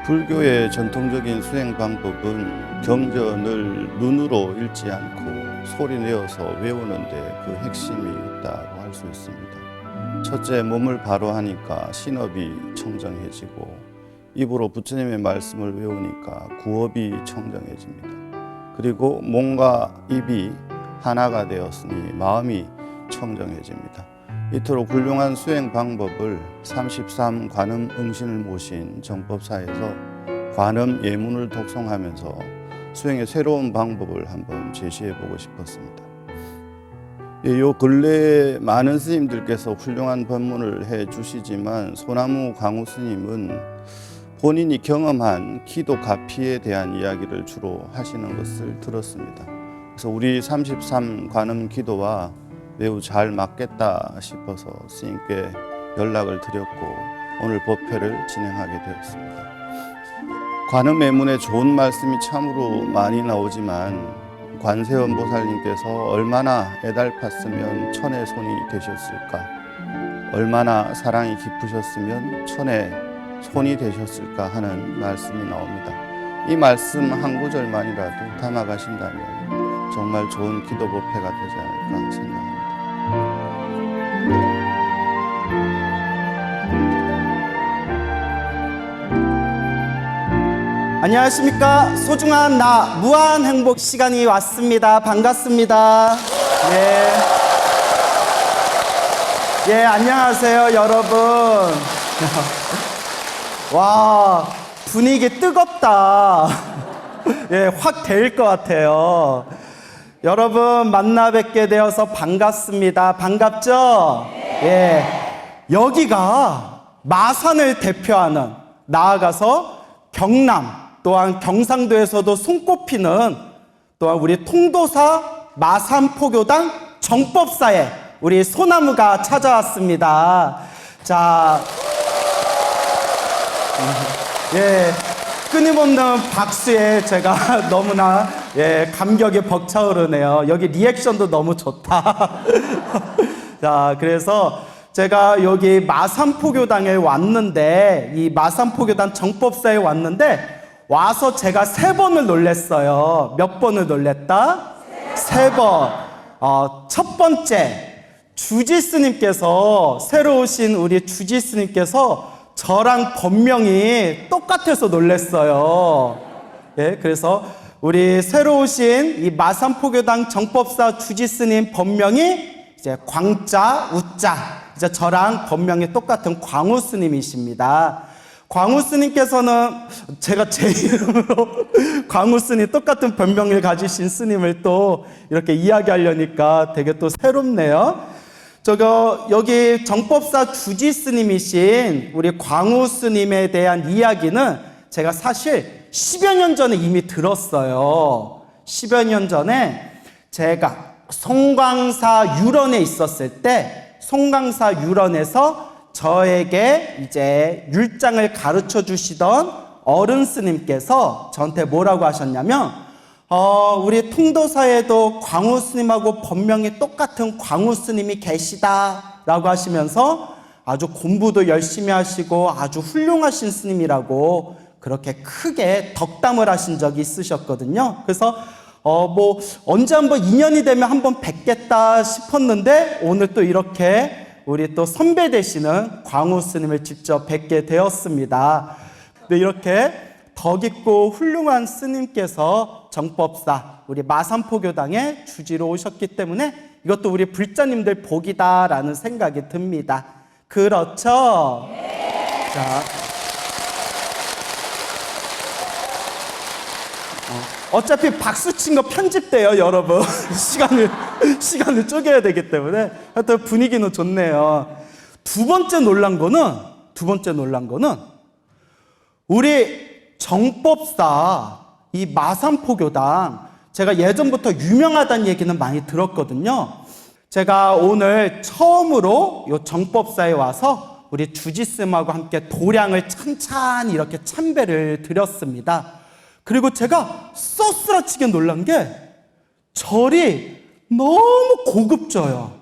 불교의 전통적인 수행 방법은 경전을 눈으로 읽지 않고 소리 내어서 외우는데 그 핵심이 있다고 할 수 있습니다. 첫째, 몸을 바로 하니까 신업이 청정해지고, 입으로 부처님의 말씀을 외우니까 구업이 청정해집니다. 그리고 몸과 입이 하나가 되었으니 마음이 청정해집니다. 이토록 훌륭한 수행 방법을 33 관음 응신을 모신 정법사에서 관음 예문을 독송하면서 수행의 새로운 방법을 한번 제시해 보고 싶었습니다. 요 근래에 많은 스님들께서 훌륭한 법문을 해 주시지만 소나무 광우 스님은 본인이 경험한 기도 가피에 대한 이야기를 주로 하시는 것을 들었습니다. 그래서 우리 33 관음 기도와 매우 잘 맞겠다 싶어서 스님께 연락을 드렸고 오늘 법회를 진행하게 되었습니다. 관음 예문에 좋은 말씀이 참으로 많이 나오지만 관세음 보살님께서 얼마나 애달팠으면 천의 손이 되셨을까, 얼마나 사랑이 깊으셨으면 천의 손이 되셨을까 하는 말씀이 나옵니다. 이 말씀 한 구절만이라도 담아가신다면 정말 좋은 기도 법회가 되지 않을까 생각합니다. 안녕하십니까. 소중한 나 무한행복 시간이 왔습니다. 반갑습니다. 안녕하세요 여러분. 와, 분위기 뜨겁다. 확 데일 것 같아요. 여러분 만나 뵙게 되어서 반갑습니다. 반갑죠? 여기가 마산을 대표하는, 나아가서 경남 또한 경상도에서도 손꼽히는 또한 우리 통도사 마산포교당 정법사에 우리 소나무가 찾아왔습니다. 자, 끊임없는 박수에 제가 너무나 감격이 벅차오르네요. 여기 리액션도 너무 좋다. 자, 그래서 제가 여기 마산포교당에 왔는데, 이 마산포교당 정법사에 왔는데 와서 제가 3번을 놀랬어요. 몇 번을 놀랬다? 3번. 첫 번째, 주지스님께서, 새로 오신 우리 주지스님께서 저랑 법명이 똑같아서 놀랬어요. 그래서 우리 새로 오신 이 마산포교당 정법사 주지스님 법명이 이제 광자, 우자, 이제 저랑 법명이 똑같은 광우 스님이십니다. 광우 스님께서는 제가 제 이름으로 광우 스님 똑같은 법명을 가지신 스님을 또 이렇게 이야기하려니까 되게 또 새롭네요. 여기 정법사 주지 스님이신 우리 광우 스님에 대한 이야기는 제가 사실 10여 년 전에 이미 들었어요. 10여 년 전에 제가 송광사 유런에 있었을 때, 송광사 유런에서 저에게 이제 율장을 가르쳐 주시던 어른 스님께서 저한테 뭐라고 하셨냐면, 우리 통도사에도 광우 스님하고 법명이 똑같은 광우 스님이 계시다라고 하시면서 아주 공부도 열심히 하시고 아주 훌륭하신 스님이라고 그렇게 크게 덕담을 하신 적이 있으셨거든요. 그래서 언제 한번 인연이 되면 한번 뵙겠다 싶었는데 오늘 또 이렇게 우리 또 선배 되시는 광우 스님을 직접 뵙게 되었습니다. 네, 이렇게 덕 있고 훌륭한 스님께서 정법사 우리 마산포교당의 주지로 오셨기 때문에 이것도 우리 불자님들 복이다라는 생각이 듭니다. 그렇죠? 자, 어차피 박수 친 거 편집돼요, 여러분. 시간을 쪼개야 되기 때문에. 하여튼 분위기는 좋네요. 두 번째 놀란 거는 우리 정법사 이 마산포교당, 제가 예전부터 유명하다는 얘기는 많이 들었거든요. 제가 오늘 처음으로 이 정법사에 와서 우리 주지스님하고 함께 도량을 찬찬히 이렇게 참배를 드렸습니다. 그리고 제가 쏘스라치게 놀란 게 절이 너무 고급져요.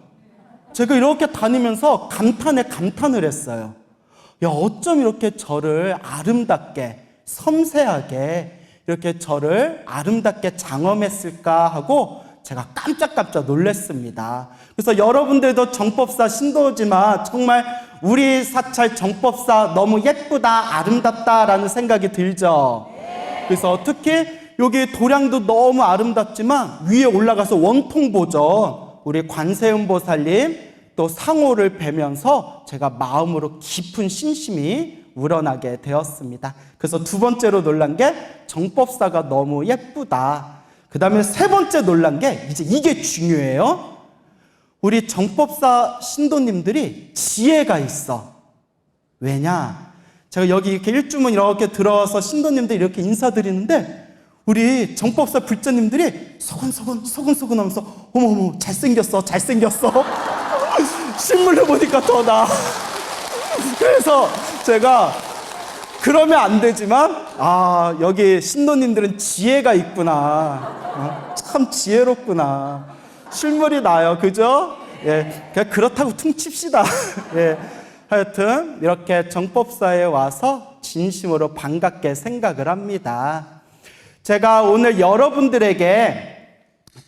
제가 이렇게 다니면서 감탄을 했어요. 야, 어쩜 이렇게 절을 아름답게 섬세하게 이렇게 저를 아름답게 장엄했을까 하고 제가 깜짝깜짝 놀랐습니다. 그래서 여러분들도 정법사 신도지만 정말 우리 사찰 정법사 너무 예쁘다, 아름답다라는 생각이 들죠. 그래서 특히 여기 도량도 너무 아름답지만 위에 올라가서 원통 보전 우리 관세음보살님 또 상호를 뵈면서 제가 마음으로 깊은 신심이 우러나게 되었습니다. 그래서 두 번째로 놀란 게 정법사가 너무 예쁘다. 그 다음에 세 번째 놀란 게 이제 이게 중요해요. 우리 정법사 신도님들이 지혜가 있어. 왜냐? 제가 여기 이렇게 일주문 이렇게 들어와서 신도님들 이렇게 인사드리는데 우리 정법사 불자님들이 소근소근 하면서 어머머 잘생겼어 실물로 보니까 더 나아. 그래서 제가 그러면 안 되지만 여기 신도님들은 지혜가 있구나. 참 지혜롭구나. 실물이 나요. 그죠? 예, 그냥 그렇다고 퉁칩시다. 예, 하여튼 이렇게 정법사에 와서 진심으로 반갑게 생각을 합니다. 제가 오늘 여러분들에게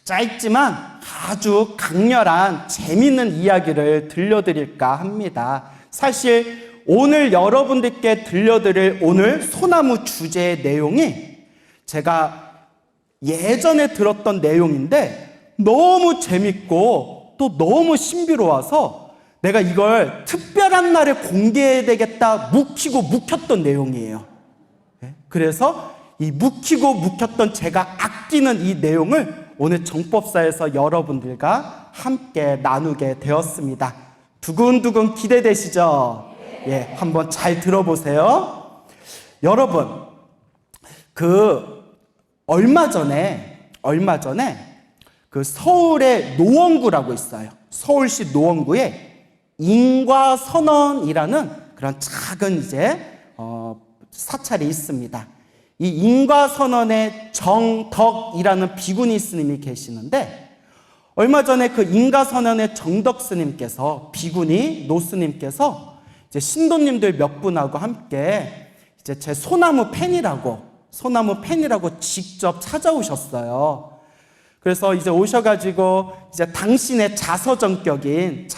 짧지만 아주 강렬한 재미있는 이야기를 들려드릴까 합니다. 사실 오늘 여러분들께 들려드릴 오늘 소나무 주제의 내용이 제가 예전에 들었던 내용인데 너무 재밌고 또 너무 신비로워서 내가 이걸 특별한 날에 공개해야 되겠다 묵혔던 내용이에요. 그래서 이 묵혔던 제가 아끼는 이 내용을 오늘 정법사에서 여러분들과 함께 나누게 되었습니다. 두근두근 기대되시죠? 예, 한번 잘 들어보세요. 여러분, 얼마 전에 그 서울의 노원구라고 있어요. 서울시 노원구에 인과선언이라는 그런 작은 사찰이 있습니다. 이 인과선언의 정덕이라는 비구니 스님이 계시는데 얼마 전에 그 인과선언의 정덕 스님께서 비구니 노스님께서 이제 신도님들 몇 분하고 함께 이제 제 소나무 팬이라고 직접 찾아오셨어요. 그래서 이제 오셔가지고 이제 당신의 자서전격인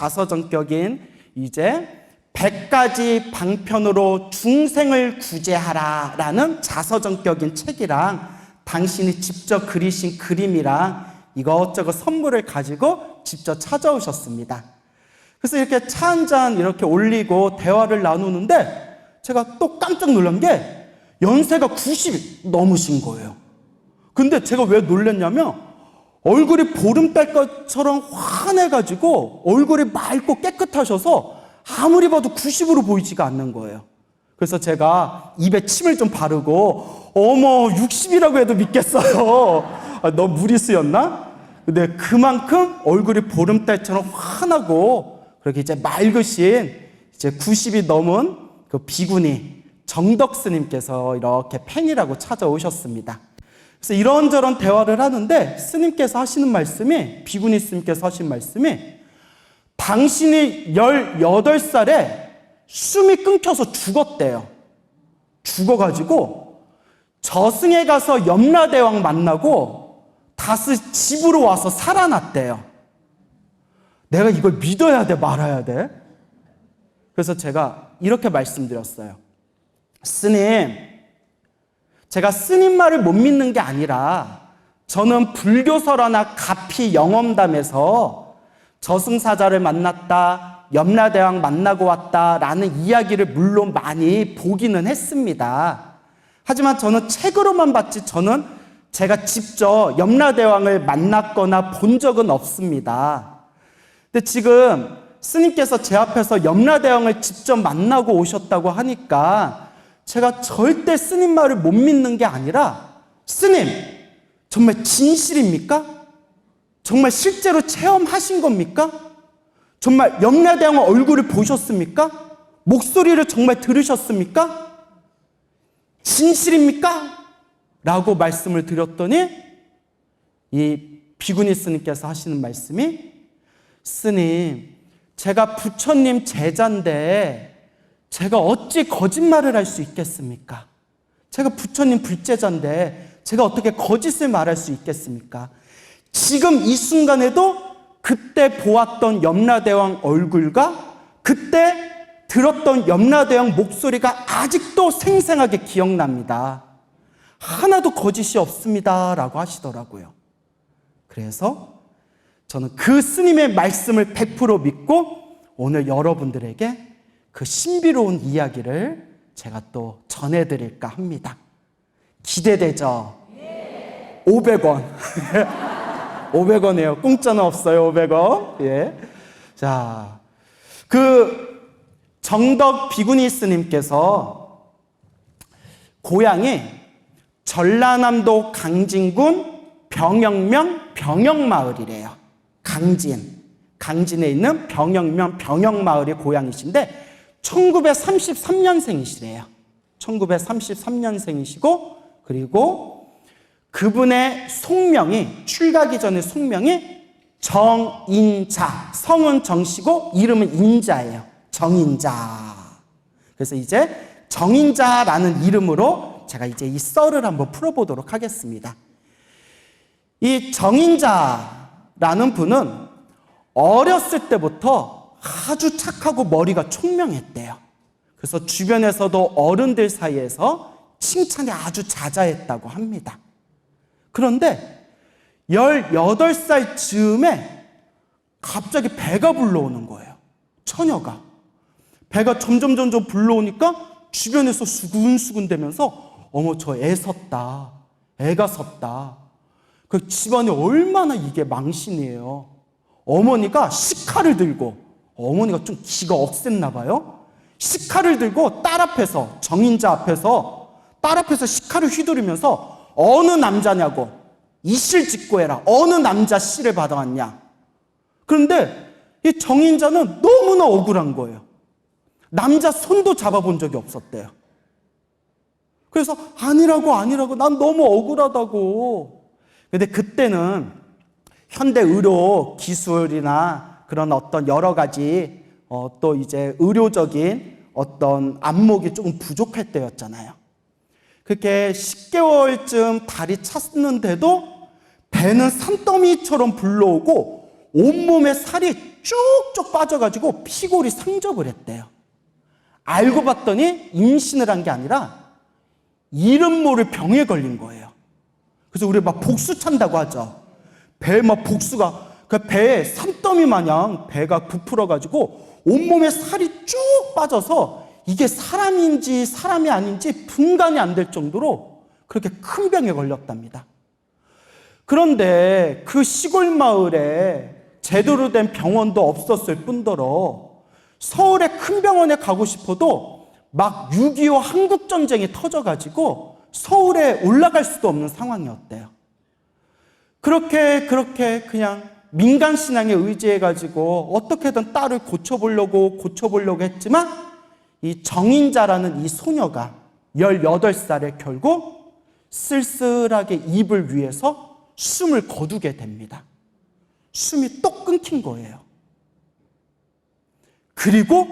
이제 100가지 방편으로 중생을 구제하라 라는 자서전격인 책이랑 당신이 직접 그리신 그림이랑 이것저것 선물을 가지고 직접 찾아오셨습니다. 그래서 이렇게 차 한잔 이렇게 올리고 대화를 나누는데 제가 또 깜짝 놀란 게 연세가 90이 넘으신 거예요. 근데 제가 왜 놀랐냐면 얼굴이 보름달처럼 환해가지고 얼굴이 맑고 깨끗하셔서 아무리 봐도 90으로 보이지가 않는 거예요. 그래서 제가 입에 침을 좀 바르고 어머 60이라고 해도 믿겠어요. 너 무리수였나? 근데 그만큼 얼굴이 보름달처럼 환하고 그렇게 이제 맑으신 이제 90이 넘은 그 비구니 정덕 스님께서 이렇게 팬이라고 찾아오셨습니다. 그래서 이런저런 대화를 하는데 스님께서 하시는 말씀이 비구니 스님께서 하신 말씀이 당신이 18살에 숨이 끊겨서 죽었대요. 죽어가지고 저승에 가서 염라대왕 만나고 다시 집으로 와서 살아났대요. 내가 이걸 믿어야 돼, 말아야 돼? 그래서 제가 이렇게 말씀드렸어요. 스님, 제가 스님 말을 못 믿는 게 아니라 저는 불교설화나 가피 영험담에서 저승사자를 만났다, 염라대왕 만나고 왔다라는 이야기를 물론 많이 보기는 했습니다. 하지만 저는 책으로만 봤지 저는 제가 직접 염라대왕을 만났거나 본 적은 없습니다. 근데 지금 스님께서 제 앞에서 염라대왕을 직접 만나고 오셨다고 하니까 제가 절대 스님 말을 못 믿는 게 아니라 스님, 정말 진실입니까? 정말 실제로 체험하신 겁니까? 정말 염라대왕 얼굴을 보셨습니까? 목소리를 정말 들으셨습니까? 진실입니까? 라고 말씀을 드렸더니 이 비구니 스님께서 하시는 말씀이 스님, 제가 부처님 제자인데 제가 어찌 거짓말을 할 수 있겠습니까? 제가 부처님 불제자인데 제가 어떻게 거짓을 말할 수 있겠습니까? 지금 이 순간에도 그때 보았던 염라대왕 얼굴과 그때 들었던 염라대왕 목소리가 아직도 생생하게 기억납니다. 하나도 거짓이 없습니다 라고 하시더라고요. 그래서 저는 그 스님의 말씀을 100% 믿고 오늘 여러분들에게 그 신비로운 이야기를 제가 또 전해드릴까 합니다. 기대되죠? 500원. 500원이에요. 공짜는 없어요. 500원. 예. 자, 정덕 비구니 스님께서 고향이 전라남도 강진군 병영면 병영마을이래요. 강진에 있는 병영면 병영마을이 고향이신데 1933년생이시래요. 1933년생이시고 그리고 그분의 속명이 출가기 전에 속명이 정인자, 성은 정씨고 이름은 인자예요. 정인자. 그래서 이제 정인자라는 이름으로 제가 이제 이 썰을 한번 풀어보도록 하겠습니다. 이 정인자라는 분은 어렸을 때부터 아주 착하고 머리가 총명했대요. 그래서 주변에서도 어른들 사이에서 칭찬이 아주 자자했다고 합니다. 그런데 18살 즈음에 갑자기 배가 불러오는 거예요. 처녀가. 배가 점점 불러오니까 주변에서 수근수근 대면서 어머 저 애 섰다. 애가 섰다. 그 집안이 얼마나 이게 망신이에요. 어머니가 식칼을 들고 어머니가 좀 기가 억셌나 봐요. 식칼을 들고 딸 앞에서 정인자 앞에서 딸 앞에서 식칼을 휘두르면서 어느 남자냐고 이실 짓고 해라. 어느 남자 씨를 받아왔냐. 그런데 이 정인자는 너무나 억울한 거예요. 남자 손도 잡아본 적이 없었대요. 그래서 아니라고 난 너무 억울하다고. 근데 그때는 현대 의료 기술이나 그런 어떤 여러 가지 또 이제 의료적인 어떤 안목이 조금 부족할 때였잖아요. 그렇게 10개월쯤 달이 찼는데도 배는 산더미처럼 불러오고 온몸에 살이 쭉쭉 빠져가지고 피골이 상접을 했대요. 알고 봤더니 임신을 한 게 아니라 이름 모를 병에 걸린 거예요. 그래서 우리 막 복수 찬다고 하죠. 배에 막 복수가, 그 배에 산더미 마냥 배가 부풀어가지고 온몸에 살이 쭉 빠져서 이게 사람인지 사람이 아닌지 분간이 안 될 정도로 그렇게 큰 병에 걸렸답니다. 그런데 그 시골 마을에 제대로 된 병원도 없었을 뿐더러 서울의 큰 병원에 가고 싶어도 막 6.25 한국전쟁이 터져가지고 서울에 올라갈 수도 없는 상황이었대요. 그렇게 그냥 민간신앙에 의지해가지고 어떻게든 딸을 고쳐보려고 했지만 이 정인자라는 이 소녀가 18살에 결국 쓸쓸하게 입을 위해서 숨을 거두게 됩니다. 숨이 똑 끊긴 거예요. 그리고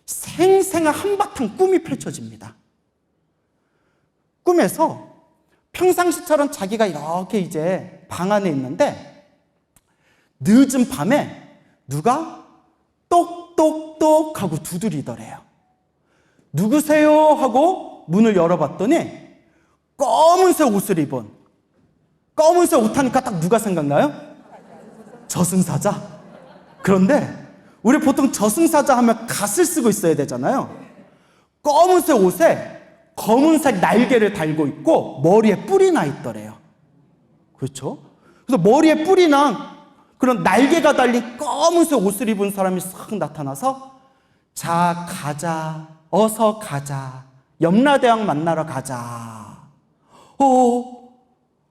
생생한 한바탕 꿈이 펼쳐집니다. 꿈에서 평상시처럼 자기가 이렇게 이제 방 안에 있는데 늦은 밤에 누가 똑똑똑 하고 두드리더래요. 누구세요? 하고 문을 열어봤더니 검은색 옷을 입은, 검은색 옷 하니까 딱 누가 생각나요? 저승사자. 그런데 우리 보통 저승사자 하면 갓을 쓰고 있어야 되잖아요. 검은색 옷에 검은색 날개를 달고 있고 머리에 뿔이 나 있더래요. 그렇죠? 그래서 머리에 뿔이 난 그런 날개가 달린 검은색 옷을 입은 사람이 싹 나타나서 자 가자, 어서 가자, 염라대왕 만나러 가자.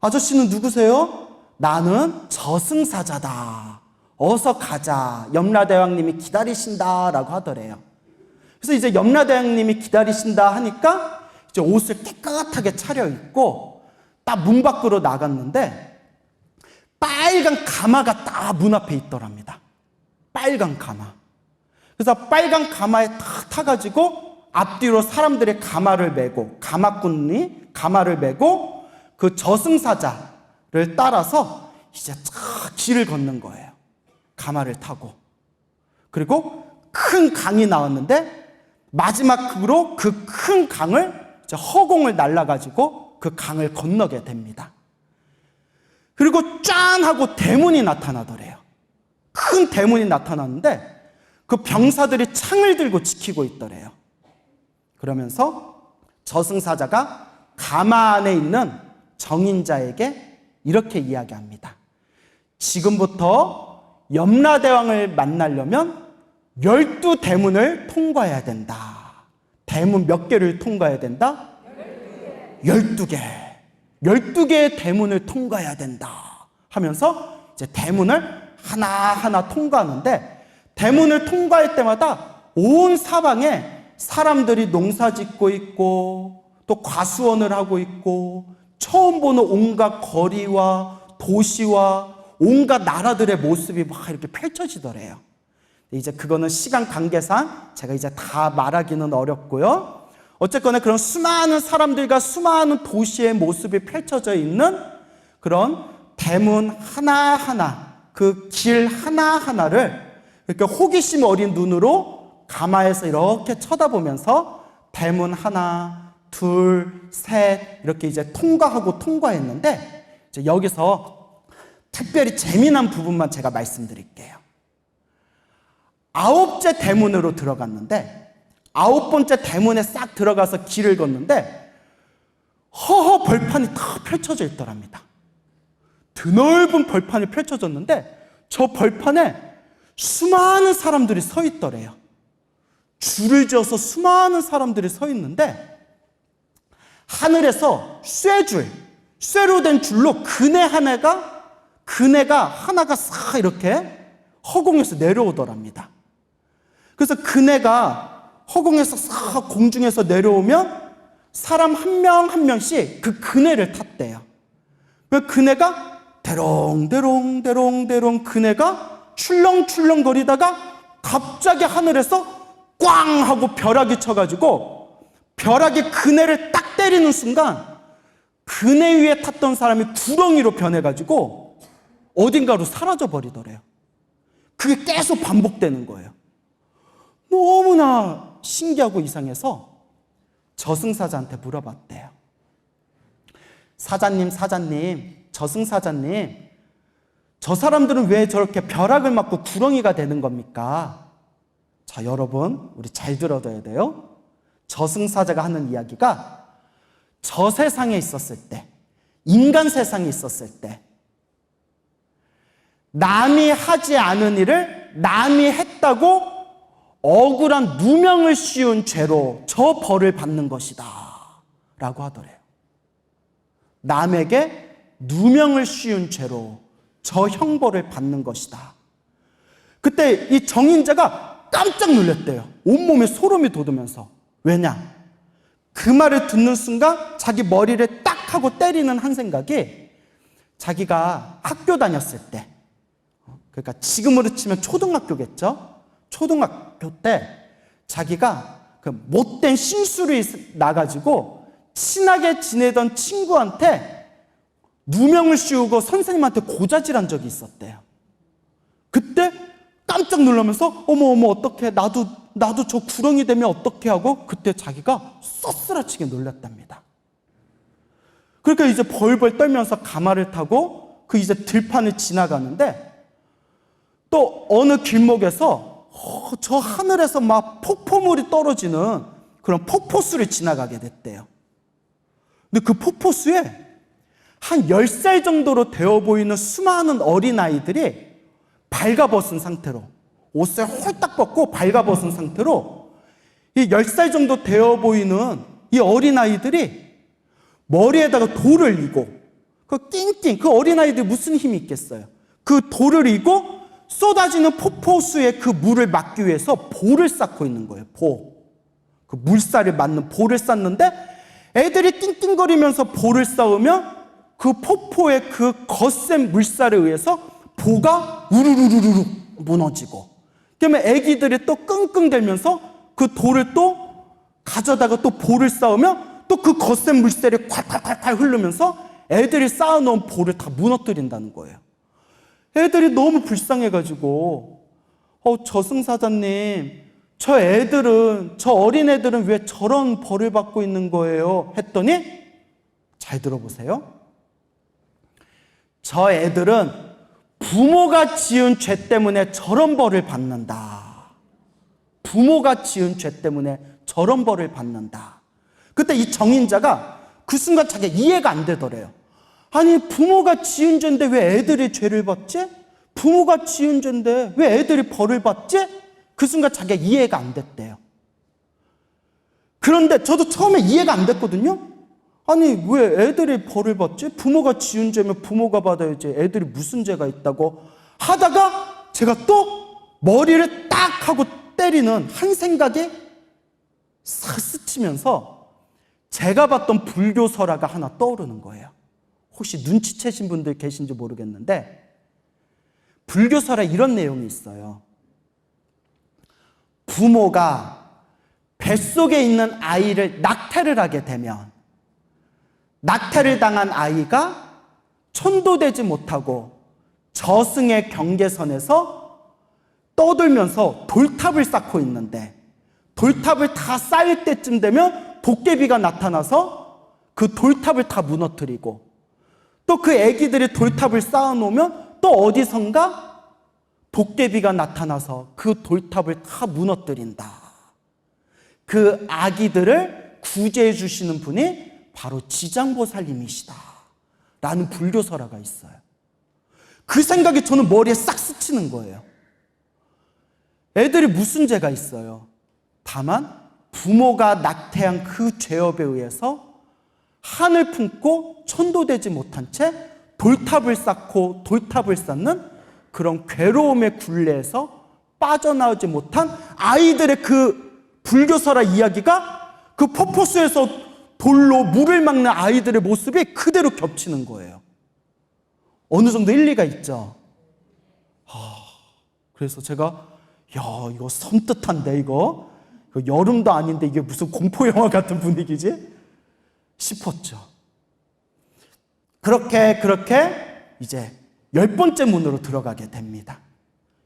아저씨는 누구세요? 나는 저승사자다. 어서 가자. 염라대왕님이 기다리신다라고 하더래요. 그래서 이제 염라대왕님이 기다리신다 하니까 이제 옷을 깨끗하게 차려입고 딱 문 밖으로 나갔는데 빨간 가마가 딱 문 앞에 있더랍니다. 빨간 가마. 그래서 빨간 가마에 탁 타가지고 앞뒤로 사람들이 가마를 메고, 가마꾼이 가마를 메고 그 저승사자를 따라서 이제 쫙 길을 걷는 거예요. 가마를 타고. 그리고 큰 강이 나왔는데 마지막으로 그 큰 강을 이제 허공을 날라가지고 그 강을 건너게 됩니다. 그리고 짠 하고 대문이 나타나더래요. 큰 대문이 나타났는데 그 병사들이 창을 들고 지키고 있더래요. 그러면서 저승사자가 가마 안에 있는 정인자에게 이렇게 이야기합니다. 지금부터 염라대왕을 만나려면 12대문을 통과해야 된다. 대문 몇 개를 통과해야 된다? 12개. 12개의 대문을 통과해야 된다. 하면서 이제 대문을 하나하나 통과하는데, 대문을 통과할 때마다 온 사방에 사람들이 농사 짓고 있고 또 과수원을 하고 있고 처음 보는 온갖 거리와 도시와 온갖 나라들의 모습이 막 이렇게 펼쳐지더래요. 이제 그거는 시간 관계상 제가 이제 다 말하기는 어렵고요. 어쨌거나 그런 수많은 사람들과 수많은 도시의 모습이 펼쳐져 있는 그런 대문 하나하나, 그 길 하나하나를 이렇게 호기심 어린 눈으로 가마에서 이렇게 쳐다보면서 대문 하나, 둘, 셋 이렇게 이제 통과했는데, 이제 여기서 특별히 재미난 부분만 제가 말씀드릴게요. 9째 대문으로 들어갔는데, 9번째 대문에 싹 들어가서 길을 걷는데 허허 벌판이 다 펼쳐져 있더랍니다. 드넓은 벌판이 펼쳐졌는데 저 벌판에 수많은 사람들이 서 있더래요. 줄을 지어서 수많은 사람들이 서 있는데 하늘에서 쇠로 된 줄로 그네가 하나가 싹 이렇게 허공에서 내려오더랍니다. 그래서 그네가 허공에서 싹 공중에서 내려오면 사람 한 명 한 명씩 그 그네를 탔대요. 그 그네가 대롱대롱 그네가 출렁출렁 거리다가 갑자기 하늘에서 꽝 하고 벼락이 쳐가지고 벼락이 그네를 딱 때리는 순간 그네 위에 탔던 사람이 구렁이로 변해가지고 어딘가로 사라져 버리더래요. 그게 계속 반복되는 거예요. 너무나 신기하고 이상해서 저승사자한테 물어봤대요. 사자님, 저승사자님, 저 사람들은 왜 저렇게 벼락을 맞고 구렁이가 되는 겁니까? 자, 여러분, 우리 잘 들어둬야 돼요. 저승사자가 하는 이야기가 저 세상에 있었을 때, 인간 세상에 있었을 때, 남이 하지 않은 일을 남이 했다고 억울한 누명을 씌운 죄로 저 벌을 받는 것이다 라고 하더래요. 남에게 누명을 씌운 죄로 저 형벌을 받는 것이다. 그때 이 정인자가 깜짝 놀랐대요. 온몸에 소름이 돋으면서. 왜냐? 그 말을 듣는 순간 자기 머리를 딱 하고 때리는 한 생각이, 자기가 학교 다녔을 때, 그러니까 지금으로 치면 초등학교겠죠? 초등학교 때 자기가 그 못된 실수를 나가지고 친하게 지내던 친구한테 누명을 씌우고 선생님한테 고자질한 적이 있었대요. 그때 깜짝 놀라면서 어머 어떡해, 나도 저 구렁이 되면 어떡해 하고 그때 자기가 쏘스라치게 놀랐답니다. 그러니까 이제 벌벌 떨면서 가마를 타고 그 이제 들판을 지나가는데 또 어느 길목에서 저 하늘에서 막 폭포물이 떨어지는 그런 폭포수를 지나가게 됐대요. 근데 그 폭포수에 한 10살 정도로 되어 보이는 수많은 어린아이들이 발가벗은 상태로, 옷을 홀딱 벗고 발가벗은 상태로 이 10살 정도 되어 보이는 이 어린아이들이 머리에다가 돌을 이고, 그 어린아이들이 무슨 힘이 있겠어요? 그 돌을 이고 쏟아지는 폭포수에 그 물을 막기 위해서 볼을 쌓고 있는 거예요. 그 물살을 맞는 볼을 쌓는데 애들이 낑낑거리면서 볼을 쌓으면 그 폭포의 그 거센 물살에 의해서 보가 우르르르르 무너지고, 그러면 애기들이 또 끙끙대면서 그 돌을 또 가져다가 또 볼을 쌓으면 또 그 거센 물살이 콸콸콸콸 흐르면서 애들이 쌓아놓은 볼을 다 무너뜨린다는 거예요. 애들이 너무 불쌍해가지고 저승사자님, 저 어린애들은 왜 저런 벌을 받고 있는 거예요? 했더니 잘 들어보세요. 저 애들은 부모가 지은 죄 때문에 저런 벌을 받는다. 부모가 지은 죄 때문에 저런 벌을 받는다. 그때 이 정인자가 그 순간 자기가 이해가 안 되더래요. 아니, 부모가 지은 죄인데 왜 애들이 죄를 받지? 부모가 지은 죄인데 왜 애들이 벌을 받지? 그 순간 자기가 이해가 안 됐대요. 그런데 저도 처음에 이해가 안 됐거든요. 아니, 왜 애들이 벌을 받지? 부모가 지은 죄면 부모가 받아야지. 애들이 무슨 죄가 있다고 하다가 제가 또 머리를 딱 하고 때리는 한 생각이 싹 스치면서 제가 봤던 불교 설화가 하나 떠오르는 거예요. 혹시 눈치채신 분들 계신지 모르겠는데 불교 설화에 이런 내용이 있어요. 부모가 뱃속에 있는 아이를 낙태를 하게 되면 낙태를 당한 아이가 천도되지 못하고 저승의 경계선에서 떠돌면서 돌탑을 쌓고 있는데 돌탑을 다 쌓을 때쯤 되면 도깨비가 나타나서 그 돌탑을 다 무너뜨리고 또 그 애기들이 돌탑을 쌓아놓으면 또 어디선가 도깨비가 나타나서 그 돌탑을 다 무너뜨린다. 그 아기들을 구제해 주시는 분이 바로 지장보살님이시다 라는 불교 설화가 있어요. 그 생각이 저는 머리에 싹 스치는 거예요. 애들이 무슨 죄가 있어요? 다만 부모가 낙태한 그 죄업에 의해서 한을 품고 천도되지 못한 채 돌탑을 쌓고 돌탑을 쌓는 그런 괴로움의 굴레에서 빠져나오지 못한 아이들의 그 불교설화 이야기가 그 폭포수에서 돌로 물을 막는 아이들의 모습이 그대로 겹치는 거예요. 어느 정도 일리가 있죠. 그래서 제가 이거 섬뜩한데 이거 여름도 아닌데 이게 무슨 공포영화 같은 분위기지? 싶었죠. 그렇게 이제 10번째 문으로 들어가게 됩니다.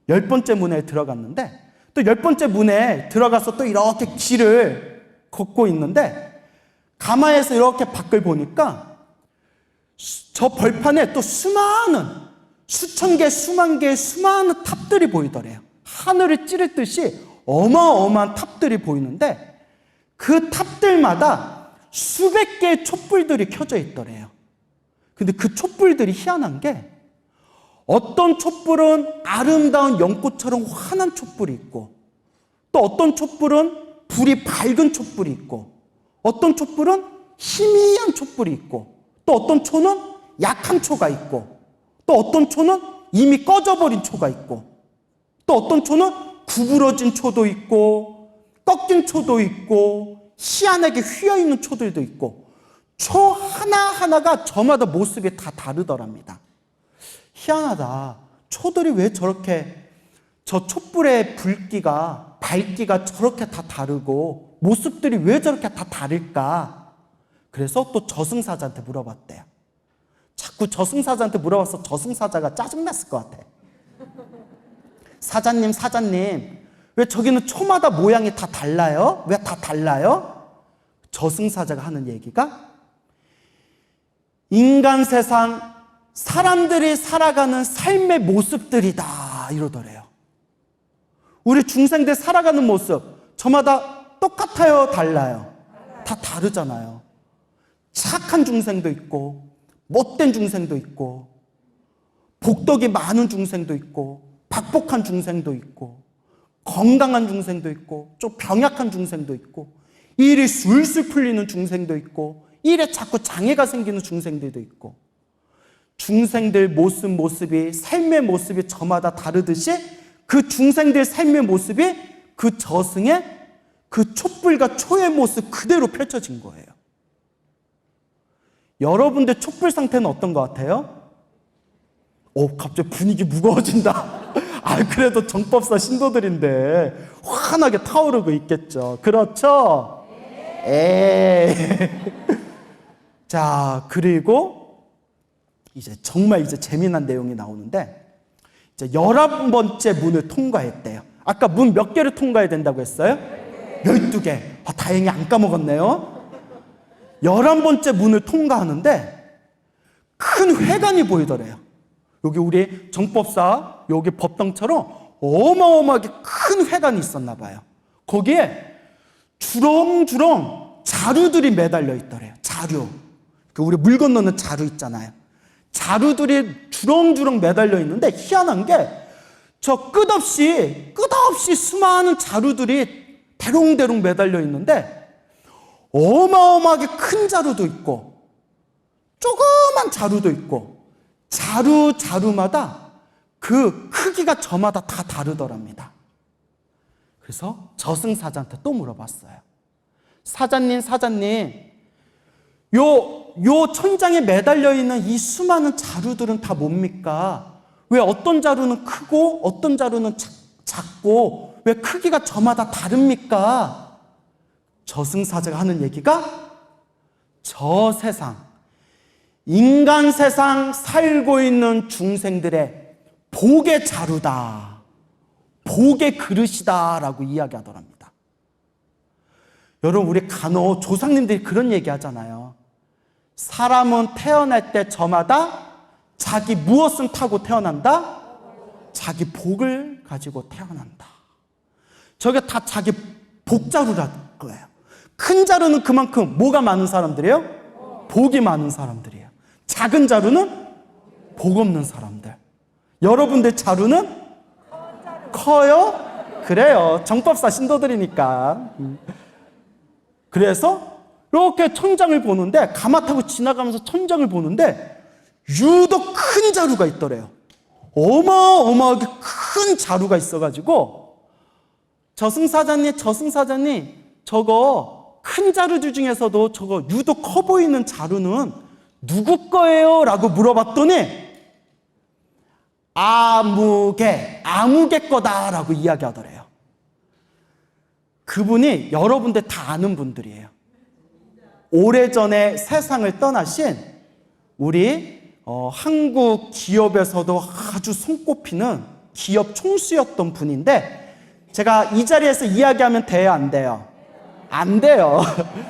10번째 문에 들어갔는데 또 10번째 문에 들어가서 또 이렇게 길을 걷고 있는데 가마에서 이렇게 밖을 보니까 저 벌판에 또 수많은 수천 개, 수만 개의 수많은 탑들이 보이더래요. 하늘을 찌를 듯이 어마어마한 탑들이 보이는데 그 탑들마다 수백 개의 촛불들이 켜져 있더래요. 근데 그 촛불들이 희한한 게 어떤 촛불은 아름다운 연꽃처럼 환한 촛불이 있고 또 어떤 촛불은 불이 밝은 촛불이 있고 어떤 촛불은 희미한 촛불이 있고 또 어떤 초는 약한 초가 있고 또 어떤 초는 이미 꺼져버린 초가 있고 또 어떤 초는 구부러진 초도 있고 꺾인 초도 있고 희한하게 휘어있는 초들도 있고 초 하나하나가 저마다 모습이 다 다르더랍니다. 희한하다. 초들이 왜 저렇게 저 촛불의 불기가 밝기가 저렇게 다 다르고 모습들이 왜 저렇게 다 다를까? 그래서 또 저승사자한테 물어봤대요. 자꾸 저승사자한테 물어봐서 저승사자가 짜증났을 것 같아. 사자님 왜 저기는 초마다 모양이 다 달라요? 왜 다 달라요? 저승사자가 하는 얘기가 인간 세상 사람들이 살아가는 삶의 모습들이다 이러더래요. 우리 중생들 살아가는 모습 저마다 똑같아요? 달라요? 다 다르잖아요. 착한 중생도 있고 못된 중생도 있고 복덕이 많은 중생도 있고 박복한 중생도 있고 건강한 중생도 있고 좀 병약한 중생도 있고 일이 술술 풀리는 중생도 있고 일에 자꾸 장애가 생기는 중생들도 있고 중생들 모습이 삶의 모습이 저마다 다르듯이 그 중생들 삶의 모습이 그 저승의 그 촛불과 초의 모습 그대로 펼쳐진 거예요. 여러분들 촛불 상태는 어떤 것 같아요? 갑자기 분위기 무거워진다. 그래도 정법사 신도들인데 환하게 타오르고 있겠죠. 그렇죠? 자, 그리고 이제 정말 이제 재미난 내용이 나오는데, 이제 11번째 문을 통과했대요. 아까 문 몇 개를 통과해야 된다고 했어요? 12개. 다행히 안 까먹었네요. 11번째 문을 통과하는데 큰 회관이 보이더래요. 여기 우리 정법사 여기 법당처럼 어마어마하게 큰 회관이 있었나 봐요. 거기에 주렁주렁 자루들이 매달려 있더래요. 자루. 우리 물 건너는 자루 있잖아요. 자루들이 주렁주렁 매달려 있는데 희한한 게 저 끝없이 수많은 자루들이 대롱대롱 매달려 있는데 어마어마하게 큰 자루도 있고 조그만 자루도 있고 자루마다 그 크기가 저마다 다 다르더랍니다. 그래서 저승사자한테 또 물어봤어요. 사자님, 요 천장에 매달려 있는 이 수많은 자루들은 다 뭡니까? 왜 어떤 자루는 크고 어떤 자루는 작고 왜 크기가 저마다 다릅니까? 저승사자가 하는 얘기가 저 세상, 인간 세상 살고 있는 중생들의 복의 자루다, 복의 그릇이다 라고 이야기하더랍니다. 여러분, 우리 간혹 조상님들이 그런 얘기 하잖아요. 사람은 태어날 때 저마다 자기 무엇을 타고 태어난다? 자기 복을 가지고 태어난다. 저게 다 자기 복자루라는 거예요. 큰 자루는 그만큼 뭐가 많은 사람들이에요? 복이 많은 사람들이에요. 작은 자루는 복 없는 사람들. 여러분들 자루는 커요? 그래요. 정법사 신도들이니까. 그래서 이렇게 천장을 보는데, 가마 타고 지나가면서 천장을 보는데 유독 큰 자루가 있더래요. 어마어마하게 큰 자루가 있어가지고 저승사자님 저거 큰 자루들 중에서도 저거 유독 커 보이는 자루는 누구 거예요? 라고 물어봤더니 아무개 거다라고 이야기하더래요. 그분이 여러분들 다 아는 분들이에요. 오래전에 세상을 떠나신 우리 한국 기업에서도 아주 손꼽히는 기업 총수였던 분인데, 제가 이 자리에서 이야기하면 돼요, 안 돼요? 안 돼요.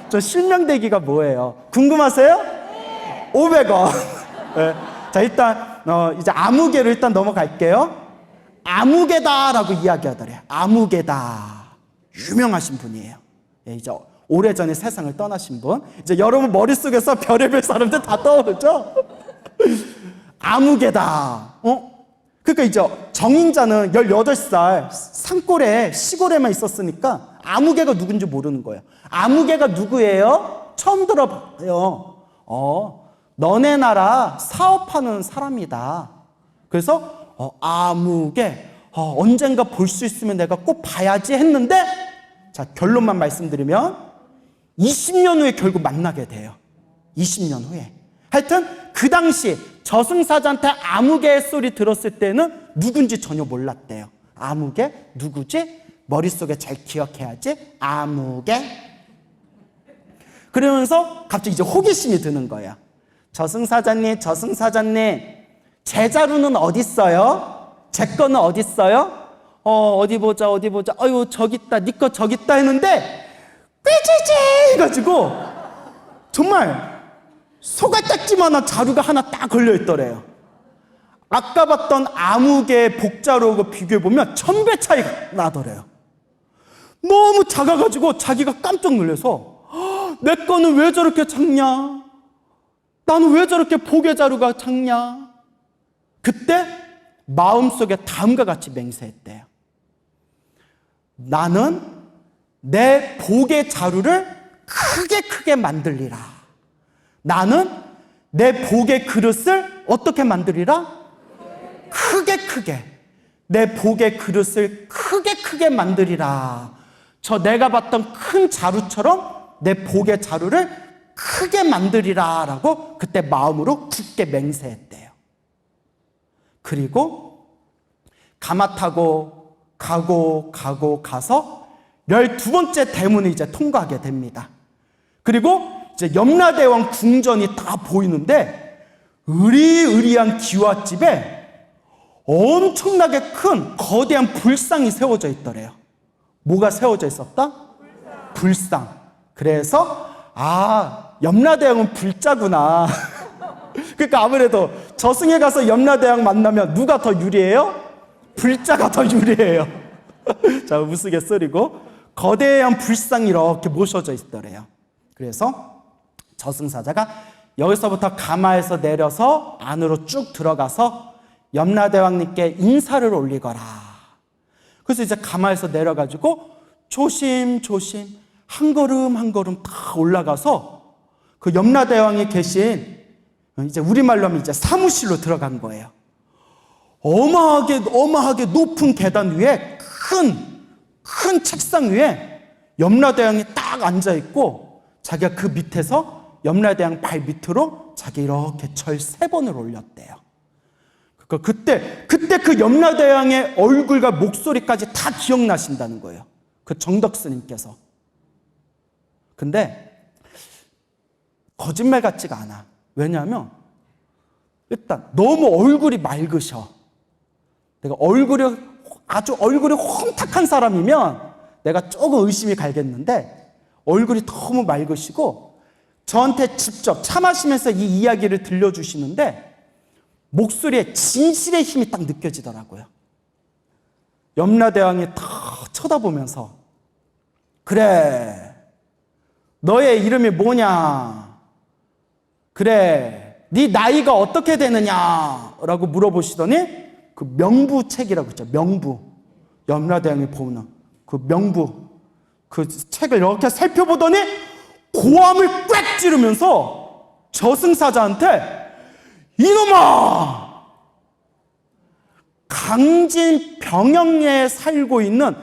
저 실명대기가 뭐예요? 궁금하세요? 500원. 네. 자, 일단 이제 아무개로 일단 넘어갈게요. 아무개다라고 이야기하더래요. 아무개다. 유명하신 분이에요. 예, 이제 오래전에 세상을 떠나신 분. 이제 여러분 머릿속에서 별의별 사람들 다 떠오르죠? 아무개다. 그러니까 이제 정인자는 18살 산골에 시골에만 있었으니까 아무개가 누군지 모르는 거예요. 아무개가 누구예요? 처음 들어봐요. 너네 나라 사업하는 사람이다. 그래서 아무개 언젠가 볼 수 있으면 내가 꼭 봐야지 했는데, 자, 결론만 말씀드리면 20년 후에 결국 만나게 돼요. 20년 후에. 하여튼 그 당시 저승사자한테 아무개 소리 들었을 때는 누군지 전혀 몰랐대요. 아무개? 누구지? 머릿속에 잘 기억해야지. 아무개? 그러면서 갑자기 이제 호기심이 드는 거예요. 저승사자님, 제 자루는 어디 있어요? 제 거는 어디 있어요? 어디 보자. 아유, 저기 있다. 네 거 저기 있다 했는데 삐지지 해가지고 정말 소갈딱지만한 자루가 하나 딱 걸려있더래요. 아까 봤던 아무개 복자루하고 비교해보면 1000배 차이가 나더래요. 너무 작아가지고 자기가 깜짝 놀라서 내 거는 왜 저렇게 작냐? 나는 왜 저렇게 복의 자루가 작냐? 그때 마음속에 다음과 같이 맹세했대요. 나는 내 복의 자루를 크게 만들리라. 나는 내 복의 그릇을 어떻게 만들리라? 크게. 내 복의 그릇을 크게 만들리라. 저 내가 봤던 큰 자루처럼 내 복의 자루를 크게 만들리라 라고 그때 마음으로 굳게 맹세했대요. 그리고 가마 타고 가서 12번째 대문을 이제 통과하게 됩니다. 그리고 이제 염라대왕 궁전이 다 보이는데 으리으리한 기와집에 엄청나게 큰 거대한 불상이 세워져 있더래요. 뭐가 세워져 있었다? 불상. 그래서 염라대왕은 불자구나. 그러니까 아무래도 저승에 가서 염라대왕 만나면 누가 더 유리해요? 불자가 더 유리해요. 자, 우스갯소리고 거대한 불상이 이렇게 모셔져 있더래요. 그래서 저승사자가 여기서부터 가마에서 내려서 안으로 쭉 들어가서 염라대왕님께 인사를 올리거라. 그래서 이제 가마에서 내려가지고 조심조심 한 걸음 한 걸음 다 올라가서 그 염라대왕이 계신, 이제 우리말로 하면 이제 사무실로 들어간 거예요. 어마하게 높은 계단 위에 큰 책상 위에 염라대왕이 딱 앉아 있고, 자기가 그 밑에서 염라대왕 발 밑으로 자기 이렇게 절 3번을 올렸대요. 그때 그 염라대왕의 얼굴과 목소리까지 다 기억나신다는 거예요. 그 정덕스님께서. 근데 거짓말 같지가 않아. 왜냐하면 일단 너무 얼굴이 맑으셔. 내가 아주 얼굴이 혼탁한 사람이면 내가 조금 의심이 갈겠는데, 얼굴이 너무 맑으시고 저한테 직접 차 마시면서 이 이야기를 들려주시는데 목소리에 진실의 힘이 딱 느껴지더라고요. 염라대왕이 다 쳐다보면서, 그래, 너의 이름이 뭐냐? 그래, 네 나이가 어떻게 되느냐? 라고 물어보시더니 그 명부책이라고 있죠. 명부. 염라대왕이 보는 그 명부. 그 책을 이렇게 살펴보더니 고함을 꽥 지르면서 저승사자한테, 이놈아! 강진 병영리에 살고 있는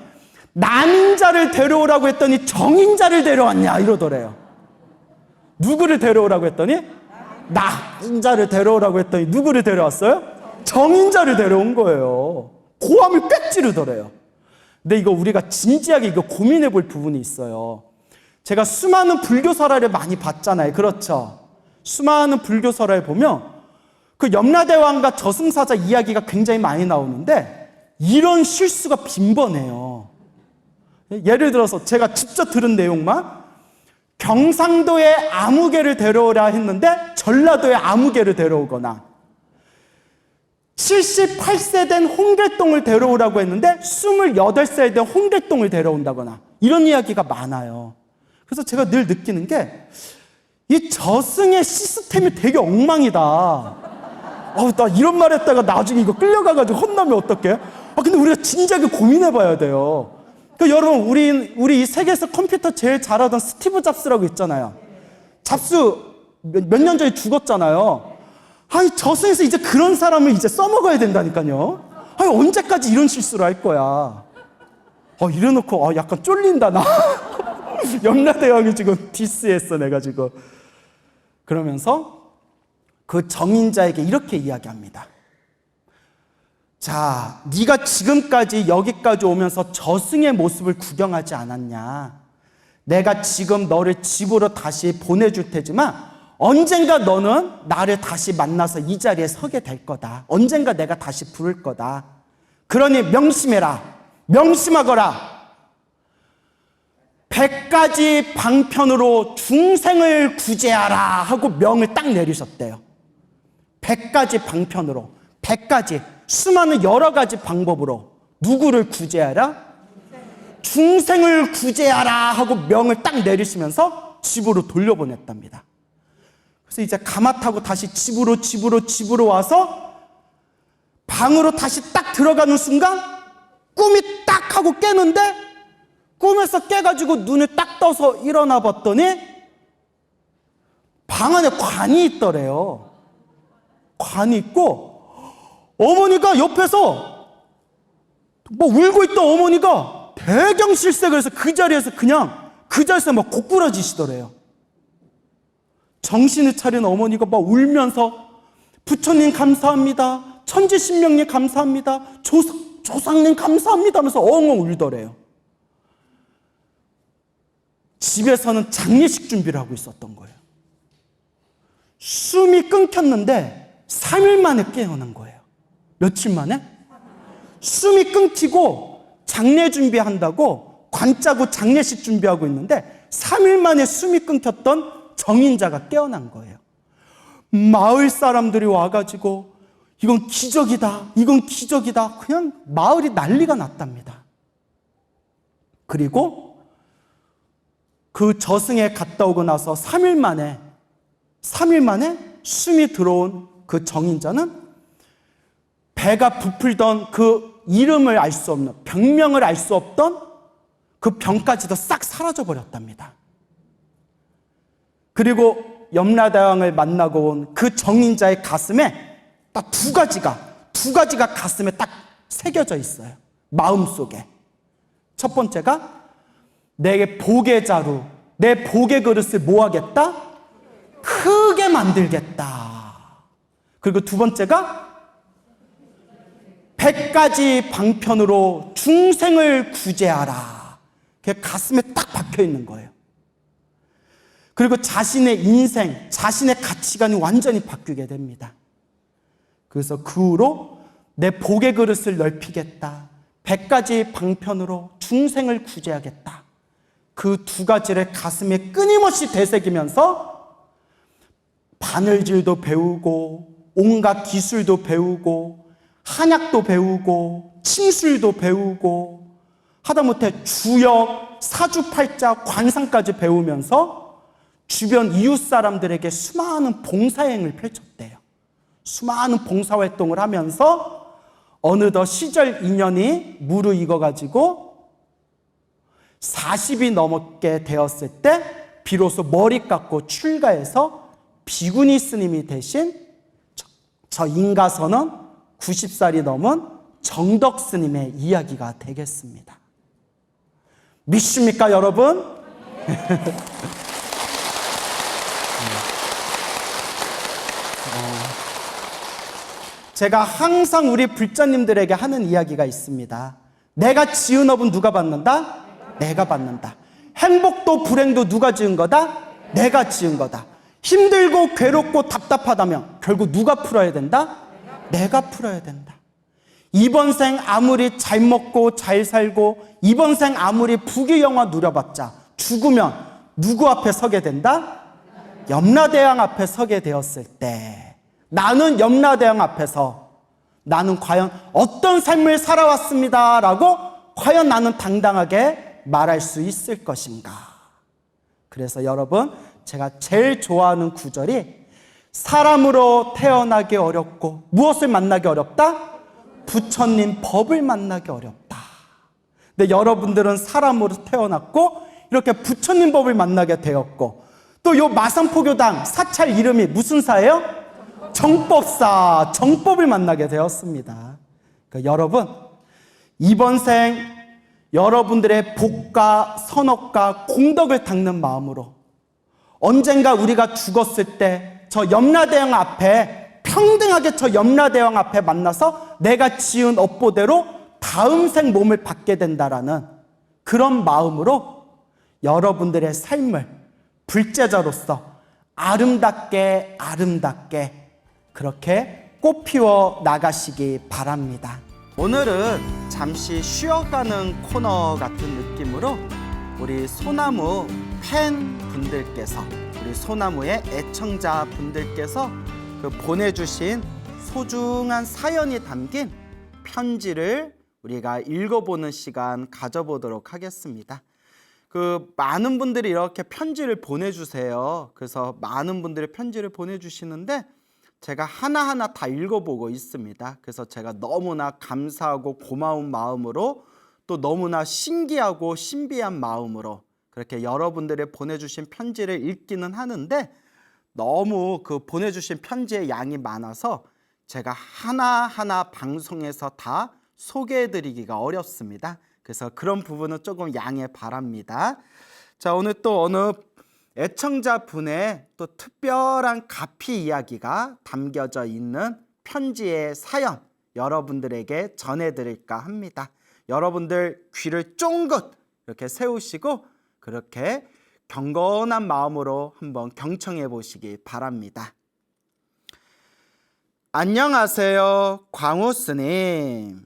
남인자를 데려오라고 했더니 정인자를 데려왔냐? 이러더래요. 누구를 데려오라고 했더니? 남인자를 데려오라고 했더니 누구를 데려왔어요? 정인자를 데려온 거예요. 고함을 꽥 지르더래요. 근데 이거 우리가 진지하게 이거 고민해 볼 부분이 있어요. 제가 수많은 불교 설화를 많이 봤잖아요. 그렇죠? 수많은 불교 설화를 보면 그 염라대왕과 저승사자 이야기가 굉장히 많이 나오는데 이런 실수가 빈번해요. 예를 들어서 제가 직접 들은 내용만, 경상도에 아무개를 데려오라 했는데 전라도에 아무개를 데려오거나, 78세 된 홍길동을 데려오라고 했는데 28살 된 홍길동을 데려온다거나, 이런 이야기가 많아요. 그래서 제가 늘 느끼는 게, 이 저승의 시스템이 되게 엉망이다. 나 이런 말 했다가 나중에 이거 끌려가가지고 혼나면 어떡해? 근데 우리가 진지하게 고민해봐야 돼요. 여러분, 우리 이 세계에서 컴퓨터 제일 잘하던 스티브 잡스라고 있잖아요. 잡스 몇 년 전에 죽었잖아요. 저승에서 이제 그런 사람을 이제 써먹어야 된다니까요. 언제까지 이런 실수를 할 거야? 이래놓고 약간 쫄린다 나. 염라대왕이 지금 디스했어 내가 지금. 그러면서 그 정인자에게 이렇게 이야기합니다. 자, 네가 지금까지 여기까지 오면서 저승의 모습을 구경하지 않았냐? 내가 지금 너를 집으로 다시 보내줄 테지만 언젠가 너는 나를 다시 만나서 이 자리에 서게 될 거다. 언젠가 내가 다시 부를 거다. 그러니 명심해라. 명심하거라. 100가지 방편으로 중생을 구제하라 하고 명을 딱 내리셨대요. 100가지 방편으로, 100가지, 수많은 여러 가지 방법으로 누구를 구제하라? 중생을 구제하라 하고 명을 딱 내리시면서 집으로 돌려보냈답니다. 그래서 이제 가마 타고 다시 집으로 와서 방으로 다시 딱 들어가는 순간 꿈이 딱 하고 깨는데, 꿈에서 깨가지고 눈을 딱 떠서 일어나 봤더니 방 안에 관이 있더래요. 관이 있고 어머니가 옆에서 울고 있던 어머니가 대경실색을 해서 그 자리에서 막 고꾸라지시더래요. 정신을 차린 어머니가 막 울면서 부처님 감사합니다, 천지신명님 감사합니다, 조상님 감사합니다 하면서 엉엉 울더래요. 집에서는 장례식 준비를 하고 있었던 거예요. 숨이 끊겼는데 3일 만에 깨어난 거예요. 며칠 만에? 숨이 끊기고 장례 준비한다고 관 짜고 장례식 준비하고 있는데 3일 만에 숨이 끊겼던 정인자가 깨어난 거예요. 마을 사람들이 와가지고 이건 기적이다, 이건 기적이다. 그냥 마을이 난리가 났답니다. 그리고 그 저승에 갔다 오고 나서 3일 만에 숨이 들어온 그 정인자는 배가 부풀던 그 이름을 알 수 없는, 병명을 알 수 없던 그 병까지도 싹 사라져 버렸답니다. 그리고 염라대왕을 만나고 온 그 정인자의 가슴에 딱 두 가지가 가슴에 딱 새겨져 있어요. 마음속에. 첫 번째가 내 복의 자루, 내 복의 그릇을 뭐 하겠다? 크게 만들겠다. 그리고 두 번째가 100가지 방편으로 중생을 구제하라. 그게 가슴에 딱 박혀 있는 거예요. 그리고 자신의 인생, 자신의 가치관이 완전히 바뀌게 됩니다. 그래서 그 후로 내 복의 그릇을 넓히겠다. 100가지 방편으로 중생을 구제하겠다. 그 두 가지를 가슴에 끊임없이 되새기면서 바늘질도 배우고 온갖 기술도 배우고 한약도 배우고 침술도 배우고 하다못해 주역, 사주팔자, 관상까지 배우면서 주변 이웃 사람들에게 수많은 봉사행을 펼쳤대요. 수많은 봉사활동을 하면서 어느덧 시절 인연이 무르익어가지고 40이 넘게 되었을 때 비로소 머리 깎고 출가해서 비구니 스님이 되신 저 인가선언 90살이 넘은 정덕 스님의 이야기가 되겠습니다. 믿습니까, 여러분? 제가 항상 우리 불자님들에게 하는 이야기가 있습니다. 내가 지은 업은 누가 받는다? 내가 받는다. 행복도 불행도 누가 지은 거다? 내가 지은 거다. 힘들고 괴롭고 답답하다면 결국 누가 풀어야 된다? 내가 풀어야 된다. 이번 생 아무리 잘 먹고 잘 살고 이번 생 아무리 부귀영화 누려봤자 죽으면 누구 앞에 서게 된다? 염라대왕 앞에 서게 되었을 때 나는 염라대왕 앞에서 나는 과연 어떤 삶을 살아왔습니다 라고 과연 나는 당당하게 말할 수 있을 것인가. 그래서 여러분, 제가 제일 좋아하는 구절이 사람으로 태어나기 어렵고 무엇을 만나기 어렵다? 부처님 법을 만나기 어렵다. 근데 여러분들은 사람으로 태어났고 이렇게 부처님 법을 만나게 되었고 또 요 마산포교당 사찰 이름이 무슨 사예요? 정법사, 정법을 만나게 되었습니다. 그러니까 여러분, 이번 생 여러분들의 복과 선업과 공덕을 닦는 마음으로 언젠가 우리가 죽었을 때 저 염라대왕 앞에 평등하게 저 염라대왕 앞에 만나서 내가 지은 업보대로 다음 생 몸을 받게 된다라는 그런 마음으로 여러분들의 삶을 불제자로서 아름답게 그렇게 꽃피워 나가시기 바랍니다. 오늘은 잠시 쉬어가는 코너 같은 느낌으로 우리 소나무 팬분들께서 우리 소나무의 애청자분들께서 그 보내주신 소중한 사연이 담긴 편지를 우리가 읽어보는 시간 가져보도록 하겠습니다. 그 많은 분들이 이렇게 편지를 보내주세요. 그래서 많은 분들이 편지를 보내주시는데 제가 하나하나 다 읽어보고 있습니다. 그래서 제가 너무나 감사하고 고마운 마음으로 또 너무나 신기하고 신비한 마음으로 그렇게 여러분들이 보내주신 편지를 읽기는 하는데 너무 그 보내주신 편지의 양이 많아서 제가 하나하나 방송에서 다 소개해드리기가 어렵습니다. 그래서 그런 부분은 조금 양해 바랍니다. 자, 오늘 또 어느 애청자분의 또 특별한 가피 이야기가 담겨져 있는 편지의 사연 여러분들에게 전해드릴까 합니다. 여러분들 귀를 쫑긋 이렇게 세우시고 그렇게 경건한 마음으로 한번 경청해 보시기 바랍니다. 안녕하세요, 광우 스님.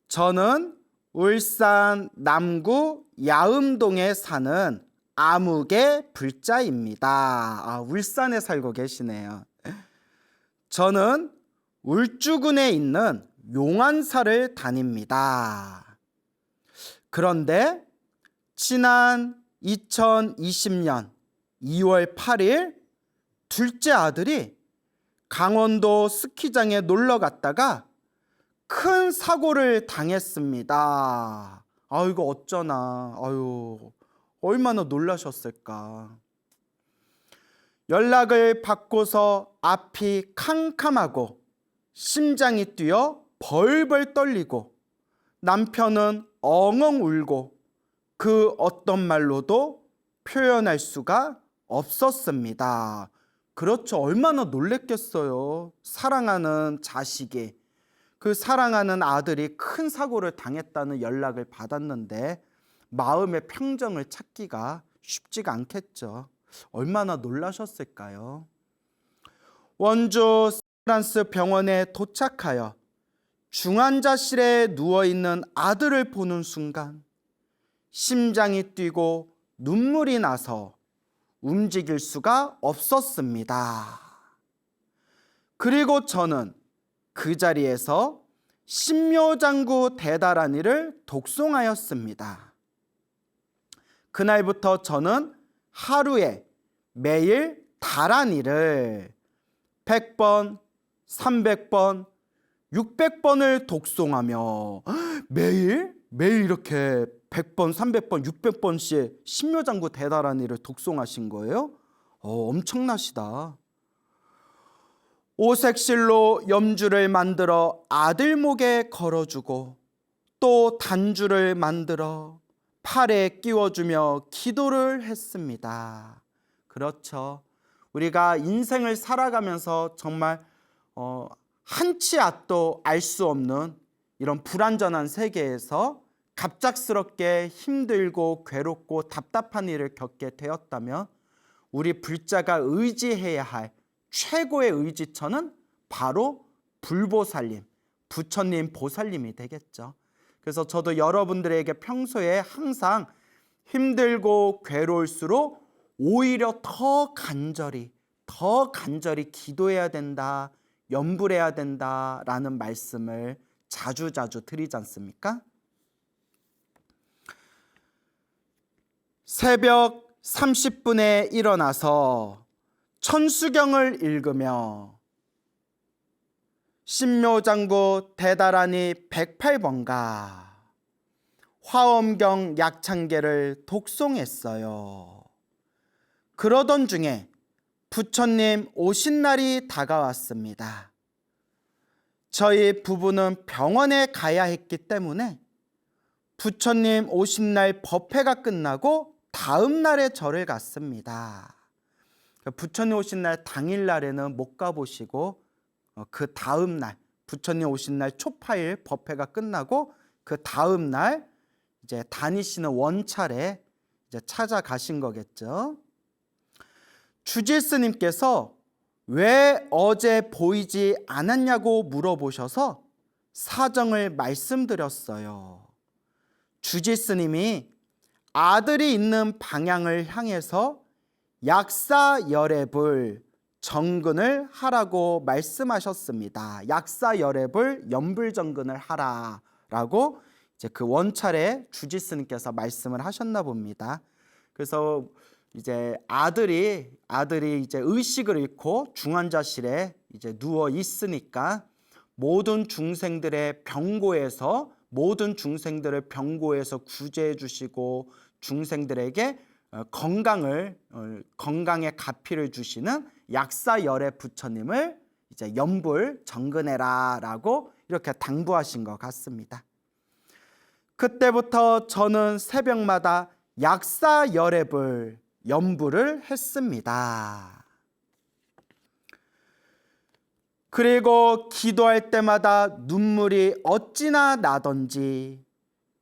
저는 울산 남구 야음동에 사는 아무개 불자입니다. 울산에 살고 계시네요. 저는 울주군에 있는 용안사를 다닙니다. 그런데 지난 2020년 2월 8일 둘째 아들이 강원도 스키장에 놀러 갔다가 큰 사고를 당했습니다. 이거 어쩌나. 얼마나 놀라셨을까. 연락을 받고서 앞이 캄캄하고 심장이 뛰어 벌벌 떨리고 남편은 엉엉 울고 그 어떤 말로도 표현할 수가 없었습니다. 그렇죠. 얼마나 놀랬겠어요. 사랑하는 자식이, 그 사랑하는 아들이 큰 사고를 당했다는 연락을 받았는데 마음의 평정을 찾기가 쉽지가 않겠죠. 얼마나 놀라셨을까요? 원주 세브란스 병원에 도착하여 중환자실에 누워있는 아들을 보는 순간 심장이 뛰고 눈물이 나서 움직일 수가 없었습니다. 그리고 저는 그 자리에서 신묘장구 대다라니를 독송하였습니다. 그날부터 저는 하루에 매일 다라니를 100번, 300번, 600번을 독송하며 매일 이렇게 100번, 300번, 600번씩 신묘장구 대다라니를 독송하신 거예요? 엄청나시다. 오색실로 염주를 만들어 아들 목에 걸어주고 또 단주를 만들어 팔에 끼워주며 기도를 했습니다. 그렇죠. 우리가 인생을 살아가면서 정말 한치 앞도 알 수 없는 이런 불완전한 세계에서 갑작스럽게 힘들고 괴롭고 답답한 일을 겪게 되었다면 우리 불자가 의지해야 할 최고의 의지처는 바로 불보살님, 부처님 보살님이 되겠죠. 그래서 저도 여러분들에게 평소에 항상 힘들고 괴로울수록 오히려 더 간절히 기도해야 된다, 염불해야 된다라는 말씀을 자주 드리지 않습니까? 새벽 30분에 일어나서 천수경을 읽으며 신묘장구 대다라니 108번가 화엄경 약창계를 독송했어요. 그러던 중에 부처님 오신 날이 다가왔습니다. 저희 부부는 병원에 가야 했기 때문에 부처님 오신 날 법회가 끝나고 다음 날에 절을 갔습니다. 부처님 오신 날 당일날에는 못 가보시고 그 다음 날 부처님 오신 날 초파일 법회가 끝나고 그 다음 날 이제 다니시는 원찰에 이제 찾아가신 거겠죠. 주지스님께서 왜 어제 보이지 않았냐고 물어보셔서 사정을 말씀드렸어요. 주지스님이 아들이 있는 방향을 향해서 약사열애불 정근을 하라고 말씀하셨습니다. 약사열애불 염불정근을 하라라고 이제 그 원찰에 주지스님께서 말씀을 하셨나 봅니다. 그래서 이제 아들이 이제 의식을 잃고 중환자실에 이제 누워 있으니까 모든 중생들의 병고에서 모든 중생들을 병고에서 구제해 주시고 중생들에게 건강의 가피를 주시는 약사열애 부처님을 이제 염불 정근해라라고 이렇게 당부하신 것 같습니다. 그때부터 저는 새벽마다 약사열애불 염불을 했습니다. 그리고 기도할 때마다 눈물이 어찌나 나던지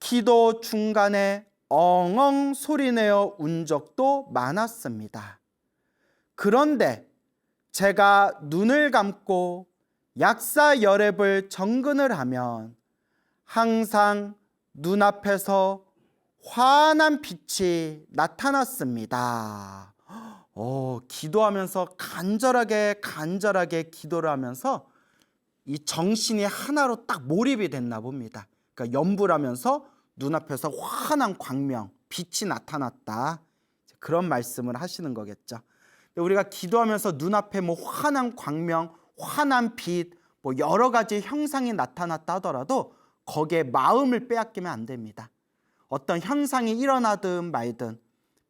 기도 중간에 엉엉 소리내어 운 적도 많았습니다. 그런데 제가 눈을 감고 약사여랩을 정근을 하면 항상 눈앞에서 환한 빛이 나타났습니다. 기도하면서 간절하게 기도를 하면서 이 정신이 하나로 딱 몰입이 됐나 봅니다. 그러니까 염불 하면서 눈앞에서 환한 광명, 빛이 나타났다. 그런 말씀을 하시는 거겠죠. 우리가 기도하면서 눈앞에 뭐 환한 광명, 환한 빛, 뭐 여러 가지 형상이 나타났다 하더라도 거기에 마음을 빼앗기면 안 됩니다. 어떤 현상이 일어나든 말든,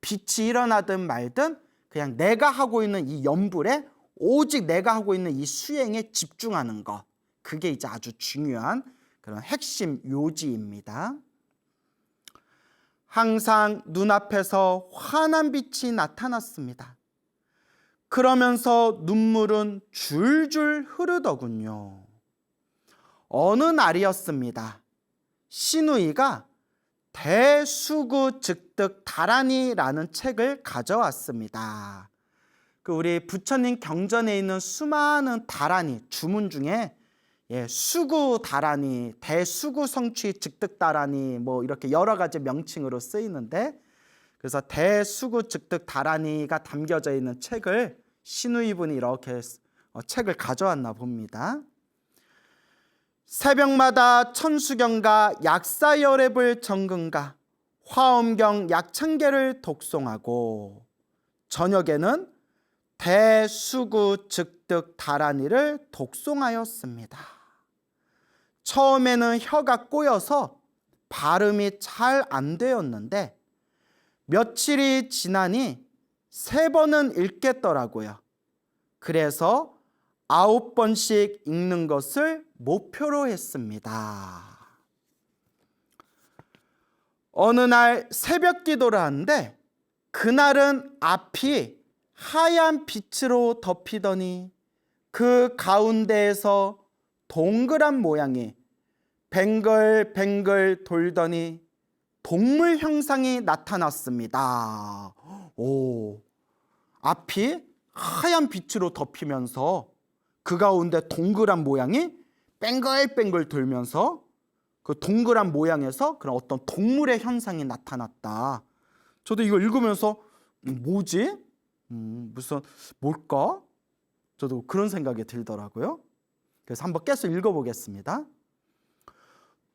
빛이 일어나든 말든 그냥 내가 하고 있는 이 염불에 오직 내가 하고 있는 이 수행에 집중하는 것. 그게 이제 아주 중요한 그런 핵심 요지입니다. 항상 눈앞에서 환한 빛이 나타났습니다. 그러면서 눈물은 줄줄 흐르더군요. 어느 날이었습니다. 시누이가 대수구즉득 다란이라는 책을 가져왔습니다. 우리 부처님 경전에 있는 수많은 다란이 주문 중에 수구 다란이, 대수구 성취 즉득 다란이 뭐 이렇게 여러 가지 명칭으로 쓰이는데, 그래서 대수구 즉득 다란이가 담겨져 있는 책을 시누이분이 이렇게 책을 가져왔나 봅니다. 새벽마다 천수경과 약사여랩을 정근과 화엄경 약창계를 독송하고 저녁에는 대수구 즉득 다란이를 독송하였습니다. 처음에는 혀가 꼬여서 발음이 잘 안 되었는데 며칠이 지나니 3번은 읽겠더라고요. 그래서 9번씩 읽는 것을 목표로 했습니다. 어느 날 새벽 기도를 하는데 그날은 앞이 하얀 빛으로 덮이더니 그 가운데에서 동그란 모양이 뱅글뱅글 돌더니 동물 형상이 나타났습니다. 앞이 하얀 빛으로 덮이면서 그 가운데 동그란 모양이 뱅글뱅글 돌면서 그 동그란 모양에서 그런 어떤 동물의 현상이 나타났다. 저도 이거 읽으면서 뭐지? 무슨 뭘까? 저도 그런 생각이 들더라고요. 그래서 한번 계속 읽어보겠습니다.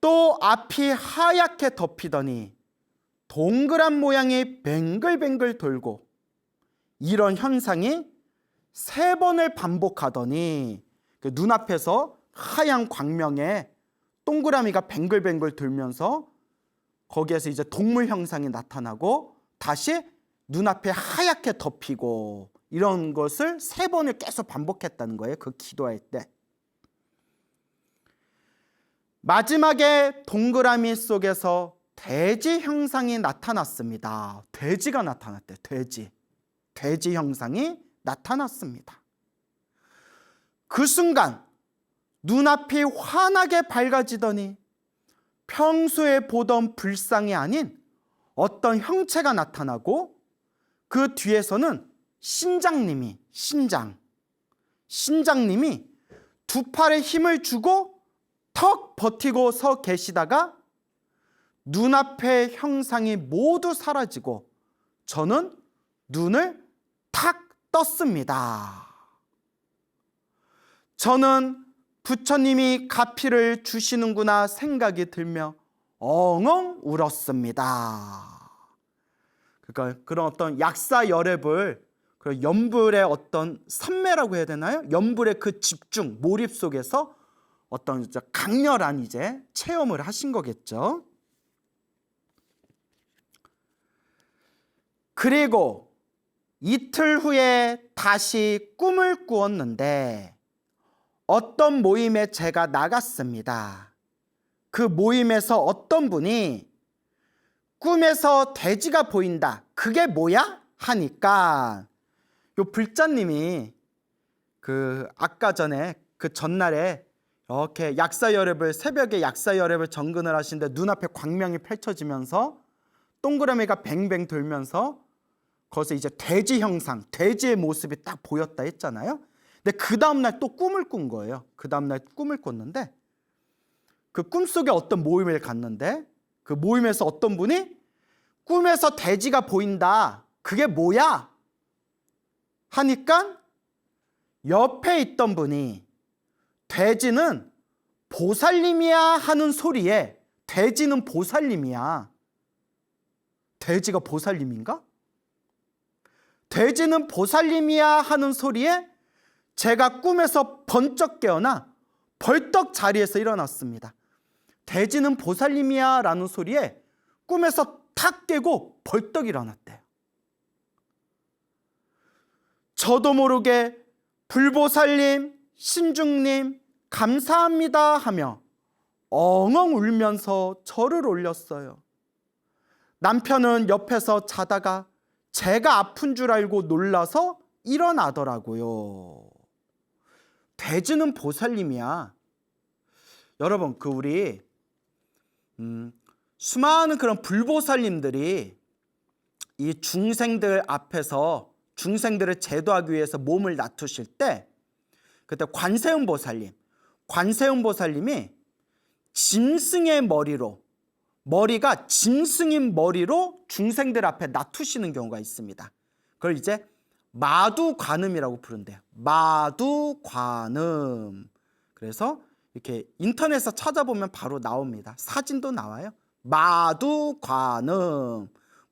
또 앞이 하얗게 덮이더니 동그란 모양이 뱅글뱅글 돌고 이런 현상이 3번을 반복하더니 눈앞에서 하얀 광명에 동그라미가 뱅글뱅글 돌면서 거기에서 이제 동물 형상이 나타나고 다시 눈앞에 하얗게 덮이고 이런 것을 3번을 계속 반복했다는 거예요. 그 기도할 때. 마지막에 동그라미 속에서 돼지 형상이 나타났습니다. 돼지가 나타났대. 돼지 형상이 나타났습니다. 그 순간 눈앞이 환하게 밝아지더니 평소에 보던 불상이 아닌 어떤 형체가 나타나고 그 뒤에서는 신장님이 두 팔에 힘을 주고 턱 버티고 서 계시다가 눈앞의 형상이 모두 사라지고 저는 눈을 탁 떴습니다. 저는 부처님이 가피를 주시는구나 생각이 들며 엉엉 울었습니다. 그러니까 그런 어떤 약사여랩을 그 염불의 어떤 선매라고 해야 되나요? 염불의 그 집중, 몰입 속에서 어떤 강렬한 이제 체험을 하신 거겠죠. 그리고 이틀 후에 다시 꿈을 꾸었는데 어떤 모임에 제가 나갔습니다. 그 모임에서 어떤 분이 꿈에서 돼지가 보인다. 그게 뭐야? 하니까 요 불자님이 그 아까 전에 그 전날에 이렇게 약사여랩을 새벽에 약사여랩을 정근을 하시는데 눈앞에 광명이 펼쳐지면서 동그라미가 뱅뱅 돌면서 거기서 이제 돼지 형상, 돼지의 모습이 딱 보였다 했잖아요. 근데 그 다음날 또 꿈을 꾼 거예요. 그 다음날 꿈을 꿨는데 그 꿈속에 어떤 모임을 갔는데 그 모임에서 어떤 분이 꿈에서 돼지가 보인다. 그게 뭐야? 하니까 옆에 있던 분이 돼지는 보살님이야 하는 소리에 돼지는 보살님이야. 돼지가 보살님인가? 돼지는 보살님이야 하는 소리에 제가 꿈에서 번쩍 깨어나 벌떡 자리에서 일어났습니다. 돼지는 보살님이야 라는 소리에 꿈에서 탁 깨고 벌떡 일어났대요. 저도 모르게 불보살님, 신중님 감사합니다 하며 엉엉 울면서 절을 올렸어요. 남편은 옆에서 자다가 제가 아픈 줄 알고 놀라서 일어나더라고요. 돼지는 보살님이야. 여러분, 우리 수많은 그런 불보살님들이 이 중생들 앞에서 중생들을 제도하기 위해서 몸을 낮추실 때 그때 관세음 보살님이 짐승의 머리가 짐승인 머리로 중생들 앞에 낮추시는 경우가 있습니다. 그걸 이제 마두관음이라고 부른대요. 마두관음. 그래서 이렇게 인터넷에서 찾아보면 바로 나옵니다. 사진도 나와요. 마두관음.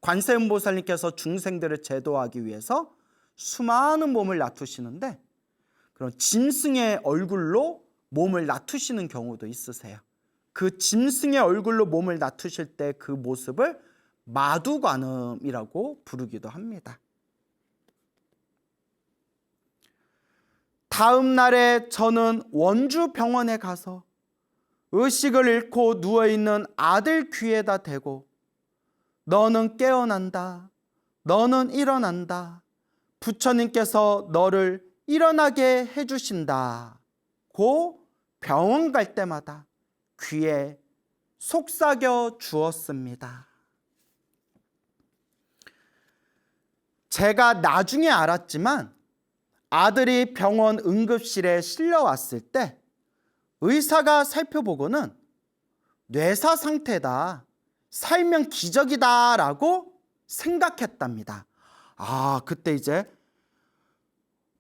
관세음보살님께서 중생들을 제도하기 위해서 수많은 몸을 낮추시는데 그런 짐승의 얼굴로 몸을 낮추시는 경우도 있으세요. 그 짐승의 얼굴로 몸을 낮추실 때 그 모습을 마두관음이라고 부르기도 합니다. 다음 날에 저는 원주 병원에 가서 의식을 잃고 누워있는 아들 귀에다 대고 너는 깨어난다. 너는 일어난다. 부처님께서 너를 일어나게 해주신다고 병원 갈 때마다 귀에 속삭여 주었습니다. 제가 나중에 알았지만 아들이 병원 응급실에 실려왔을 때 의사가 살펴보고는 뇌사 상태다. 살면 기적이다 라고 생각했답니다. 그때 이제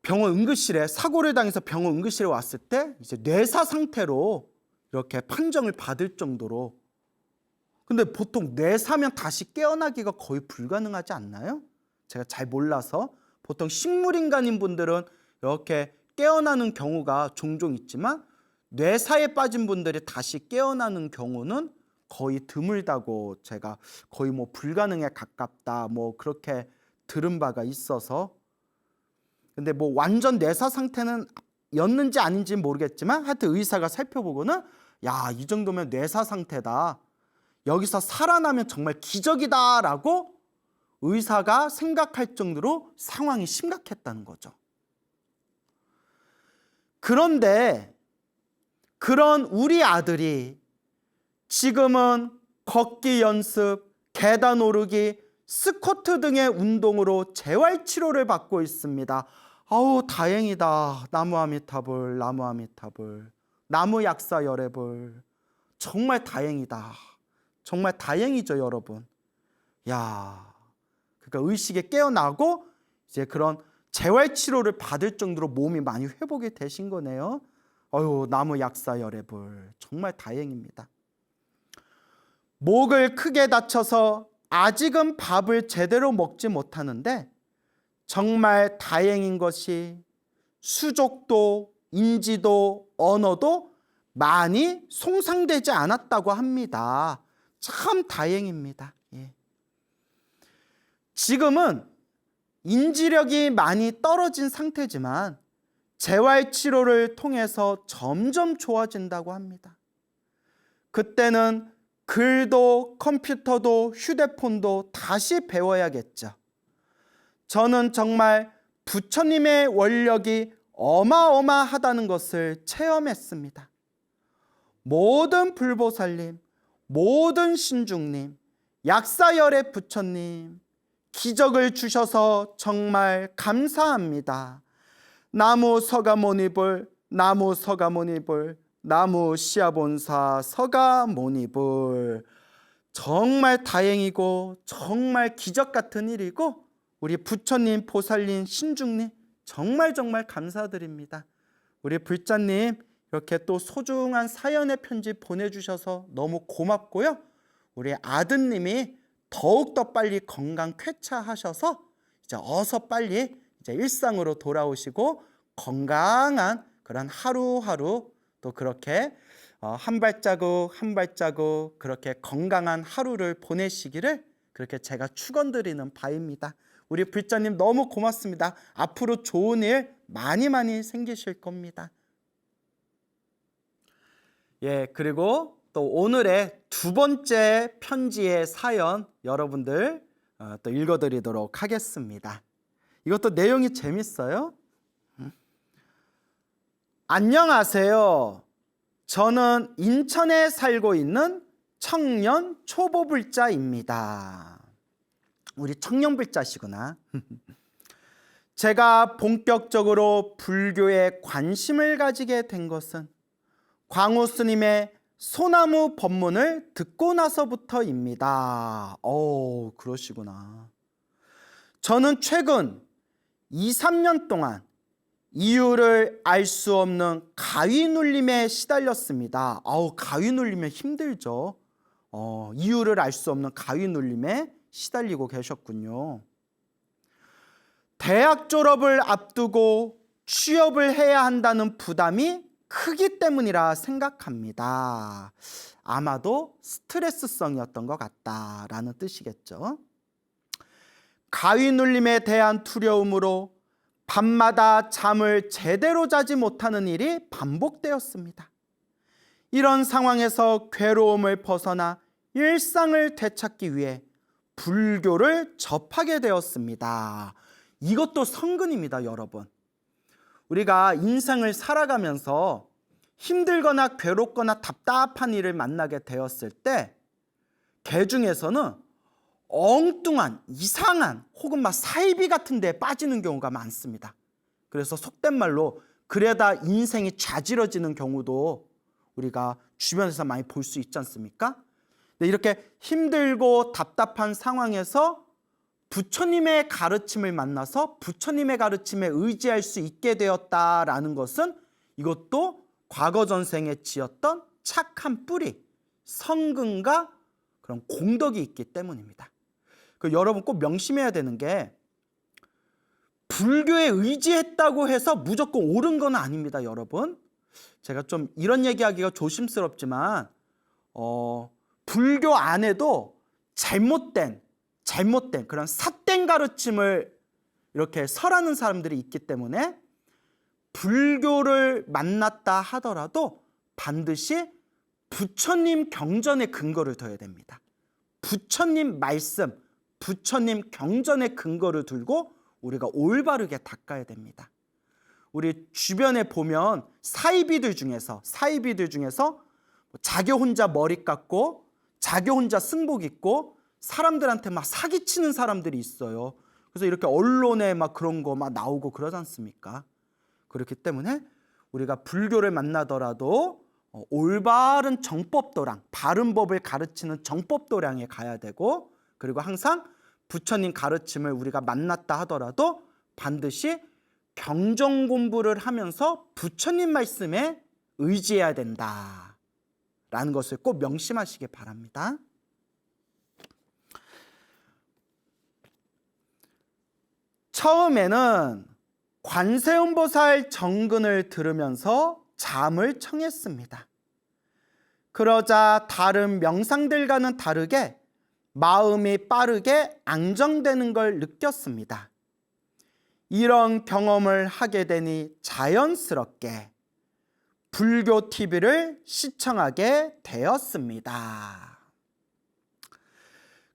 병원 응급실에 사고를 당해서 병원 응급실에 왔을 때 이제 뇌사 상태로 이렇게 판정을 받을 정도로. 근데 보통 뇌사면 다시 깨어나기가 거의 불가능하지 않나요? 제가 잘 몰라서 보통 식물인간인 분들은 이렇게 깨어나는 경우가 종종 있지만 뇌사에 빠진 분들이 다시 깨어나는 경우는 거의 드물다고 제가 거의 불가능에 가깝다 그렇게 들은 바가 있어서. 근데 완전 뇌사 상태는 였는지 아닌지는 모르겠지만 하여튼 의사가 살펴보고는 이 정도면 뇌사 상태다. 여기서 살아나면 정말 기적이다 라고 의사가 생각할 정도로 상황이 심각했다는 거죠. 그런데 그런 우리 아들이 지금은 걷기 연습, 계단 오르기, 스쿼트 등의 운동으로 재활치료를 받고 있습니다. 다행이다. 나무 아미타불, 나무 아미타불, 나무 약사 열애불. 정말 다행이다. 정말 다행이죠, 여러분. 그러니까 의식에 깨어나고 이제 그런 재활치료를 받을 정도로 몸이 많이 회복이 되신 거네요. 나무 약사 열애불. 정말 다행입니다. 목을 크게 다쳐서 아직은 밥을 제대로 먹지 못하는데 정말 다행인 것이 수족도, 인지도, 언어도 많이 손상되지 않았다고 합니다. 참 다행입니다. 지금은 인지력이 많이 떨어진 상태지만 재활치료를 통해서 점점 좋아진다고 합니다. 그때는 글도 컴퓨터도 휴대폰도 다시 배워야겠죠. 저는 정말 부처님의 원력이 어마어마하다는 것을 체험했습니다. 모든 불보살님, 모든 신중님, 약사열의 부처님, 기적을 주셔서 정말 감사합니다. 나무 서가모니불, 나무 서가모니불, 나무 시아본사 서가모니불. 정말 다행이고 정말 기적 같은 일이고, 우리 부처님, 보살님, 신중님 정말 감사드립니다. 우리 불자님 이렇게 또 소중한 사연의 편지 보내주셔서 너무 고맙고요. 우리 아드님이 더욱더 빨리 건강 쾌차하셔서 이제 어서 빨리 이제 일상으로 돌아오시고 건강한 그런 하루하루 또 그렇게 한 발자국 한 발자국 그렇게 건강한 하루를 보내시기를 그렇게 제가 축원드리는 바입니다. 우리 불자님 너무 고맙습니다. 앞으로 좋은 일 많이 생기실 겁니다. 예, 그리고 또 오늘의 두 번째 편지의 사연 여러분들 또 읽어드리도록 하겠습니다. 이것도 내용이 재밌어요. 안녕하세요. 저는 인천에 살고 있는 청년 초보불자입니다. 우리 청년불자시구나. 제가 본격적으로 불교에 관심을 가지게 된 것은 광우 스님의 소나무 법문을 듣고 나서부터입니다. 그러시구나. 저는 최근 2, 3년 동안 이유를 알 수 없는 가위 눌림에 시달렸습니다. 가위 눌리면 힘들죠. 이유를 알 수 없는 가위 눌림에 시달리고 계셨군요. 대학 졸업을 앞두고 취업을 해야 한다는 부담이 크기 때문이라 생각합니다. 아마도 스트레스성이었던 것 같다라는 뜻이겠죠. 가위 눌림에 대한 두려움으로 밤마다 잠을 제대로 자지 못하는 일이 반복되었습니다. 이런 상황에서 괴로움을 벗어나 일상을 되찾기 위해 불교를 접하게 되었습니다. 이것도 성근입니다, 여러분. 우리가 인생을 살아가면서 힘들거나 괴롭거나 답답한 일을 만나게 되었을 때 개 중에서는 엉뚱한 이상한 혹은 막 사이비 같은 데에 빠지는 경우가 많습니다. 그래서 속된 말로 그래다 인생이 좌지러지는 경우도 우리가 주변에서 많이 볼 수 있지 않습니까? 근데 이렇게 힘들고 답답한 상황에서 부처님의 가르침을 만나서 부처님의 가르침에 의지할 수 있게 되었다라는 것은 이것도 과거 전생에 지었던 착한 뿌리, 성근과 그런 공덕이 있기 때문입니다. 여러분 꼭 명심해야 되는 게 불교에 의지했다고 해서 무조건 옳은 건 아닙니다, 여러분. 제가 좀 이런 얘기하기가 조심스럽지만 불교 안에도 잘못된 그런 삿된 가르침을 이렇게 설하는 사람들이 있기 때문에 불교를 만났다 하더라도 반드시 부처님 경전에 근거를 둬야 됩니다. 부처님 말씀, 부처님 경전의 근거를 들고 우리가 올바르게 닦아야 됩니다. 우리 주변에 보면 사이비들 중에서 자기 혼자 머리 깎고 자기 혼자 승복 입고 사람들한테 막 사기치는 사람들이 있어요. 그래서 이렇게 언론에 막 그런 거 막 나오고 그러지 않습니까? 그렇기 때문에 우리가 불교를 만나더라도 올바른 정법도량, 바른 법을 가르치는 정법도량에 가야 되고, 그리고 항상 부처님 가르침을 우리가 만났다 하더라도 반드시 경전 공부를 하면서 부처님 말씀에 의지해야 된다라는 것을 꼭 명심하시기 바랍니다. 처음에는 관세음보살 정근을 들으면서 잠을 청했습니다. 그러자 다른 명상들과는 다르게 마음이 빠르게 안정되는 걸 느꼈습니다. 이런 경험을 하게 되니 자연스럽게 불교 TV를 시청하게 되었습니다.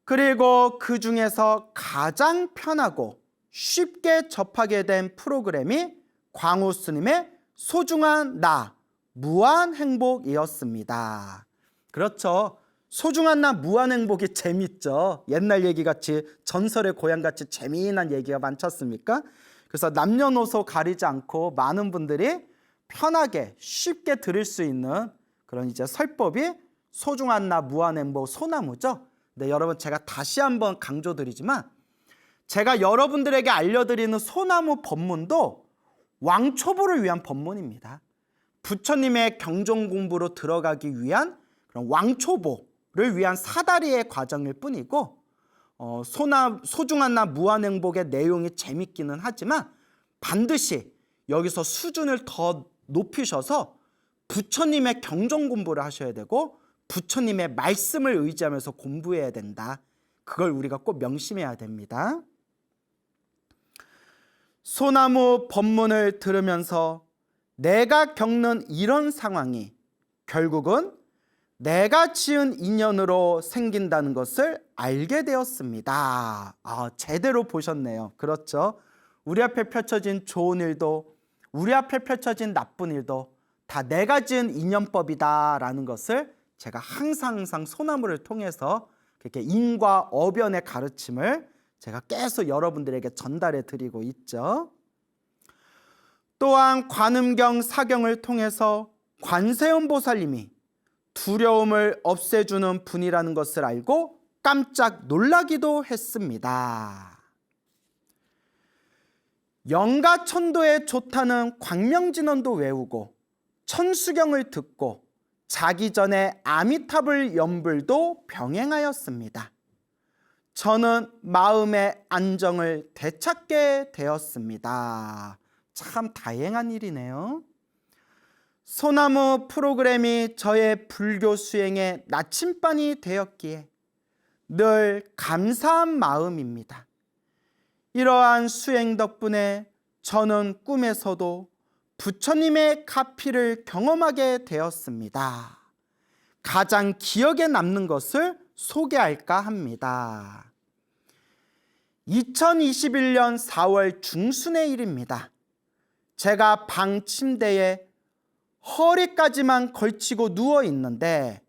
그리고 그 중에서 가장 편하고 쉽게 접하게 된 프로그램이 광우 스님의 소중한 나, 무한행복이었습니다. 그렇죠. 소중한 나 무한행복이 재밌죠. 옛날 얘기같이 전설의 고향같이 재미난 얘기가 많지 않습니까? 그래서 남녀노소 가리지 않고 많은 분들이 편하게 쉽게 들을 수 있는 그런 이제 설법이 소중한 나 무한행복 소나무죠. 근데 여러분 제가 다시 한번 강조드리지만 제가 여러분들에게 알려드리는 소나무 법문도 왕초보를 위한 법문입니다. 부처님의 경전 공부로 들어가기 위한 그런 왕초보를 위한 사다리의 과정일 뿐이고 소중한 나 무한행복의 내용이 재밌기는 하지만 반드시 여기서 수준을 더 높이셔서 부처님의 경전 공부를 하셔야 되고 부처님의 말씀을 의지하면서 공부해야 된다. 그걸 우리가 꼭 명심해야 됩니다. 소나무 법문을 들으면서 내가 겪는 이런 상황이 결국은 내가 지은 인연으로 생긴다는 것을 알게 되었습니다. 제대로 보셨네요. 그렇죠? 우리 앞에 펼쳐진 좋은 일도 우리 앞에 펼쳐진 나쁜 일도 다 내가 지은 인연법이다라는 것을 제가 항상 소나무를 통해서 그렇게 인과 어변의 가르침을 제가 계속 여러분들에게 전달해 드리고 있죠. 또한 관음경 사경을 통해서 관세음 보살님이 두려움을 없애주는 분이라는 것을 알고 깜짝 놀라기도 했습니다. 영가천도에 좋다는 광명진원도 외우고 천수경을 듣고 자기 전에 아미타불 연불도 병행하였습니다. 저는 마음의 안정을 되찾게 되었습니다. 참 다행한 일이네요. 소나무 프로그램이 저의 불교 수행의 나침반이 되었기에 늘 감사한 마음입니다. 이러한 수행 덕분에 저는 꿈에서도 부처님의 가피를 경험하게 되었습니다. 가장 기억에 남는 것을 소개할까 합니다. 2021년 4월 중순의 일입니다. 제가 방 침대에 허리까지만 걸치고 누워 있는데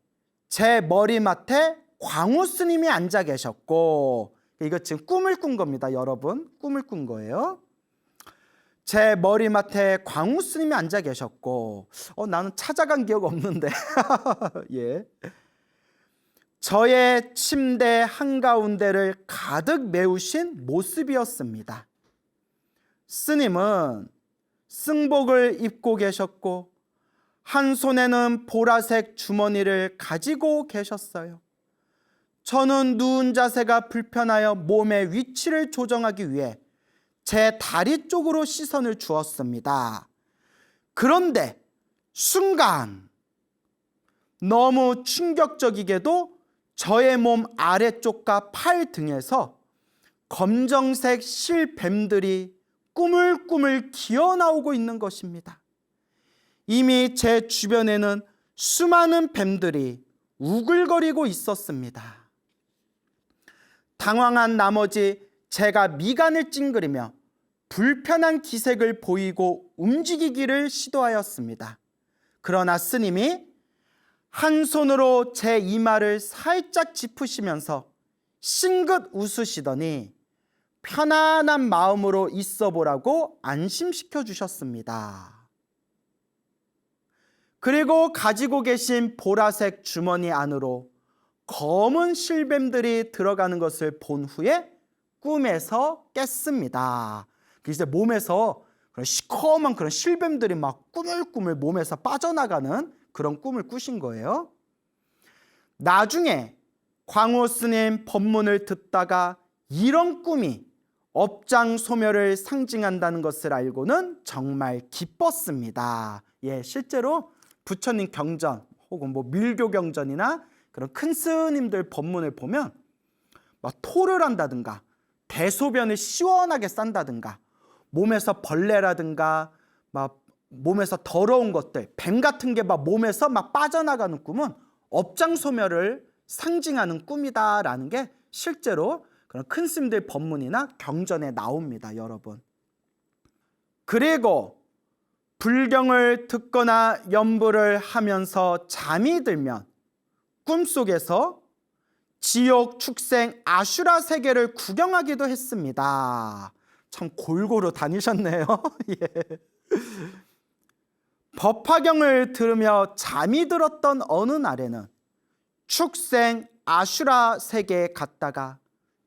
제 머리맡에 광우 스님이 앉아 계셨고, 이거 지금 꿈을 꾼 겁니다, 여러분. 꿈을 꾼 거예요. 제 머리맡에 광우 스님이 앉아 계셨고, 나는 찾아간 기억 없는데 예. 저의 침대 한가운데를 가득 메우신 모습이었습니다. 스님은 승복을 입고 계셨고 한 손에는 보라색 주머니를 가지고 계셨어요. 저는 누운 자세가 불편하여 몸의 위치를 조정하기 위해 제 다리 쪽으로 시선을 주었습니다. 그런데 순간 너무 충격적이게도 저의 몸 아래쪽과 팔 등에서 검정색 실뱀들이 꾸물꾸물 기어나오고 있는 것입니다. 이미 제 주변에는 수많은 뱀들이 우글거리고 있었습니다. 당황한 나머지 제가 미간을 찡그리며 불편한 기색을 보이고 움직이기를 시도하였습니다. 그러나 스님이 한 손으로 제 이마를 살짝 짚으시면서 싱긋 웃으시더니 편안한 마음으로 있어 보라고 안심시켜 주셨습니다. 그리고 가지고 계신 보라색 주머니 안으로 검은 실뱀들이 들어가는 것을 본 후에 꿈에서 깼습니다. 이제 몸에서 그런 시커먼 그런 실뱀들이 막 꾸물꾸물 몸에서 빠져나가는 그런 꿈을 꾸신 거예요. 나중에 광호 스님 법문을 듣다가 이런 꿈이 업장소멸을 상징한다는 것을 알고는 정말 기뻤습니다. 실제로 부처님 경전 혹은 밀교 경전이나 그런 큰 스님들 법문을 보면 막 토를 한다든가 대소변을 시원하게 싼다든가 몸에서 벌레라든가 막 몸에서 더러운 것들, 뱀 같은 게 막 몸에서 막 빠져나가는 꿈은 업장소멸을 상징하는 꿈이다라는 게 실제로 그런 큰 스님들 법문이나 경전에 나옵니다, 여러분. 그리고 불경을 듣거나 연불을 하면서 잠이 들면 꿈속에서 지옥, 축생, 아슈라 세계를 구경하기도 했습니다. 참 골고루 다니셨네요. 예. 법화경을 들으며 잠이 들었던 어느 날에는 축생, 아슈라 세계에 갔다가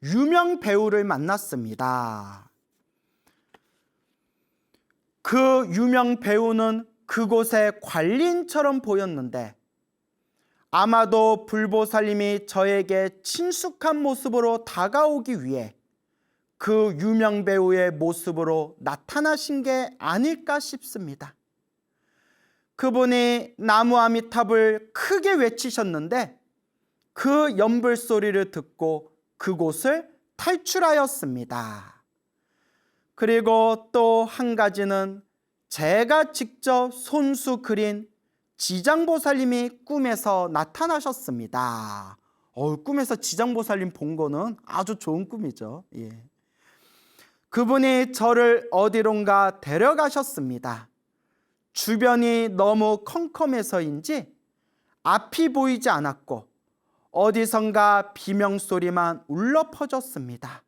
유명 배우를 만났습니다. 그 유명 배우는 그곳의 관리인처럼 보였는데 아마도 불보살님이 저에게 친숙한 모습으로 다가오기 위해 그 유명 배우의 모습으로 나타나신 게 아닐까 싶습니다. 그분이 나무아미탑을 크게 외치셨는데 그 연불 소리를 듣고 그곳을 탈출하였습니다. 그리고 또 한 가지는 제가 직접 손수 그린 지장보살님이 꿈에서 나타나셨습니다. 꿈에서 지장보살님 본 거는 아주 좋은 꿈이죠. 예. 그분이 저를 어디론가 데려가셨습니다. 주변이 너무 컴컴해서인지 앞이 보이지 않았고 어디선가 비명소리만 울려 퍼졌습니다.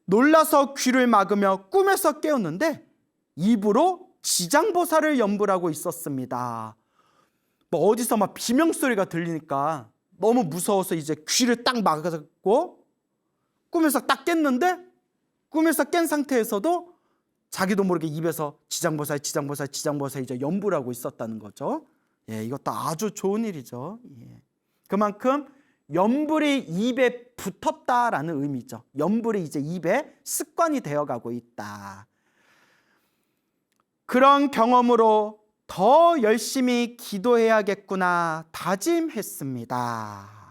놀라서 귀를 막으며 꿈에서 깨었는데 입으로 지장보살을 연불하고 있었습니다. 어디서 막 비명소리가 들리니까 너무 무서워서 이제 귀를 딱 막아갖고 꿈에서 딱 깼는데 꿈에서 깬 상태에서도 자기도 모르게 입에서 지장보살, 지장보살, 지장보살 이제 연불하고 있었다는 거죠. 예, 이것도 아주 좋은 일이죠. 예. 그만큼 연불이 입에 붙었다라는 의미죠. 연불이 이제 입에 습관이 되어가고 있다. 그런 경험으로 더 열심히 기도해야겠구나 다짐했습니다.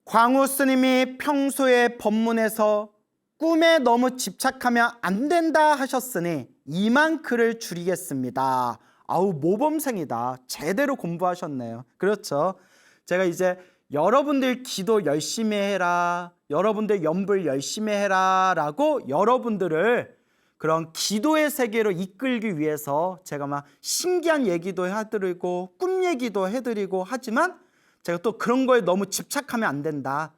광우 스님이 평소에 법문에서 꿈에 너무 집착하면 안 된다 하셨으니 이만 글을 줄이겠습니다. 아우, 모범생이다. 제대로 공부하셨네요. 그렇죠. 제가 이제 여러분들 기도 열심히 해라, 여러분들 연불 열심히 해라 라고 여러분들을 그런 기도의 세계로 이끌기 위해서 제가 막 신기한 얘기도 해드리고 꿈 얘기도 해드리고 하지만 제가 또 그런 거에 너무 집착하면 안 된다.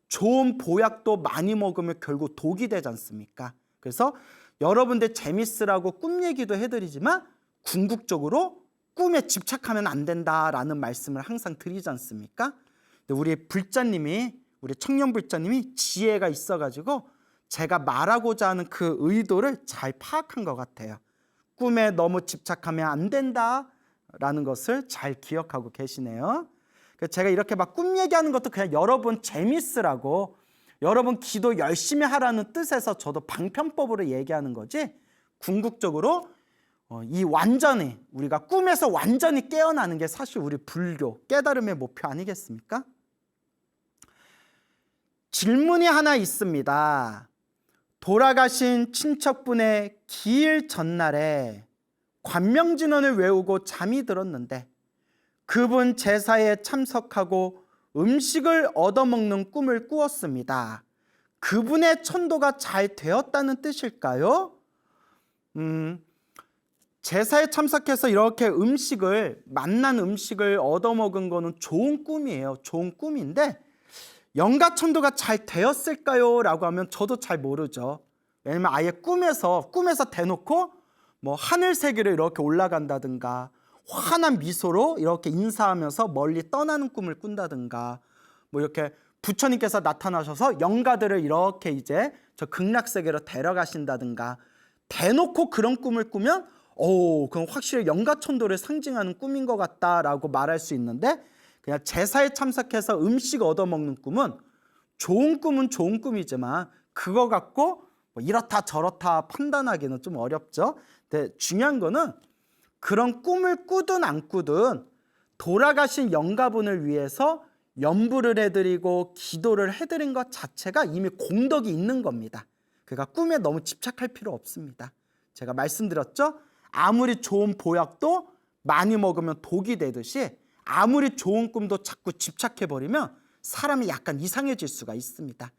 좋은 보약도 많이 먹으면 결국 독이 되지 않습니까? 그래서 여러분들 재밌으라고 꿈 얘기도 해드리지만 궁극적으로 꿈에 집착하면 안 된다라는 말씀을 항상 드리지 않습니까? 근데 우리 청년 불자님이 지혜가 있어가지고 제가 말하고자 하는 그 의도를 잘 파악한 것 같아요. 꿈에 너무 집착하면 안 된다라는 것을 잘 기억하고 계시네요. 제가 이렇게 막 꿈 얘기하는 것도 그냥 여러분 재밌으라고, 여러분 기도 열심히 하라는 뜻에서 저도 방편법으로 얘기하는 거지, 궁극적으로 이 완전히 우리가 꿈에서 완전히 깨어나는 게 사실 우리 불교 깨달음의 목표 아니겠습니까? 질문이 하나 있습니다. 돌아가신 친척분의 기일 전날에 관명진언을 외우고 잠이 들었는데 그분 제사에 참석하고 음식을 얻어먹는 꿈을 꾸었습니다. 그분의 천도가 잘 되었다는 뜻일까요? 제사에 참석해서 이렇게 맛난 음식을 얻어먹은 거는 좋은 꿈이에요. 좋은 꿈인데 영가천도가 잘 되었을까요? 라고 하면 저도 잘 모르죠. 왜냐면 아예 꿈에서 대놓고 뭐 하늘 세계를 이렇게 올라간다든가 환한 미소로 이렇게 인사하면서 멀리 떠나는 꿈을 꾼다든가 뭐 이렇게 부처님께서 나타나셔서 영가들을 이렇게 이제 저 극락세계로 데려가신다든가 대놓고 그런 꿈을 꾸면 그럼 확실히 영가천도를 상징하는 꿈인 것 같다라고 말할 수 있는데, 그냥 제사에 참석해서 음식 얻어먹는 꿈은 좋은 꿈이지만 그거 갖고 뭐 이렇다 저렇다 판단하기는 좀 어렵죠. 근데 중요한 거는 그런 꿈을 꾸든 안 꾸든 돌아가신 영가분을 위해서 연불을 해드리고 기도를 해드린 것 자체가 이미 공덕이 있는 겁니다. 그러니까 꿈에 너무 집착할 필요 없습니다. 제가 말씀드렸죠? 아무리 좋은 보약도 많이 먹으면 독이 되듯이 아무리 좋은 꿈도 자꾸 집착해버리면 사람이 약간 이상해질 수가 있습니다.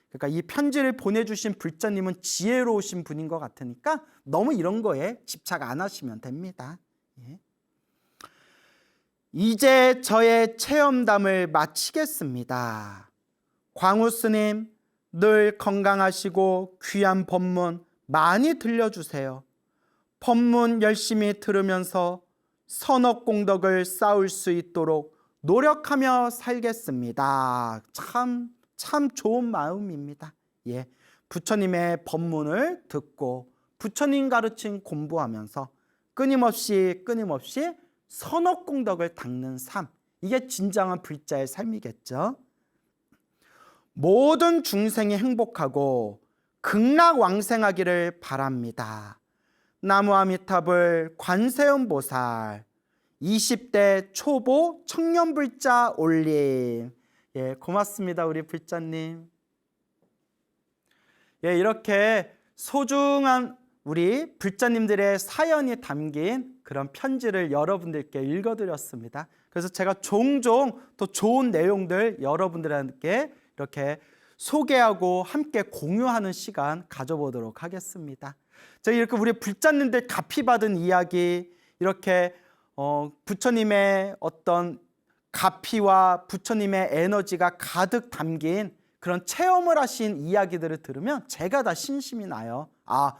그러니까 이 편지를 보내주신 불자님은 지혜로우신 분인 것 같으니까 너무 이런 거에 집착 안 하시면 됩니다. 예. 이제 저의 체험담을 마치겠습니다. 광우 스님, 늘 건강하시고 귀한 법문 많이 들려주세요. 법문 열심히 들으면서 선업공덕을 쌓을 수 있도록 노력하며 살겠습니다. 참 좋은 마음입니다. 예, 부처님의 법문을 듣고 부처님 가르침 공부하면서 끊임없이 선업공덕을 닦는 삶, 이게 진정한 불자의 삶이겠죠. 모든 중생이 행복하고 극락왕생하기를 바랍니다. 나무아미타불 관세음보살 20대 초보 청년불자 올림. 예, 고맙습니다, 우리 불자님. 예, 이렇게 소중한 우리 불자님들의 사연이 담긴 그런 편지를 여러분들께 읽어드렸습니다. 그래서 제가 종종 또 좋은 내용들 여러분들께 이렇게 소개하고 함께 공유하는 시간 가져보도록 하겠습니다. 저희 이렇게 우리 불자님들 가피 받은 이야기, 이렇게 부처님의 어떤 가피와 부처님의 에너지가 가득 담긴 그런 체험을 하신 이야기들을 들으면 제가 다 신심이 나요. 아,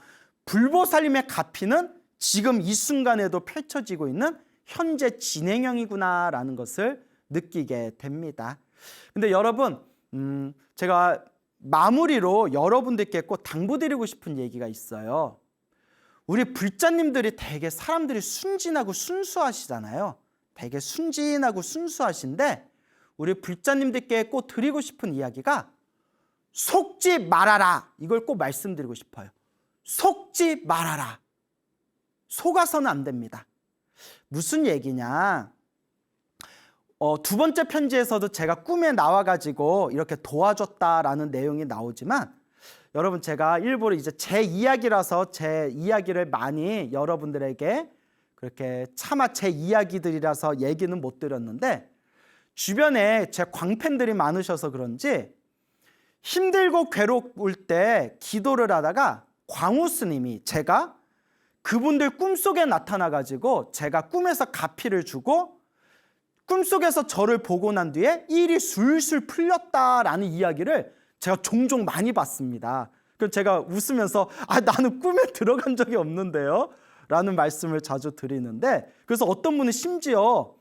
불보살님의 가피는 지금 이 순간에도 펼쳐지고 있는 현재 진행형이구나라는 것을 느끼게 됩니다. 근데 여러분, 제가 마무리로 여러분들께 꼭 당부드리고 싶은 얘기가 있어요. 우리 불자님들이 되게 사람들이 순진하고 순수하시잖아요. 되게 순진하고 순수하신데 우리 불자님들께 꼭 드리고 싶은 이야기가 속지 말아라. 이걸 꼭 말씀드리고 싶어요. 속지 말아라. 속아서는 안 됩니다. 무슨 얘기냐? 두 번째 편지에서도 제가 꿈에 나와가지고 이렇게 도와줬다라는 내용이 나오지만 여러분, 제가 일부러 이제 제 이야기라서 제 이야기를 많이 여러분들에게 그렇게 차마 제 이야기들이라서 얘기는 못 드렸는데 주변에 제 광팬들이 많으셔서 그런지 힘들고 괴로울 때 기도를 하다가 광우 스님이 제가 그분들 꿈속에 나타나가지고 제가 꿈에서 가피를 주고 꿈속에서 저를 보고 난 뒤에 일이 술술 풀렸다라는 이야기를 제가 종종 많이 봤습니다. 그래서 제가 웃으면서 나는 꿈에 들어간 적이 없는데요? 라는 말씀을 자주 드리는데, 그래서 어떤 분은 심지어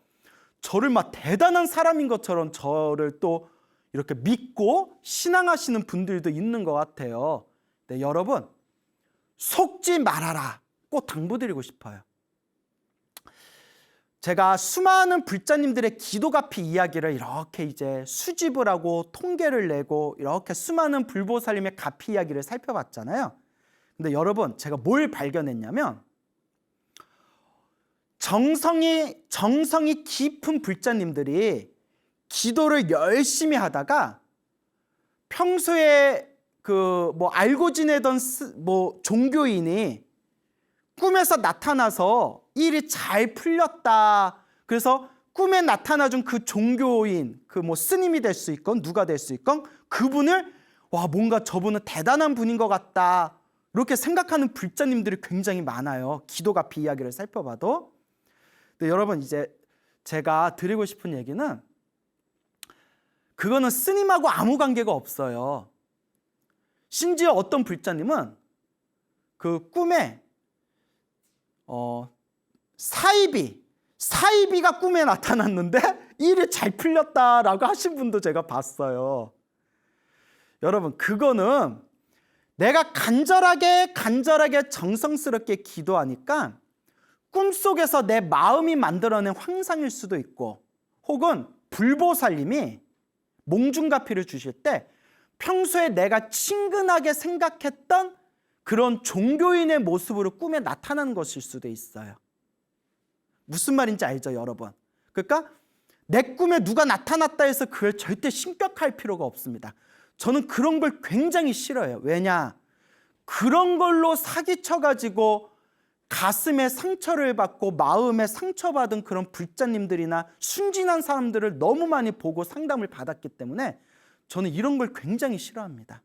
저를 막 대단한 사람인 것처럼 저를 또 이렇게 믿고 신앙하시는 분들도 있는 것 같아요. 네, 여러분, 속지 말아라. 꼭 당부드리고 싶어요. 제가 수많은 불자님들의 기도가피 이야기를 이렇게 이제 수집을 하고 통계를 내고 이렇게 수많은 불보살님의 가피 이야기를 살펴봤잖아요. 근데 여러분, 제가 뭘 발견했냐면 정성이 깊은 불자님들이 기도를 열심히 하다가 평소에 알고 지내던 종교인이 꿈에서 나타나서 일이 잘 풀렸다. 그래서 꿈에 나타나준 그 종교인, 스님이 될 수 있건 누가 될 수 있건 그분을 뭔가 저분은 대단한 분인 것 같다. 이렇게 생각하는 불자님들이 굉장히 많아요. 기도가피 이야기를 살펴봐도. 근데 여러분, 이제 제가 드리고 싶은 얘기는 그거는 스님하고 아무 관계가 없어요. 심지어 어떤 불자님은 그 꿈에 사이비가 꿈에 나타났는데 일이 잘 풀렸다라고 하신 분도 제가 봤어요. 여러분, 그거는 내가 간절하게 정성스럽게 기도하니까 꿈속에서 내 마음이 만들어낸 환상일 수도 있고, 혹은 불보살님이 몽중가피를 주실 때 평소에 내가 친근하게 생각했던 그런 종교인의 모습으로 꿈에 나타나는 것일 수도 있어요. 무슨 말인지 알죠, 여러분? 그러니까 내 꿈에 누가 나타났다 해서 그걸 절대 심격할 필요가 없습니다. 저는 그런 걸 굉장히 싫어해요. 왜냐? 그런 걸로 사기쳐가지고 가슴에 상처를 받고 마음에 상처받은 그런 불자님들이나 순진한 사람들을 너무 많이 보고 상담을 받았기 때문에 저는 이런 걸 굉장히 싫어합니다.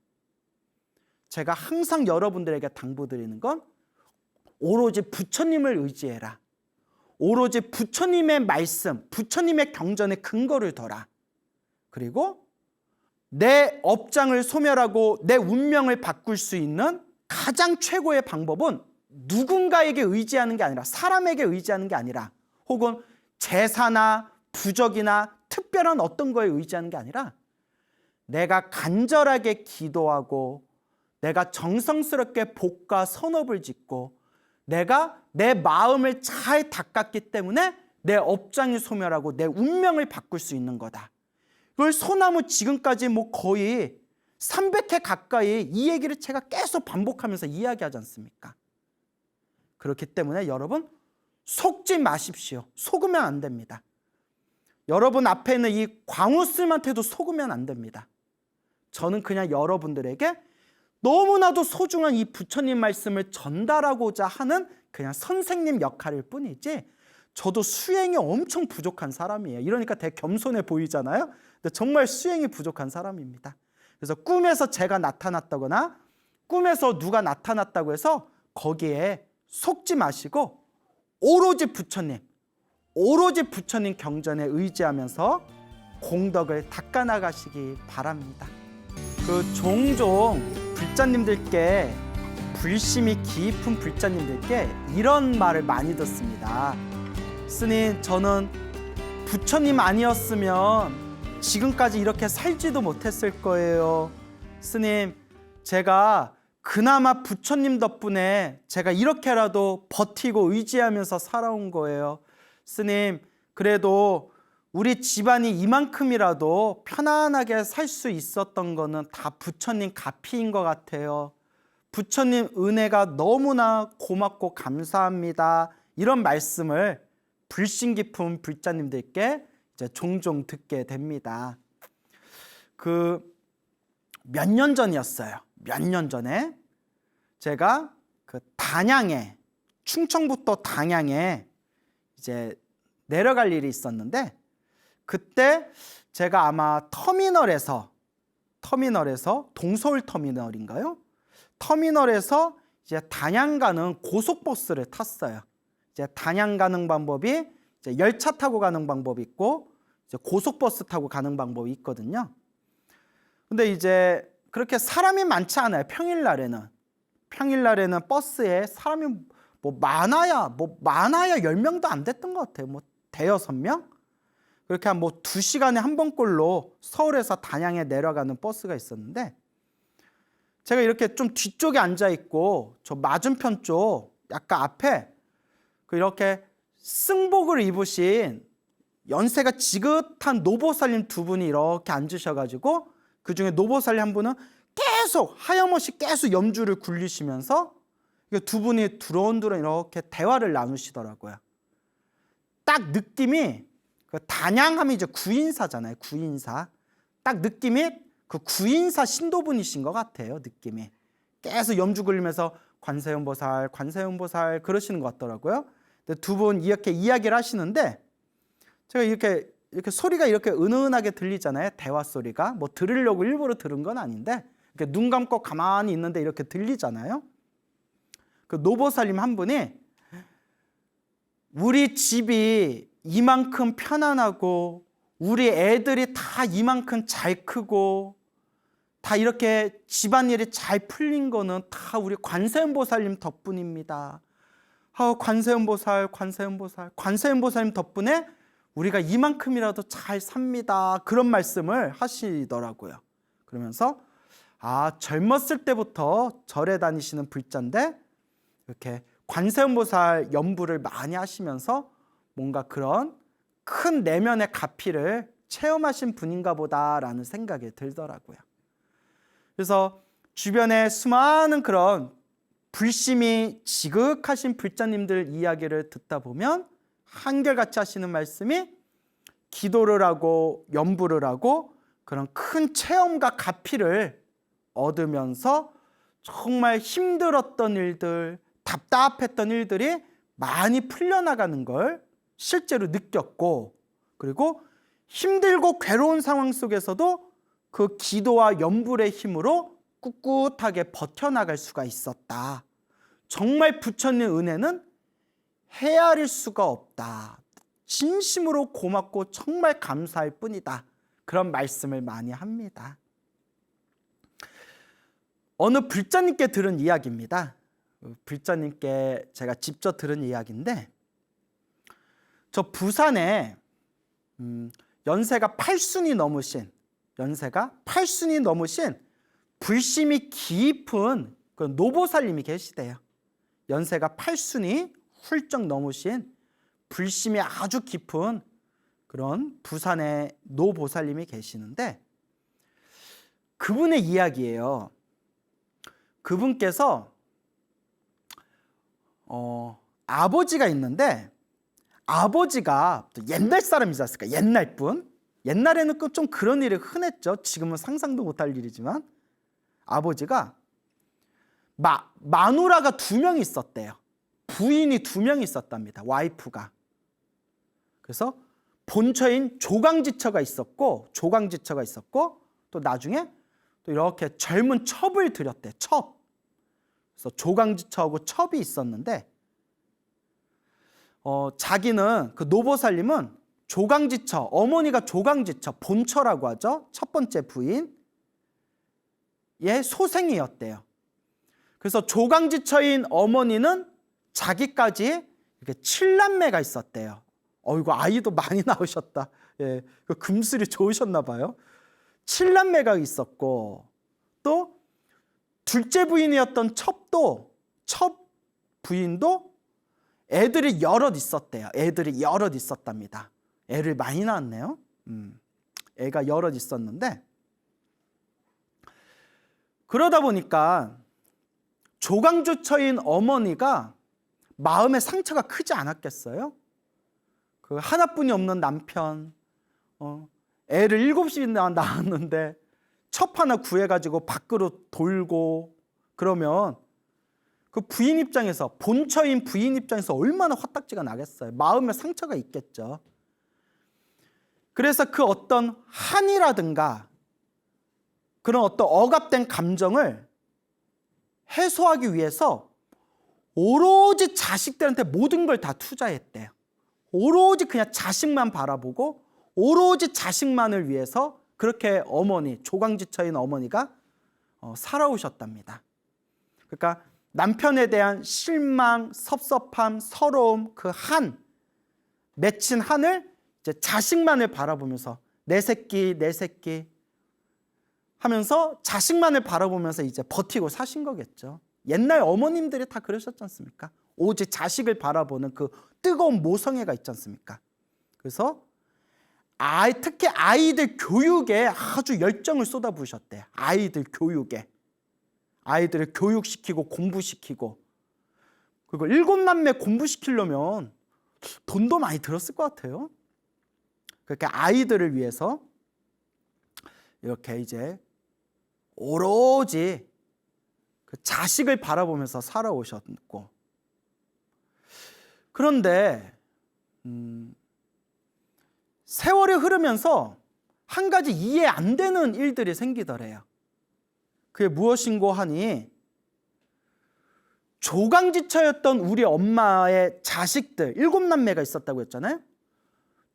제가 항상 여러분들에게 당부드리는 건 오로지 부처님을 의지해라. 오로지 부처님의 말씀, 부처님의 경전에 근거를 둬라. 그리고 내 업장을 소멸하고 내 운명을 바꿀 수 있는 가장 최고의 방법은 누군가에게 의지하는 게 아니라, 사람에게 의지하는 게 아니라, 혹은 제사나 부적이나 특별한 어떤 거에 의지하는 게 아니라, 내가 간절하게 기도하고 내가 정성스럽게 복과 선업을 짓고 내가 내 마음을 잘 닦았기 때문에 내 업장이 소멸하고 내 운명을 바꿀 수 있는 거다. 이걸 소나무 지금까지 뭐 거의 300회 가까이 이 얘기를 제가 계속 반복하면서 이야기하지 않습니까? 그렇기 때문에 여러분, 속지 마십시오. 속으면 안 됩니다. 여러분 앞에 있는 이 광우스님한테도 속으면 안 됩니다. 저는 그냥 여러분들에게 너무나도 소중한 이 부처님 말씀을 전달하고자 하는 그냥 선생님 역할일 뿐이지, 저도 수행이 엄청 부족한 사람이에요. 이러니까 되게 겸손해 보이잖아요. 근데 정말 수행이 부족한 사람입니다. 그래서 꿈에서 제가 나타났다거나 꿈에서 누가 나타났다고 해서 거기에 속지 마시고 오로지 부처님 경전에 의지하면서 공덕을 닦아나가시기 바랍니다. 종종 불자님들께, 불심이 깊은 불자님들께 이런 말을 많이 듣습니다. 스님, 저는 부처님 아니었으면 지금까지 이렇게 살지도 못했을 거예요. 스님, 제가 그나마 부처님 덕분에 제가 이렇게라도 버티고 의지하면서 살아온 거예요. 스님, 그래도 우리 집안이 이만큼이라도 편안하게 살 수 있었던 거는 다 부처님 가피인 것 같아요. 부처님 은혜가 너무나 고맙고 감사합니다. 이런 말씀을 불신 깊은 불자님들께 이제 종종 듣게 됩니다. 몇 년 전이었어요. 몇 년 전에 제가 단양에, 충청북도 단양에 이제 내려갈 일이 있었는데, 그때 제가 아마 터미널에서 동서울 터미널인가요? 터미널에서 이제 단양 가는 고속버스를 탔어요. 이제 단양 가는 방법이 이제 열차 타고 가는 방법이 있고 이제 고속버스 타고 가는 방법이 있거든요. 근데 이제 그렇게 사람이 많지 않아요. 평일날에는 버스에 사람이 많아야 10명도 안 됐던 것 같아요. 대여섯 명? 그렇게 한 2시간에 한 번꼴로 서울에서 단양에 내려가는 버스가 있었는데, 제가 이렇게 좀 뒤쪽에 앉아 있고 저 맞은편 쪽 약간 앞에 이렇게 승복을 입으신 연세가 지긋한 노보살님 두 분이 이렇게 앉으셔가지고, 그 중에 노보살님 한 분은 계속 하염없이 계속 염주를 굴리시면서 두 분이 두런두런 이렇게 대화를 나누시더라고요. 딱 느낌이, 단양하면 이제 구인사잖아요. 구인사. 딱 느낌이 구인사 신도분이신 것 같아요. 느낌이. 계속 염주 굴리면서 관세음보살 그러시는 것 같더라고요. 두 분 이렇게 이야기를 하시는데, 제가 이렇게 소리가 이렇게 은은하게 들리잖아요. 대화 소리가. 들으려고 일부러 들은 건 아닌데, 이렇게 눈 감고 가만히 있는데 이렇게 들리잖아요. 노보살님 한 분이, 우리 집이 이만큼 편안하고 우리 애들이 다 이만큼 잘 크고 다 이렇게 집안일이 잘 풀린 거는 다 우리 관세음보살님 덕분입니다. 관세음보살님 덕분에 우리가 이만큼이라도 잘 삽니다. 그런 말씀을 하시더라고요. 그러면서 젊었을 때부터 절에 다니시는 불자인데 이렇게 관세음보살 연부를 많이 하시면서 뭔가 그런 큰 내면의 가피를 체험하신 분인가 보다라는 생각이 들더라고요. 그래서 주변에 수많은 그런 불심이 지극하신 불자님들 이야기를 듣다 보면 한결같이 하시는 말씀이, 기도를 하고 연부를 하고 그런 큰 체험과 가피를 얻으면서 정말 힘들었던 일들, 답답했던 일들이 많이 풀려나가는 걸 실제로 느꼈고, 그리고 힘들고 괴로운 상황 속에서도 그 기도와 연불의 힘으로 꿋꿋하게 버텨나갈 수가 있었다. 정말 부처님 은혜는 헤아릴 수가 없다. 진심으로 고맙고 정말 감사할 뿐이다. 그런 말씀을 많이 합니다. 어느 불자님께 들은 이야기입니다. 불자님께 제가 직접 들은 이야기인데, 저 부산에 연세가 8순이 넘으신 불심이 깊은 그 노보살님이 계시대요. 연세가 8순이 훌쩍 넘으신 불심이 아주 깊은 그런 부산의 노보살님이 계시는데, 그분의 이야기예요. 그분께서 아버지가 있는데, 아버지가 또 옛날 사람이지 않습니까? 옛날 분. 옛날에는 좀 그런 일이 흔했죠. 지금은 상상도 못할 일이지만, 아버지가 마누라가 2명이 있었대요. 부인이 2명이 있었답니다. 와이프가. 그래서 본처인 조강지처가 있었고 또 나중에 또 이렇게 젊은 첩을 들였대. 첩. 그래서 조강지처하고 첩이 있었는데, 자기는 그 노보살님은 조강지처, 어머니가 조강지처, 본처라고 하죠. 첫 번째 부인의 소생이었대요. 그래서 조강지처인 어머니는 자기까지 이렇게 7남매가 있었대요. 이거 아이도 많이 나오셨다. 예, 그 금슬이 좋으셨나 봐요. 7남매가 있었고, 또 둘째 부인이었던 첩 부인도 애들이 여럿 있었대요. 애들이 여럿 있었답니다. 애를 많이 낳았네요. 애가 여럿 있었는데, 그러다 보니까 조강주처인 어머니가 마음의 상처가 크지 않았겠어요? 그 하나뿐이 없는 남편, 애를 7이나 낳았는데 첩 하나 구해가지고 밖으로 돌고 그러면 그 부인 입장에서, 본처인 부인 입장에서 얼마나 화딱지가 나겠어요. 마음의 상처가 있겠죠. 그래서 그 어떤 한이라든가 그런 어떤 억압된 감정을 해소하기 위해서 오로지 자식들한테 모든 걸 다 투자했대요. 오로지 그냥 자식만 바라보고 오로지 자식만을 위해서 그렇게 조강지처인 어머니가 살아오셨답니다. 그러니까 남편에 대한 실망, 섭섭함, 서러움, 그 맺힌 한을 이제 자식만을 바라보면서 내 새끼 하면서 자식만을 바라보면서 이제 버티고 사신 거겠죠. 옛날 어머님들이 다 그러셨지 않습니까? 오직 자식을 바라보는 그 뜨거운 모성애가 있지 않습니까? 그래서 특히 아이들 교육에 아주 열정을 쏟아부으셨대요. 아이들 교육에. 아이들을 교육시키고 공부시키고, 그리고 7남매 공부시키려면 돈도 많이 들었을 것 같아요. 그렇게 아이들을 위해서 이렇게 이제 오로지 그 자식을 바라보면서 살아오셨고, 그런데 세월이 흐르면서 한 가지 이해 안 되는 일들이 생기더래요. 그게 무엇인고 하니, 조강지처였던 우리 엄마의 자식들, 7남매가 있었다고 했잖아요.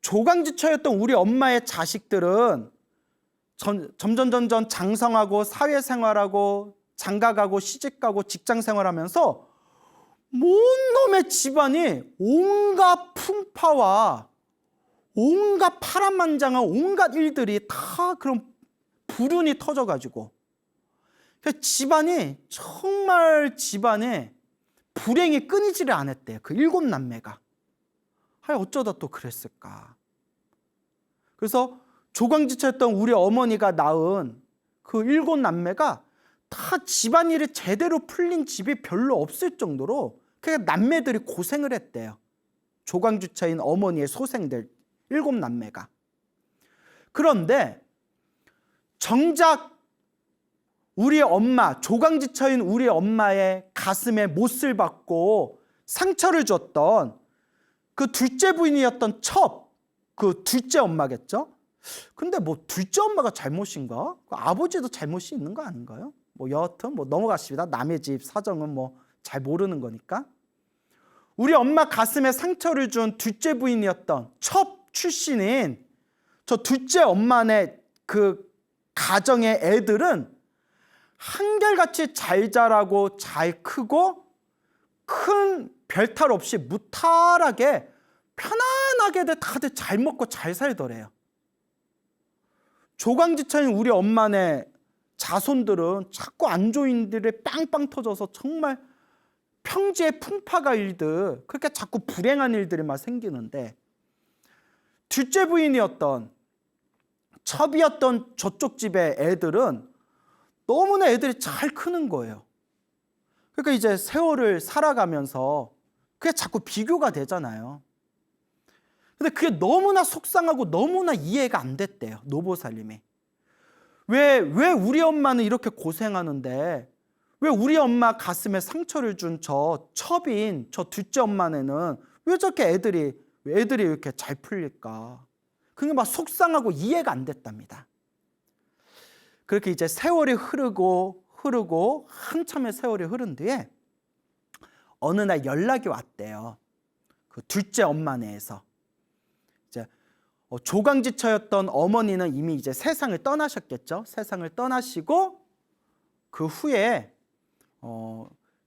조강지처였던 우리 엄마의 자식들은 점점 장성하고 사회생활하고 장가가고 시집가고 직장생활하면서 온놈의 집안이 온갖 풍파와 온갖 파란만장한 온갖 일들이 다 그런 불운이 터져가지고 집안에 불행이 끊이지를 않았대요. 그 7남매가. 어쩌다 또 그랬을까. 그래서 조강지처였던 우리 어머니가 낳은 그 7남매가 다 집안일이 제대로 풀린 집이 별로 없을 정도로 그냥 남매들이 고생을 했대요. 조강주처인 어머니의 소생들 7남매가. 그런데 정작 우리 엄마, 조강지처인 우리 엄마의 가슴에 못을 박고 상처를 줬던 그 둘째 부인이었던 그 둘째 엄마겠죠? 근데 둘째 엄마가 잘못인가? 아버지도 잘못이 있는 거 아닌가요? 여하튼 넘어가십니다. 남의 집 사정은 잘 모르는 거니까. 우리 엄마 가슴에 상처를 준 둘째 부인이었던 첩 출신인 저 둘째 엄마네 그 가정의 애들은 한결같이 잘 자라고 잘 크고 큰 별탈 없이 무탈하게 편안하게 다들 잘 먹고 잘 살더래요. 조강지처인 우리 엄마네 자손들은 자꾸 안조인들이 빵빵 터져서 정말 평지에 풍파가 일듯 그렇게 자꾸 불행한 일들이 막 생기는데, 둘째 부인이었던 첩이었던 저쪽 집의 애들은 너무나 애들이 잘 크는 거예요. 그러니까 이제 세월을 살아가면서 그게 자꾸 비교가 되잖아요. 근데 그게 너무나 속상하고 너무나 이해가 안 됐대요, 노보살님이. 왜 우리 엄마는 이렇게 고생하는데 왜 우리 엄마 가슴에 상처를 준 저 첩인 저 둘째 엄마네는 왜 저렇게 애들이 이렇게 잘 풀릴까? 그게 막 속상하고 이해가 안 됐답니다. 그렇게 이제 세월이 흐르고 한참의 세월이 흐른 뒤에 어느 날 연락이 왔대요. 그 둘째 엄마네에서. 이제 조강지처였던 어머니는 이미 이제 세상을 떠나셨겠죠. 세상을 떠나시고 그 후에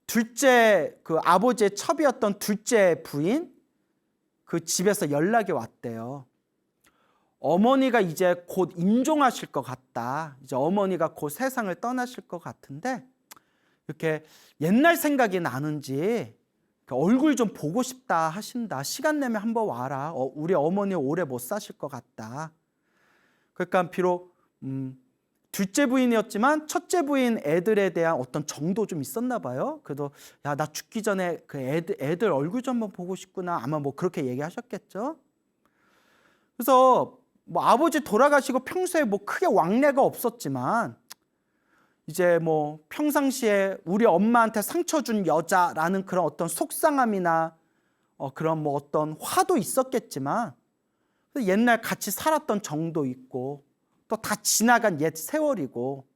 둘째 그 아버지의 첩이었던 둘째 부인 그 집에서 연락이 왔대요. 어머니가 이제 곧 임종하실 것 같다. 이제 어머니가 곧 세상을 떠나실 것 같은데 이렇게 옛날 생각이 나는지 얼굴 좀 보고 싶다 하신다. 시간 내면 한번 와라. 우리 어머니 오래 못 사실 것 같다. 그러니까 비록 둘째 부인이었지만 첫째 부인 애들에 대한 어떤 정도 좀 있었나 봐요. 그래도 야, 나 죽기 전에 그 애들 얼굴 좀 한번 보고 싶구나. 아마 뭐 그렇게 얘기하셨겠죠. 그래서 뭐 아버지 돌아가시고 평소에 뭐 크게 왕래가 없었지만 이제 뭐 평상시에 우리 엄마한테 상처 준 여자라는 그런 어떤 속상함이나 그런 뭐 어떤 화도 있었겠지만 옛날 같이 살았던 정도 있고 또 다 지나간 옛 세월이고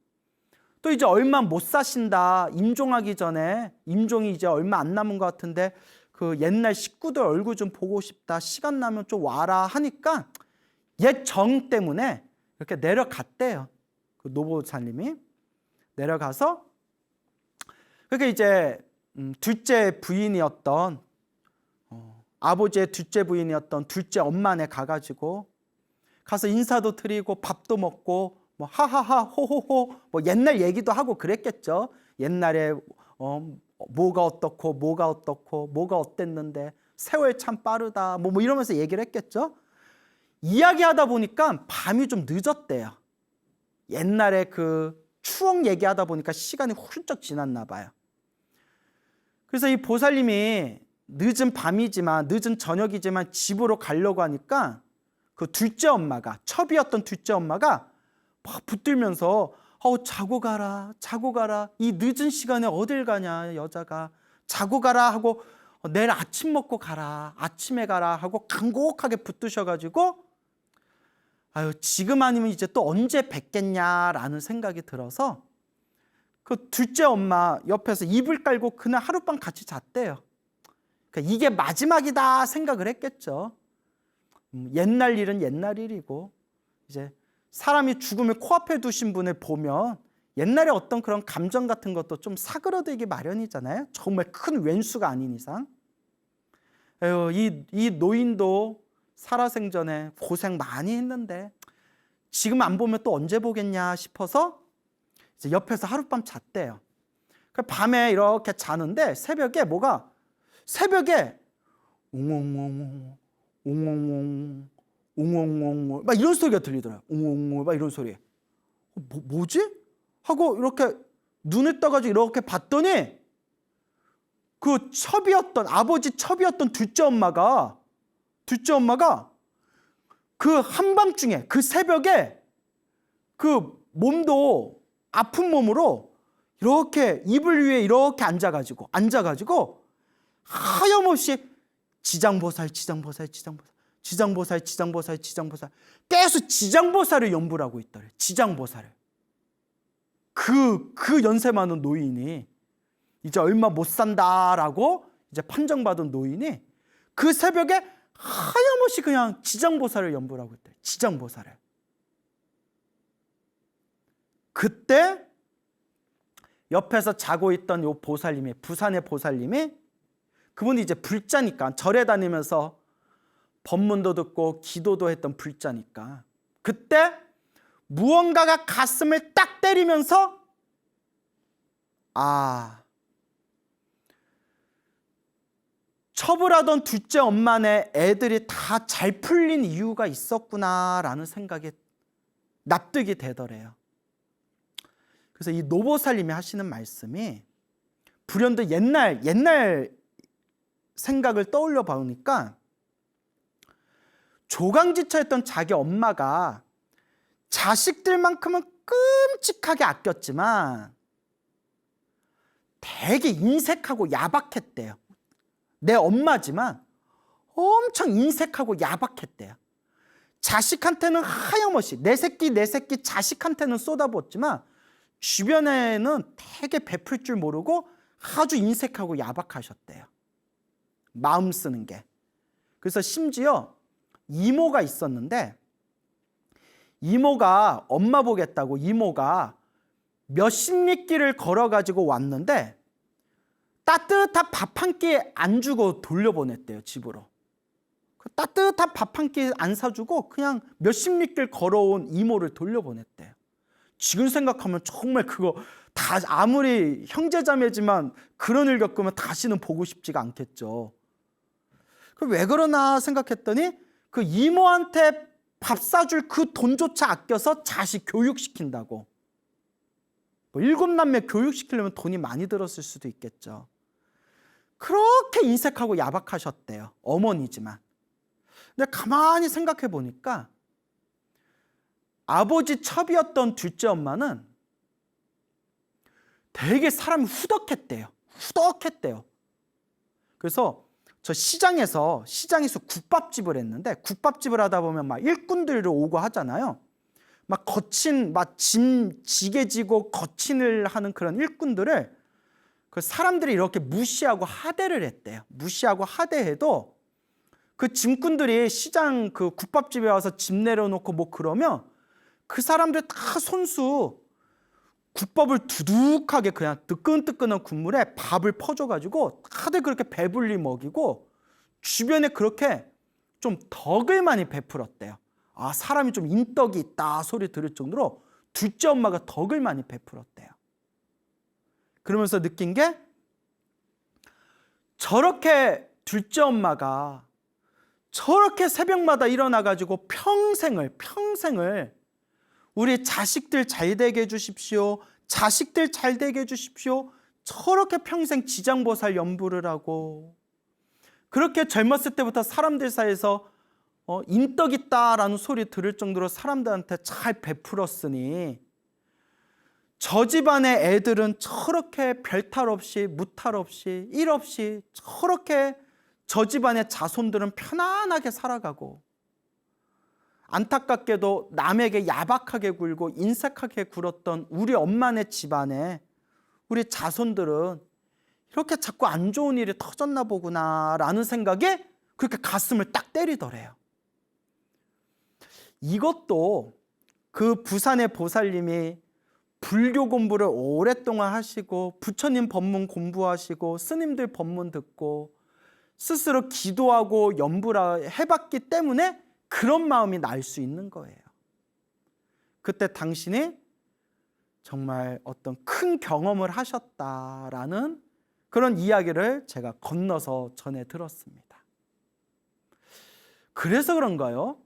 또 이제 얼마 못 사신다. 임종하기 전에 임종이 이제 얼마 안 남은 것 같은데 그 옛날 식구들 얼굴 좀 보고 싶다. 시간 나면 좀 와라 하니까 옛 정 때문에 이렇게 내려갔대요. 그 노보살님이 내려가서 그렇게 이제 둘째 부인이었던 아버지의 둘째 부인이었던 둘째 엄마네 가가지고 가서 인사도 드리고 밥도 먹고 뭐 하하하 호호호 뭐 옛날 얘기도 하고 그랬겠죠. 옛날에 뭐가 어떻고 뭐가 어땠는데 세월 참 빠르다 뭐 이러면서 얘기를 했겠죠. 이야기하다 보니까 밤이 좀 늦었대요. 옛날에 그 추억 얘기하다 보니까 시간이 훌쩍 지났나 봐요. 그래서 이 보살님이 늦은 밤이지만 늦은 저녁이지만 집으로 가려고 하니까 그 둘째 엄마가 첩이었던 둘째 엄마가 막 붙들면서 자고 가라 이 늦은 시간에 어딜 가냐 여자가 자고 가라 하고 내일 아침 먹고 가라 아침에 가라 하고 간곡하게 붙드셔가지고 지금 아니면 이제 또 언제 뵙겠냐라는 생각이 들어서 그 둘째 엄마 옆에서 이불 깔고 그날 하룻밤 같이 잤대요. 그러니까 이게 마지막이다 생각을 했겠죠. 옛날 일은 옛날 일이고 이제 사람이 죽음을 코앞에 두신 분을 보면 옛날에 어떤 그런 감정 같은 것도 좀 사그러들기 마련이잖아요. 정말 큰 왼수가 아닌 이상. 이 노인도 살아생전에 고생 많이 했는데 지금 안 보면 또 언제 보겠냐 싶어서 이제 옆에서 하룻밤 잤대요. 밤에 이렇게 자는데 새벽에 웅웅웅 웅웅웅 웅웅웅 막 이런 소리가 들리더라고요. 웅웅웅 막 이런 소리. 뭐지? 하고 이렇게 눈을 떠가지고 이렇게 봤더니 그 첩이었던 아버지 첩이었던 둘째 엄마가 그 한밤중에 그 새벽에 그 몸도 아픈 몸으로 이렇게 이불 위에 이렇게 앉아가지고 하염없이 지장보살 계속 지장보살을 연불 하고 있더래. 지장보살을. 그 연세 많은 노인이 이제 얼마 못 산다라고 이제 판정받은 노인이 그 새벽에 하염없이 그냥 지장보살을 연부를 하고 있대요. 지장보살을. 그때 옆에서 자고 있던 요 보살님이, 부산의 보살님이, 그분이 이제 불자니까, 절에 다니면서 법문도 듣고 기도도 했던 불자니까, 그때 무언가가 가슴을 딱 때리면서 처불하던 둘째 엄마네 애들이 다 잘 풀린 이유가 있었구나라는 생각이 납득이 되더래요. 그래서 이 노보살님이 하시는 말씀이 불현듯 옛날 생각을 떠올려 보니까, 조강지처했던 자기 엄마가 자식들만큼은 끔찍하게 아꼈지만 되게 인색하고 야박했대요. 내 엄마지만 엄청 인색하고 야박했대요. 자식한테는 하염없이 내 새끼 자식한테는 쏟아부었지만 주변에는 되게 베풀 줄 모르고 아주 인색하고 야박하셨대요. 마음 쓰는 게. 그래서 심지어 이모가 있었는데, 이모가 엄마 보겠다고 이모가 몇십 리길을 걸어가지고 왔는데 따뜻한 밥 한 끼 안 주고 돌려보냈대요, 집으로. 그 따뜻한 밥 한 끼 안 사주고 그냥 몇십 리길 걸어온 이모를 돌려보냈대요. 지금 생각하면 정말 그거 다, 아무리 형제자매지만 그런 일 겪으면 다시는 보고 싶지가 않겠죠. 왜 그러나 생각했더니 그 이모한테 밥 사줄 그 돈조차 아껴서 자식 교육시킨다고. 뭐 7남매 교육시키려면 돈이 많이 들었을 수도 있겠죠. 그렇게 인색하고 야박하셨대요. 어머니지만. 근데 가만히 생각해 보니까 아버지 첩이었던 둘째 엄마는 되게 사람이 후덕했대요. 그래서 저 시장에서 국밥집을 했는데, 국밥집을 하다 보면 막 일꾼들이 오고 하잖아요. 막 지게 지고 거친을 하는 그런 일꾼들을 그 사람들이 이렇게 무시하고 하대를 했대요. 무시하고 하대해도 그 짐꾼들이 시장 그 국밥집에 와서 짐 내려놓고 뭐 그러면 그 사람들 다 손수 국밥을 두둑하게 그냥 뜨끈뜨끈한 국물에 밥을 퍼줘가지고 다들 그렇게 배불리 먹이고 주변에 그렇게 좀 덕을 많이 베풀었대요. 사람이 좀 인덕이 있다 소리 들을 정도로 둘째 엄마가 덕을 많이 베풀었대요. 그러면서 느낀 게, 저렇게 둘째 엄마가 저렇게 새벽마다 일어나가지고 평생을 우리 자식들 잘 되게 해주십시오, 자식들 잘 되게 해주십시오, 저렇게 평생 지장보살 연부를 하고, 그렇게 젊었을 때부터 사람들 사이에서 인덕 있다라는 소리 들을 정도로 사람들한테 잘 베풀었으니 저 집안의 애들은 저렇게 별탈 없이 무탈 없이 일 없이 저렇게 저 집안의 자손들은 편안하게 살아가고, 안타깝게도 남에게 야박하게 굴고 인색하게 굴었던 우리 엄마네 집안에 우리 자손들은 이렇게 자꾸 안 좋은 일이 터졌나 보구나라는 생각에 그렇게 가슴을 딱 때리더래요. 이것도 그 부산의 보살님이 불교 공부를 오랫동안 하시고 부처님 법문 공부하시고 스님들 법문 듣고 스스로 기도하고 연부를 해봤기 때문에 그런 마음이 날 수 있는 거예요. 그때 당신이 정말 어떤 큰 경험을 하셨다라는 그런 이야기를 제가 건너서 전해 들었습니다. 그래서 그런가요?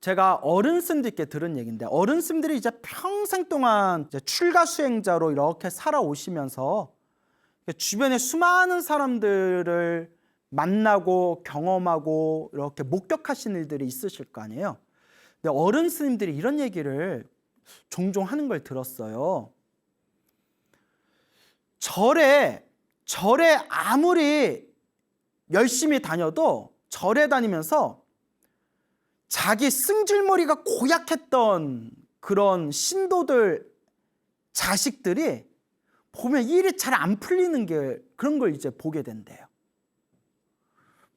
제가 어른 스님들께 들은 얘기인데, 어른 스님들이 이제 평생 동안 이제 출가 수행자로 이렇게 살아오시면서 주변에 수많은 사람들을 만나고 경험하고 이렇게 목격하신 일들이 있으실 거 아니에요. 근데 어른 스님들이 이런 얘기를 종종 하는 걸 들었어요. 절에 아무리 열심히 다녀도 절에 다니면서 자기 승질머리가 고약했던 그런 신도들 자식들이 보면 일이 잘 안 풀리는 게 그런 걸 이제 보게 된대요.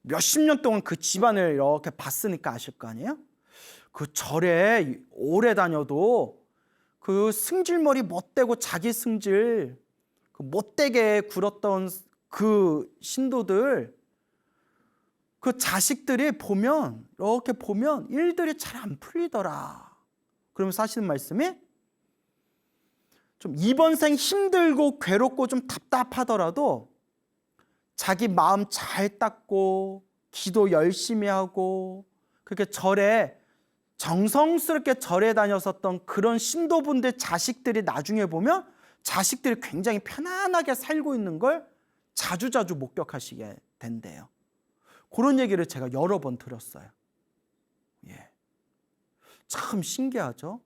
몇십 년 동안 그 집안을 이렇게 봤으니까 아실 거 아니에요? 그 절에 오래 다녀도 그 승질머리 못되고 자기 승질 그 못되게 굴었던 그 신도들 그 자식들이 보면 이렇게 보면 일들이 잘 안 풀리더라. 그러면서 하시는 말씀이 좀 이번 생 힘들고 괴롭고 좀 답답하더라도 자기 마음 잘 닦고 기도 열심히 하고 그렇게 절에 정성스럽게 절에 다녔었던 그런 신도분들 자식들이 나중에 보면 자식들이 굉장히 편안하게 살고 있는 걸 자주자주 목격하시게 된대요. 그런 얘기를 제가 여러 번 들었어요. 예. 참 신기하죠?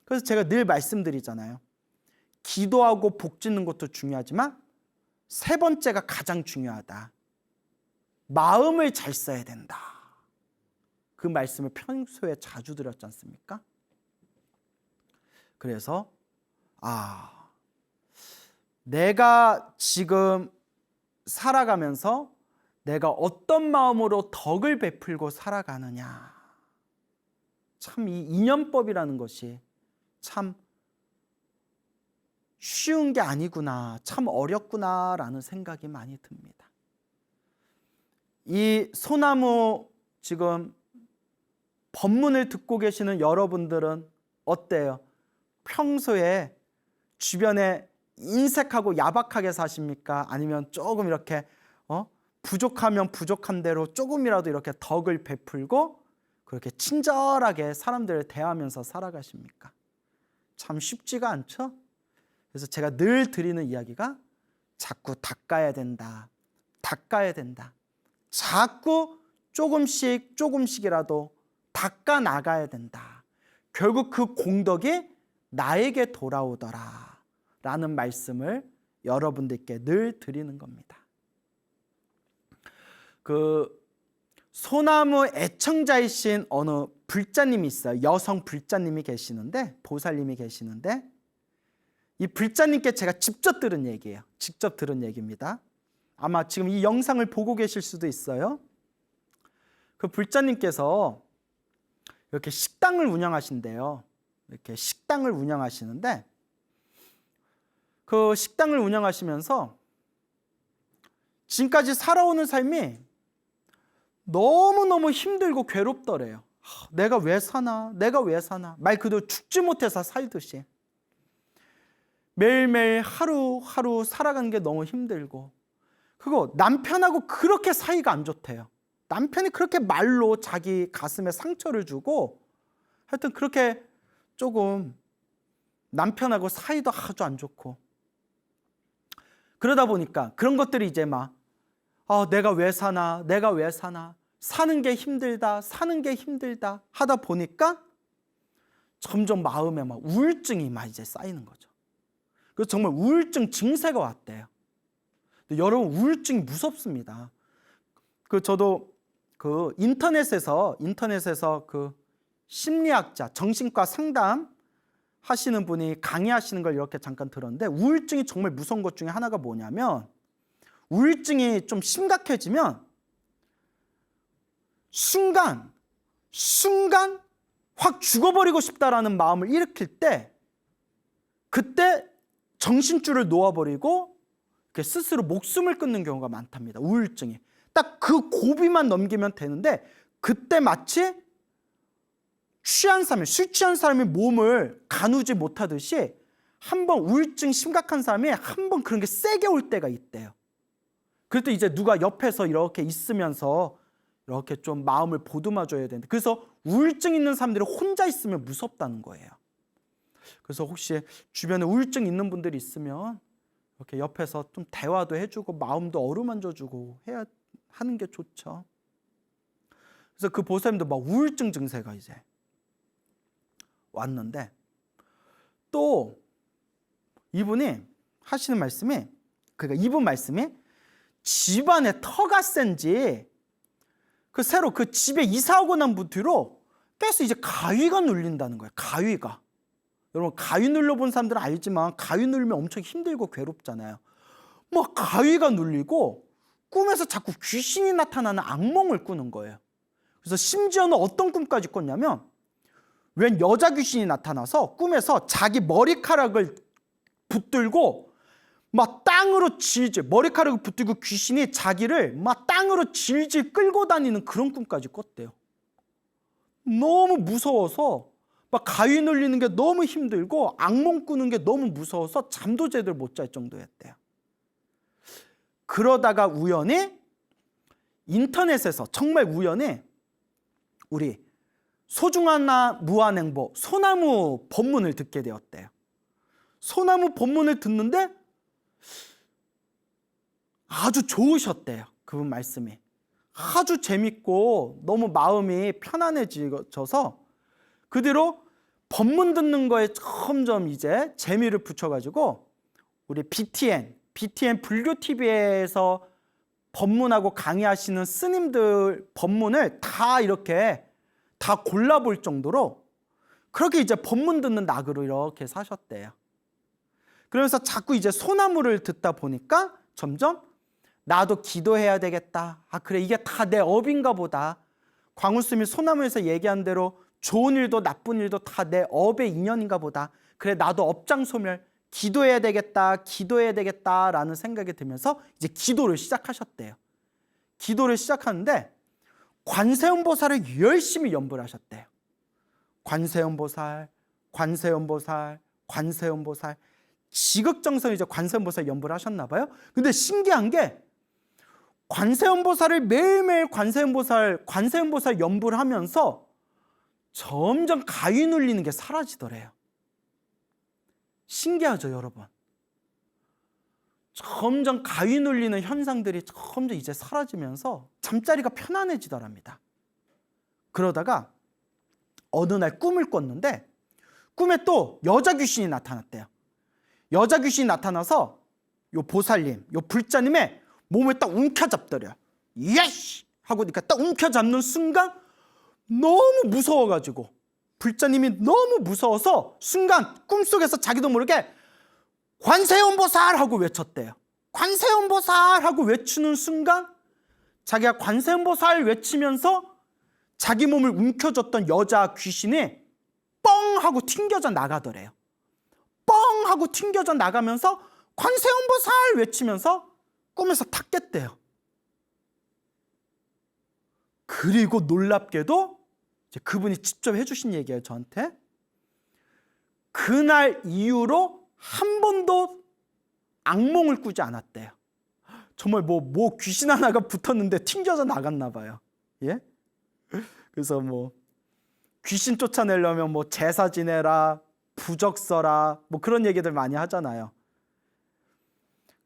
그래서 제가 늘 말씀드리잖아요. 기도하고 복 짓는 것도 중요하지만 세 번째가 가장 중요하다. 마음을 잘 써야 된다. 그 말씀을 평소에 자주 드렸지 않습니까? 그래서 내가 지금 살아가면서 내가 어떤 마음으로 덕을 베풀고 살아가느냐. 참 이 인연법이라는 것이 참 쉬운 게 아니구나, 참 어렵구나라는 생각이 많이 듭니다. 이 소나무 지금 법문을 듣고 계시는 여러분들은 어때요? 평소에 주변에 인색하고 야박하게 사십니까? 아니면 조금 이렇게 부족하면 부족한 대로 조금이라도 이렇게 덕을 베풀고 그렇게 친절하게 사람들을 대하면서 살아가십니까? 참 쉽지가 않죠? 그래서 제가 늘 드리는 이야기가 자꾸 닦아야 된다. 닦아야 된다. 자꾸 조금씩이라도 닦아 나가야 된다. 결국 그 공덕이 나에게 돌아오더라. 라는 말씀을 여러분들께 늘 드리는 겁니다. 그 소나무 애청자이신 어느 불자님이 있어요. 여성 불자님이 계시는데, 보살님이 계시는데, 이 불자님께 제가 직접 들은 얘기예요. 직접 들은 얘기입니다. 아마 지금 이 영상을 보고 계실 수도 있어요. 그 불자님께서 이렇게 식당을 운영하신대요. 이렇게 식당을 운영하시는데 그 식당을 운영하시면서 지금까지 살아오는 삶이 너무너무 힘들고 괴롭더래요. 내가 왜 사나? 내가 왜 사나? 말 그대로 죽지 못해서 살듯이 매일매일 하루하루 살아가는 게 너무 힘들고, 그리고 남편하고 그렇게 사이가 안 좋대요. 남편이 그렇게 말로 자기 가슴에 상처를 주고 하여튼 그렇게 조금 남편하고 사이도 아주 안 좋고, 그러다 보니까 그런 것들이 이제 막 내가 왜 사나? 내가 왜 사나? 사는 게 힘들다. 사는 게 힘들다 하다 보니까 점점 마음에 막 우울증이 막 이제 쌓이는 거죠. 그래서 정말 우울증 증세가 왔대요. 근데 여러분, 우울증이 무섭습니다. 저도 그 인터넷에서 그 심리학자, 정신과 상담 하시는 분이 강의하시는 걸 이렇게 잠깐 들었는데, 우울증이 정말 무서운 것 중에 하나가 뭐냐면, 우울증이 좀 심각해지면 순간 확 죽어버리고 싶다라는 마음을 일으킬 때, 그때 정신줄을 놓아버리고 스스로 목숨을 끊는 경우가 많답니다. 우울증이 딱 그 고비만 넘기면 되는데, 그때 마치 술 취한 사람이 몸을 가누지 못하듯이 한번 우울증 심각한 사람이 한번 그런 게 세게 올 때가 있대요. 그럴 때 이제 누가 옆에서 이렇게 있으면서 이렇게 좀 마음을 보듬어줘야 되는데, 그래서 우울증 있는 사람들이 혼자 있으면 무섭다는 거예요. 그래서 혹시 주변에 우울증 있는 분들이 있으면 이렇게 옆에서 좀 대화도 해주고 마음도 어루만져주고 해야 하는 게 좋죠. 그래서 그 보살님도 막 우울증 증세가 이제 왔는데, 또 이분이 하시는 말씀이, 그러니까 이분 말씀이 집안에 터가 센지 새로 그 집에 이사하고 난 뒤로 계속 이제 가위가 눌린다는 거예요. 가위가. 여러분 가위 눌려본 사람들은 알지만 가위 눌리면 엄청 힘들고 괴롭잖아요. 막 가위가 눌리고 꿈에서 자꾸 귀신이 나타나는 악몽을 꾸는 거예요. 그래서 심지어는 어떤 꿈까지 꿨냐면 웬 여자 귀신이 나타나서 꿈에서 자기 머리카락을 붙들고 막 땅으로 질질, 머리카락을 붙들고 귀신이 자기를 막 땅으로 질질 끌고 다니는 그런 꿈까지 꿨대요. 너무 무서워서 막 가위 눌리는 게 너무 힘들고 악몽 꾸는 게 너무 무서워서 잠도 제대로 못 잘 정도였대요. 그러다가 우연히 인터넷에서 정말 우연히 우리 소중하나 무한행보 소나무 법문을 듣게 되었대요. 소나무 법문을 듣는데 아주 좋으셨대요. 그분 말씀이 아주 재밌고 너무 마음이 편안해져서 그 뒤로 법문 듣는 거에 점점 이제 재미를 붙여가지고 우리 BTN 불교 TV에서 법문하고 강의하시는 스님들 법문을 다 이렇게 다 골라볼 정도로 그렇게 이제 법문 듣는 낙으로 이렇게 사셨대요. 그러면서 자꾸 이제 소나무를 듣다 보니까 점점 나도 기도해야 되겠다. 아 그래 이게 다 내 업인가 보다. 광우스님이 소나무에서 얘기한 대로 좋은 일도 나쁜 일도 다 내 업의 인연인가 보다. 그래 나도 업장소멸 기도해야 되겠다 라는 생각이 들면서 이제 기도를 시작하셨대요. 기도를 시작하는데 관세음보살을 열심히 연불 하셨대요. 관세음보살 지극정성 이제 관세음보살 연불 하셨나 봐요. 근데 신기한 게 관세음보살을 매일매일 관세음보살 연불하면서 점점 가위 눌리는 게 사라지더래요. 신기하죠, 여러분? 점점 가위 눌리는 현상들이 점점 이제 사라지면서 잠자리가 편안해지더랍니다. 그러다가 어느 날 꿈을 꿨는데 꿈에 또 여자 귀신이 나타났대요. 여자 귀신이 나타나서 요 보살님, 요 불자님의 몸을 딱 움켜잡더래요. 예시! 하고 그러니까 딱 움켜잡는 순간 너무 무서워가지고 불자님이 너무 무서워서 순간 꿈속에서 자기도 모르게 관세음보살 하고 외쳤대요. 관세음보살 하고 외치는 순간 자기가 관세음보살 외치면서 자기 몸을 움켜쥐었던 여자 귀신이 뻥 하고 튕겨져 나가더래요. 뻥 하고 튕겨져 나가면서 관세음보살 외치면서 꿈에서 탁 깼대요. 그리고 놀랍게도 이제 그분이 직접 해주신 얘기예요, 저한테. 그날 이후로 한 번도 악몽을 꾸지 않았대요. 정말 뭐 귀신 하나가 붙었는데 튕겨져 나갔나 봐요. 예? 그래서 뭐 귀신 쫓아내려면 뭐 제사 지내라, 부적 써라, 뭐 그런 얘기들 많이 하잖아요.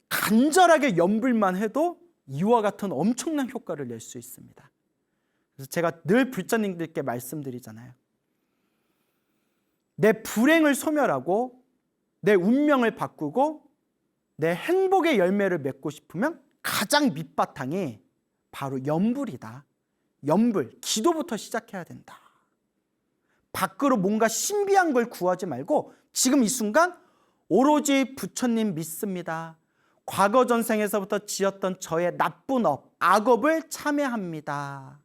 간절하게 연불만 해도 이와 같은 엄청난 효과를 낼 수 있습니다. 그래서 제가 늘 불자님들께 말씀드리잖아요. 내 불행을 소멸하고 내 운명을 바꾸고 내 행복의 열매를 맺고 싶으면 가장 밑바탕이 바로 연불이다. 연불, 기도부터 시작해야 된다. 밖으로 뭔가 신비한 걸 구하지 말고 지금 이 순간 오로지 부처님 믿습니다. 과거 전생에서부터 지었던 저의 나쁜 업, 악업을 참회합니다.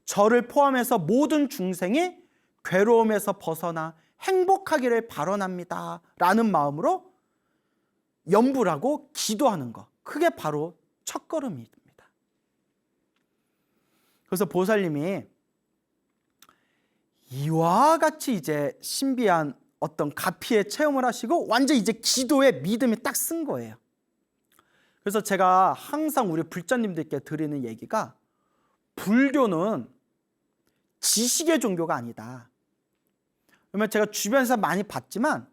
저를 포함해서 모든 중생이 괴로움에서 벗어나 행복하기를 바라납니다. 라는 마음으로 연불하고 기도하는 것. 그게 바로 첫걸음입니다. 그래서 보살님이 이와 같이 이제 신비한 어떤 가피의 체험을 하시고 완전 이제 기도에 믿음이 딱 쓴 거예요. 그래서 제가 항상 우리 불자님들께 드리는 얘기가 불교는 지식의 종교가 아니다. 그러면 제가 주변에서 많이 봤지만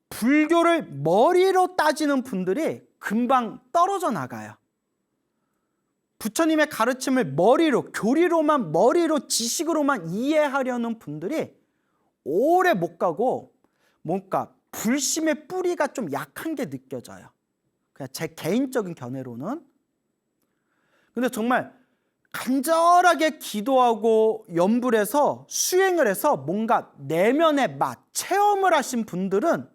불교를 머리로 따지는 분들이 금방 떨어져 나가요. 부처님의 가르침을 교리로만, 지식으로만 이해하려는 분들이 오래 못 가고 뭔가 불심의 뿌리가 좀 약한 게 느껴져요. 그냥 제 개인적인 견해로는. 근데 정말 간절하게 기도하고 연불 해서 수행을 해서 뭔가 내면의 맛, 체험을 하신 분들은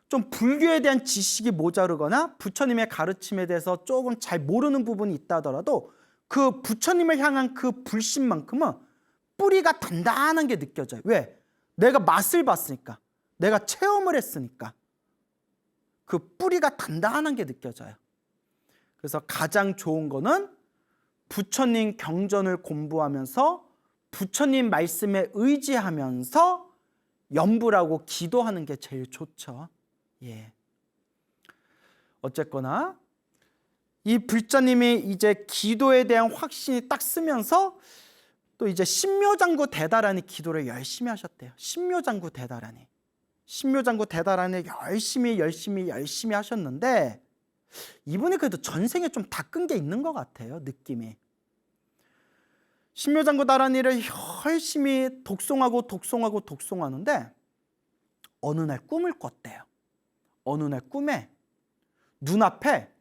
좀 불교에 대한 지식이 모자르거나 부처님의 가르침에 대해서 조금 잘 모르는 부분이 있다 하더라도 그 부처님을 향한 그 불신만큼은 뿌리가 단단한 게 느껴져요. 왜? 내가 맛을 봤으니까, 내가 체험을 했으니까 그 뿌리가 단단한 게 느껴져요. 그래서 가장 좋은 거는 부처님 경전을 공부하면서 부처님 말씀에 의지하면서 연불하고 기도하는 게 제일 좋죠. 예. 어쨌거나 이 불자님이 이제 기도에 대한 확신이 딱 쓰면서 또 이제 신묘장구 대다라니 기도를 열심히 하셨대요. 신묘장구 대다라니. 신묘장구 대다라니 열심히 하셨는데 이분이 그래도 전생에 좀 닦은 게 있는 것 같아요. 느낌이. 신묘장구 다라니를 열심히 독송하는데 어느 날 꿈을 꿨대요. 어느 날 꿈에 눈앞에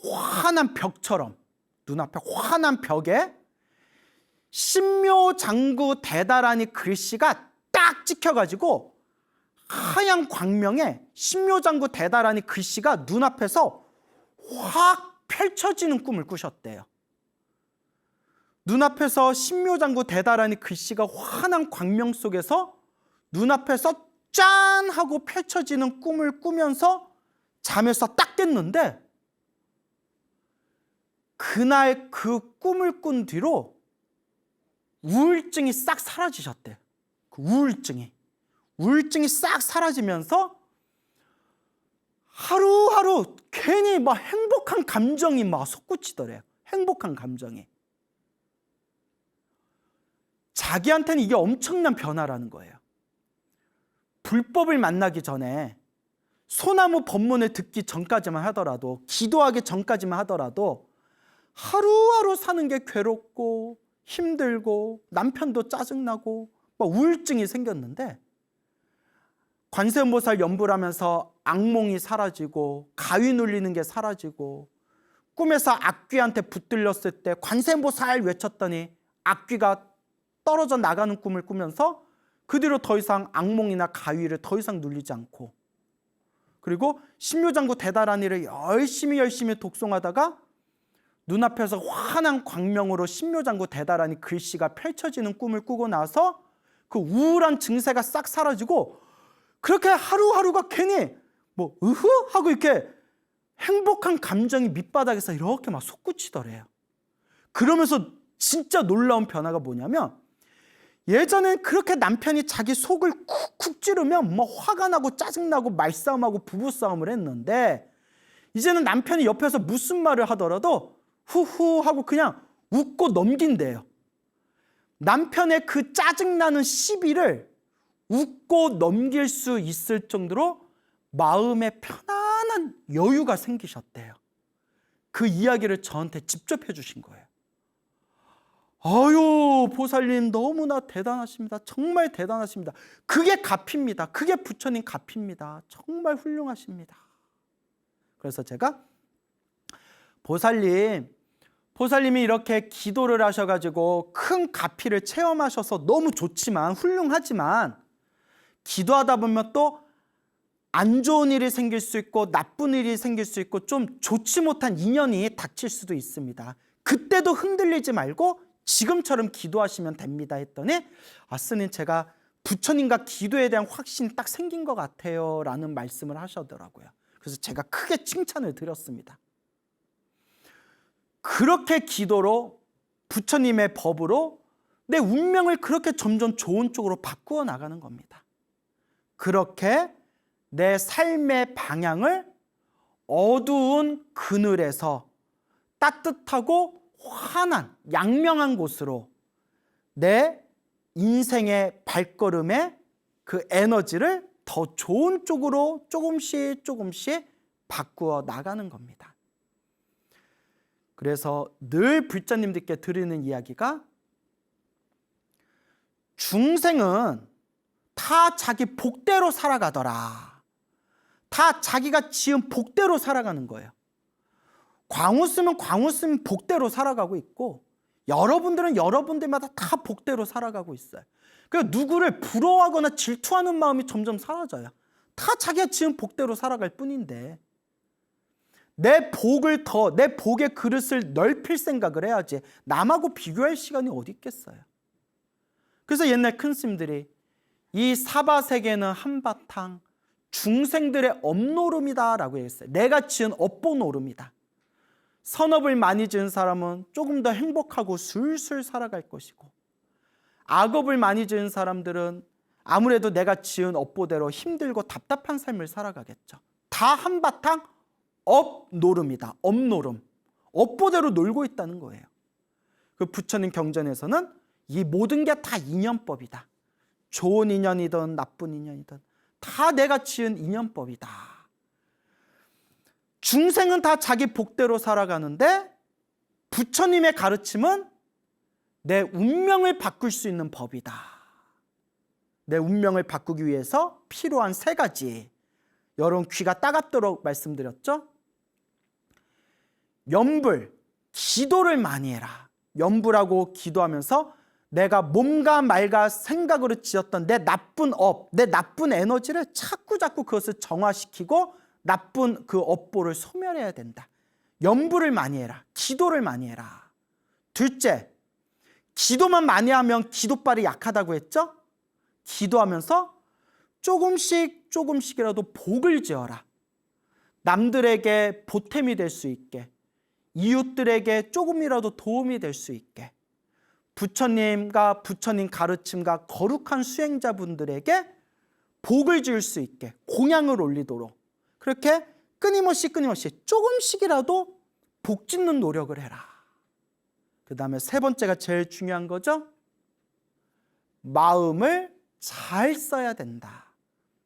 환한 벽처럼, 눈앞에 환한 벽에 신묘장구 대다라니 글씨가 딱 찍혀가지고 하얀 광명에 신묘장구 대다라니 글씨가 눈앞에서 확 펼쳐지는 꿈을 꾸셨대요. 눈앞에서 신묘장구 대다라니 글씨가 환한 광명 속에서 눈앞에서 짠 하고 펼쳐지는 꿈을 꾸면서 잠에서 딱 깼는데 그날 그 꿈을 꾼 뒤로 우울증이 싹 사라지셨대요. 그 우울증이 싹 사라지면서 하루하루 괜히 막 행복한 감정이 막 솟구치더래요. 행복한 감정이. 자기한테는 이게 엄청난 변화라는 거예요. 불법을 만나기 전에 소나무 법문을 듣기 전까지만 하더라도, 기도하기 전까지만 하더라도 하루하루 사는 게 괴롭고 힘들고 남편도 짜증나고 막 우울증이 생겼는데 관세음보살 연불 하면서 악몽이 사라지고 가위 눌리는 게 사라지고 꿈에서 악귀한테 붙들렸을 때 관세음보살 외쳤더니 악귀가 떨어져 나가는 꿈을 꾸면서 그 뒤로 더 이상 악몽이나 가위를 더 이상 눌리지 않고, 그리고 신묘장구 대다라니를 열심히 독송하다가 눈앞에서 환한 광명으로 신묘장구 대다라니 글씨가 펼쳐지는 꿈을 꾸고 나서 그 우울한 증세가 싹 사라지고 그렇게 하루하루가 괜히 뭐 으흐 하고 이렇게 행복한 감정이 밑바닥에서 이렇게 막 솟구치더래요. 그러면서 진짜 놀라운 변화가 뭐냐면, 예전엔 그렇게 남편이 자기 속을 쿡쿡 찌르면 뭐 화가 나고 짜증나고 말싸움하고 부부싸움을 했는데 이제는 남편이 옆에서 무슨 말을 하더라도 후후 하고 그냥 웃고 넘긴대요. 남편의 그 짜증나는 시비를 웃고 넘길 수 있을 정도로 마음에 편안한 여유가 생기셨대요. 그 이야기를 저한테 직접 해주신 거예요. 아유, 보살님 너무나 대단하십니다. 정말 대단하십니다. 그게 값입니다. 그게 부처님 값입니다. 정말 훌륭하십니다. 그래서 제가 보살님이 이렇게 기도를 하셔가지고 큰 가피를 체험하셔서 너무 좋지만, 훌륭하지만 기도하다 보면 또 안 좋은 일이 생길 수 있고 나쁜 일이 생길 수 있고 좀 좋지 못한 인연이 닥칠 수도 있습니다. 그때도 흔들리지 말고 지금처럼 기도하시면 됩니다 했더니, 스님 제가 부처님과 기도에 대한 확신이 딱 생긴 것 같아요 라는 말씀을 하시더라고요. 그래서 제가 크게 칭찬을 드렸습니다. 그렇게 기도로, 부처님의 법으로 내 운명을 그렇게 점점 좋은 쪽으로 바꾸어 나가는 겁니다. 그렇게 내 삶의 방향을 어두운 그늘에서 따뜻하고 환한 양명한 곳으로 내 인생의 발걸음의 그 에너지를 더 좋은 쪽으로 조금씩 바꾸어 나가는 겁니다. 그래서 늘 불자님들께 드리는 이야기가, 중생은 다 자기 복대로 살아가더라. 다 자기가 지은 복대로 살아가는 거예요. 광우 쓰면 복대로 살아가고 있고, 여러분들은 여러분들마다 다 복대로 살아가고 있어요. 그래서 누구를 부러워하거나 질투하는 마음이 점점 사라져요. 다 자기가 지은 복대로 살아갈 뿐인데, 내 복의 그릇을 넓힐 생각을 해야지 남하고 비교할 시간이 어디 있겠어요. 그래서 옛날 큰 스님들이 이 사바세계는 한바탕 중생들의 업노름이다 라고 했어요. 내가 지은 업보노름이다. 선업을 많이 지은 사람은 조금 더 행복하고 술술 살아갈 것이고, 악업을 많이 지은 사람들은 아무래도 내가 지은 업보대로 힘들고 답답한 삶을 살아가겠죠. 다 한바탕 업노름이다. 업노름. 업보대로 놀고 있다는 거예요. 그 부처님 경전에서는 이 모든 게 다 인연법이다. 좋은 인연이든 나쁜 인연이든 다 내가 지은 인연법이다. 중생은 다 자기 복대로 살아가는데 부처님의 가르침은 내 운명을 바꿀 수 있는 법이다. 내 운명을 바꾸기 위해서 필요한 3가지. 여러분 귀가 따갑도록 말씀드렸죠? 염불, 기도를 많이 해라. 염불하고 기도하면서 내가 몸과 말과 생각으로 지었던 내 나쁜 업, 내 나쁜 에너지를 자꾸 그것을 정화시키고 나쁜 그 업보를 소멸해야 된다. 염불을 많이 해라. 기도를 많이 해라. 둘째, 기도만 많이 하면 기도발이 약하다고 했죠? 기도하면서 조금씩이라도 복을 지어라. 남들에게 보탬이 될 수 있게, 이웃들에게 조금이라도 도움이 될 수 있게, 부처님과 부처님 가르침과 거룩한 수행자분들에게 복을 지을 수 있게 공양을 올리도록 그렇게 끊임없이 조금씩이라도 복 짓는 노력을 해라. 그 다음에 3번째가 제일 중요한 거죠. 마음을 잘 써야 된다.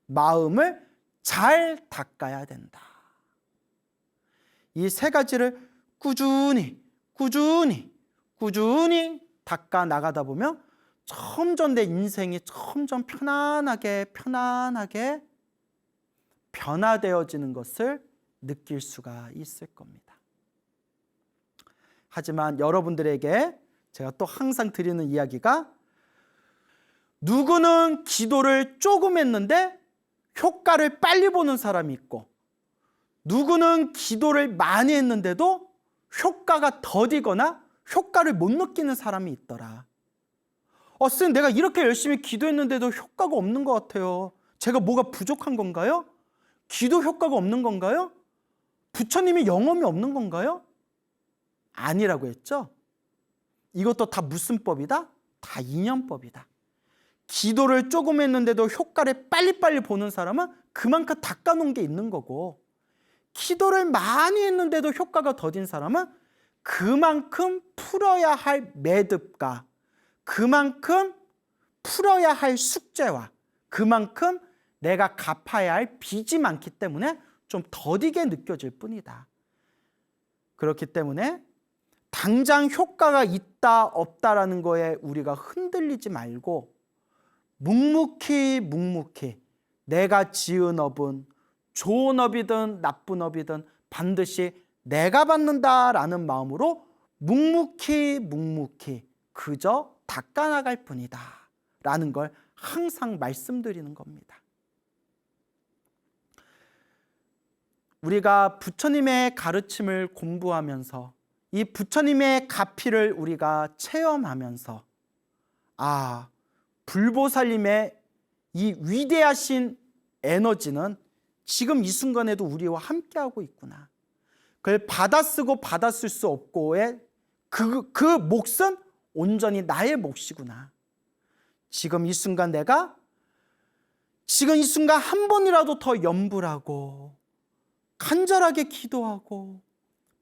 마음을 잘 닦아야 된다. 이 3가지를 꾸준히 닦아 나가다 보면 점점 내 인생이 점점 편안하게 변화되어지는 것을 느낄 수가 있을 겁니다. 하지만 여러분들에게 제가 또 항상 드리는 이야기가, 누구는 기도를 조금 했는데 효과를 빨리 보는 사람이 있고, 누구는 기도를 많이 했는데도 효과가 더디거나 효과를 못 느끼는 사람이 있더라. 선생님, 내가 이렇게 열심히 기도했는데도 효과가 없는 것 같아요. 제가 뭐가 부족한 건가요? 기도 효과가 없는 건가요? 부처님이 영험이 없는 건가요? 아니라고 했죠? 이것도 다 무슨 법이다? 다 인연법이다. 기도를 조금 했는데도 효과를 빨리빨리 보는 사람은 그만큼 닦아놓은 게 있는 거고, 기도를 많이 했는데도 효과가 더딘 사람은 그만큼 풀어야 할 매듭과 그만큼 풀어야 할 숙제와 그만큼 내가 갚아야 할 빚이 많기 때문에 좀 더디게 느껴질 뿐이다. 그렇기 때문에 당장 효과가 있다 없다라는 거에 우리가 흔들리지 말고 묵묵히 내가 지은 업은 좋은 업이든 나쁜 업이든 반드시 내가 받는다라는 마음으로 묵묵히 그저 닦아나갈 뿐이다 라는 걸 항상 말씀드리는 겁니다. 우리가 부처님의 가르침을 공부하면서 이 부처님의 가피를 우리가 체험하면서, 불보살님의 이 위대하신 에너지는 지금 이 순간에도 우리와 함께하고 있구나. 그걸 받아쓰고 받아쓸 수 없고의 그 몫은 온전히 나의 몫이구나. 지금 이 순간 한 번이라도 더 염불하고 간절하게 기도하고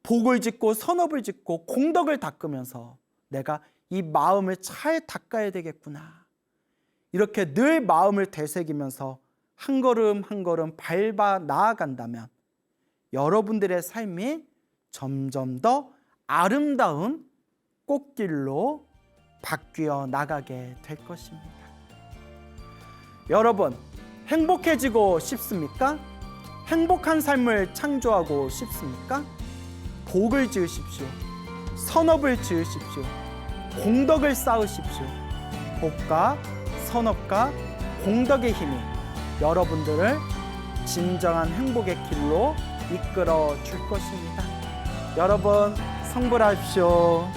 복을 짓고 선업을 짓고 공덕을 닦으면서 내가 이 마음을 잘 닦아야 되겠구나. 이렇게 늘 마음을 되새기면서 한 걸음 한 걸음 밟아 나아간다면 여러분들의 삶이 점점 더 아름다운 꽃길로 바뀌어 나가게 될 것입니다. 여러분, 행복해지고 싶습니까? 행복한 삶을 창조하고 싶습니까? 복을 지으십시오. 선업을 지으십시오. 공덕을 쌓으십시오. 복과 선업과 공덕의 힘이 여러분들을 진정한 행복의 길로 이끌어 줄 것입니다. 여러분 성불하십시오.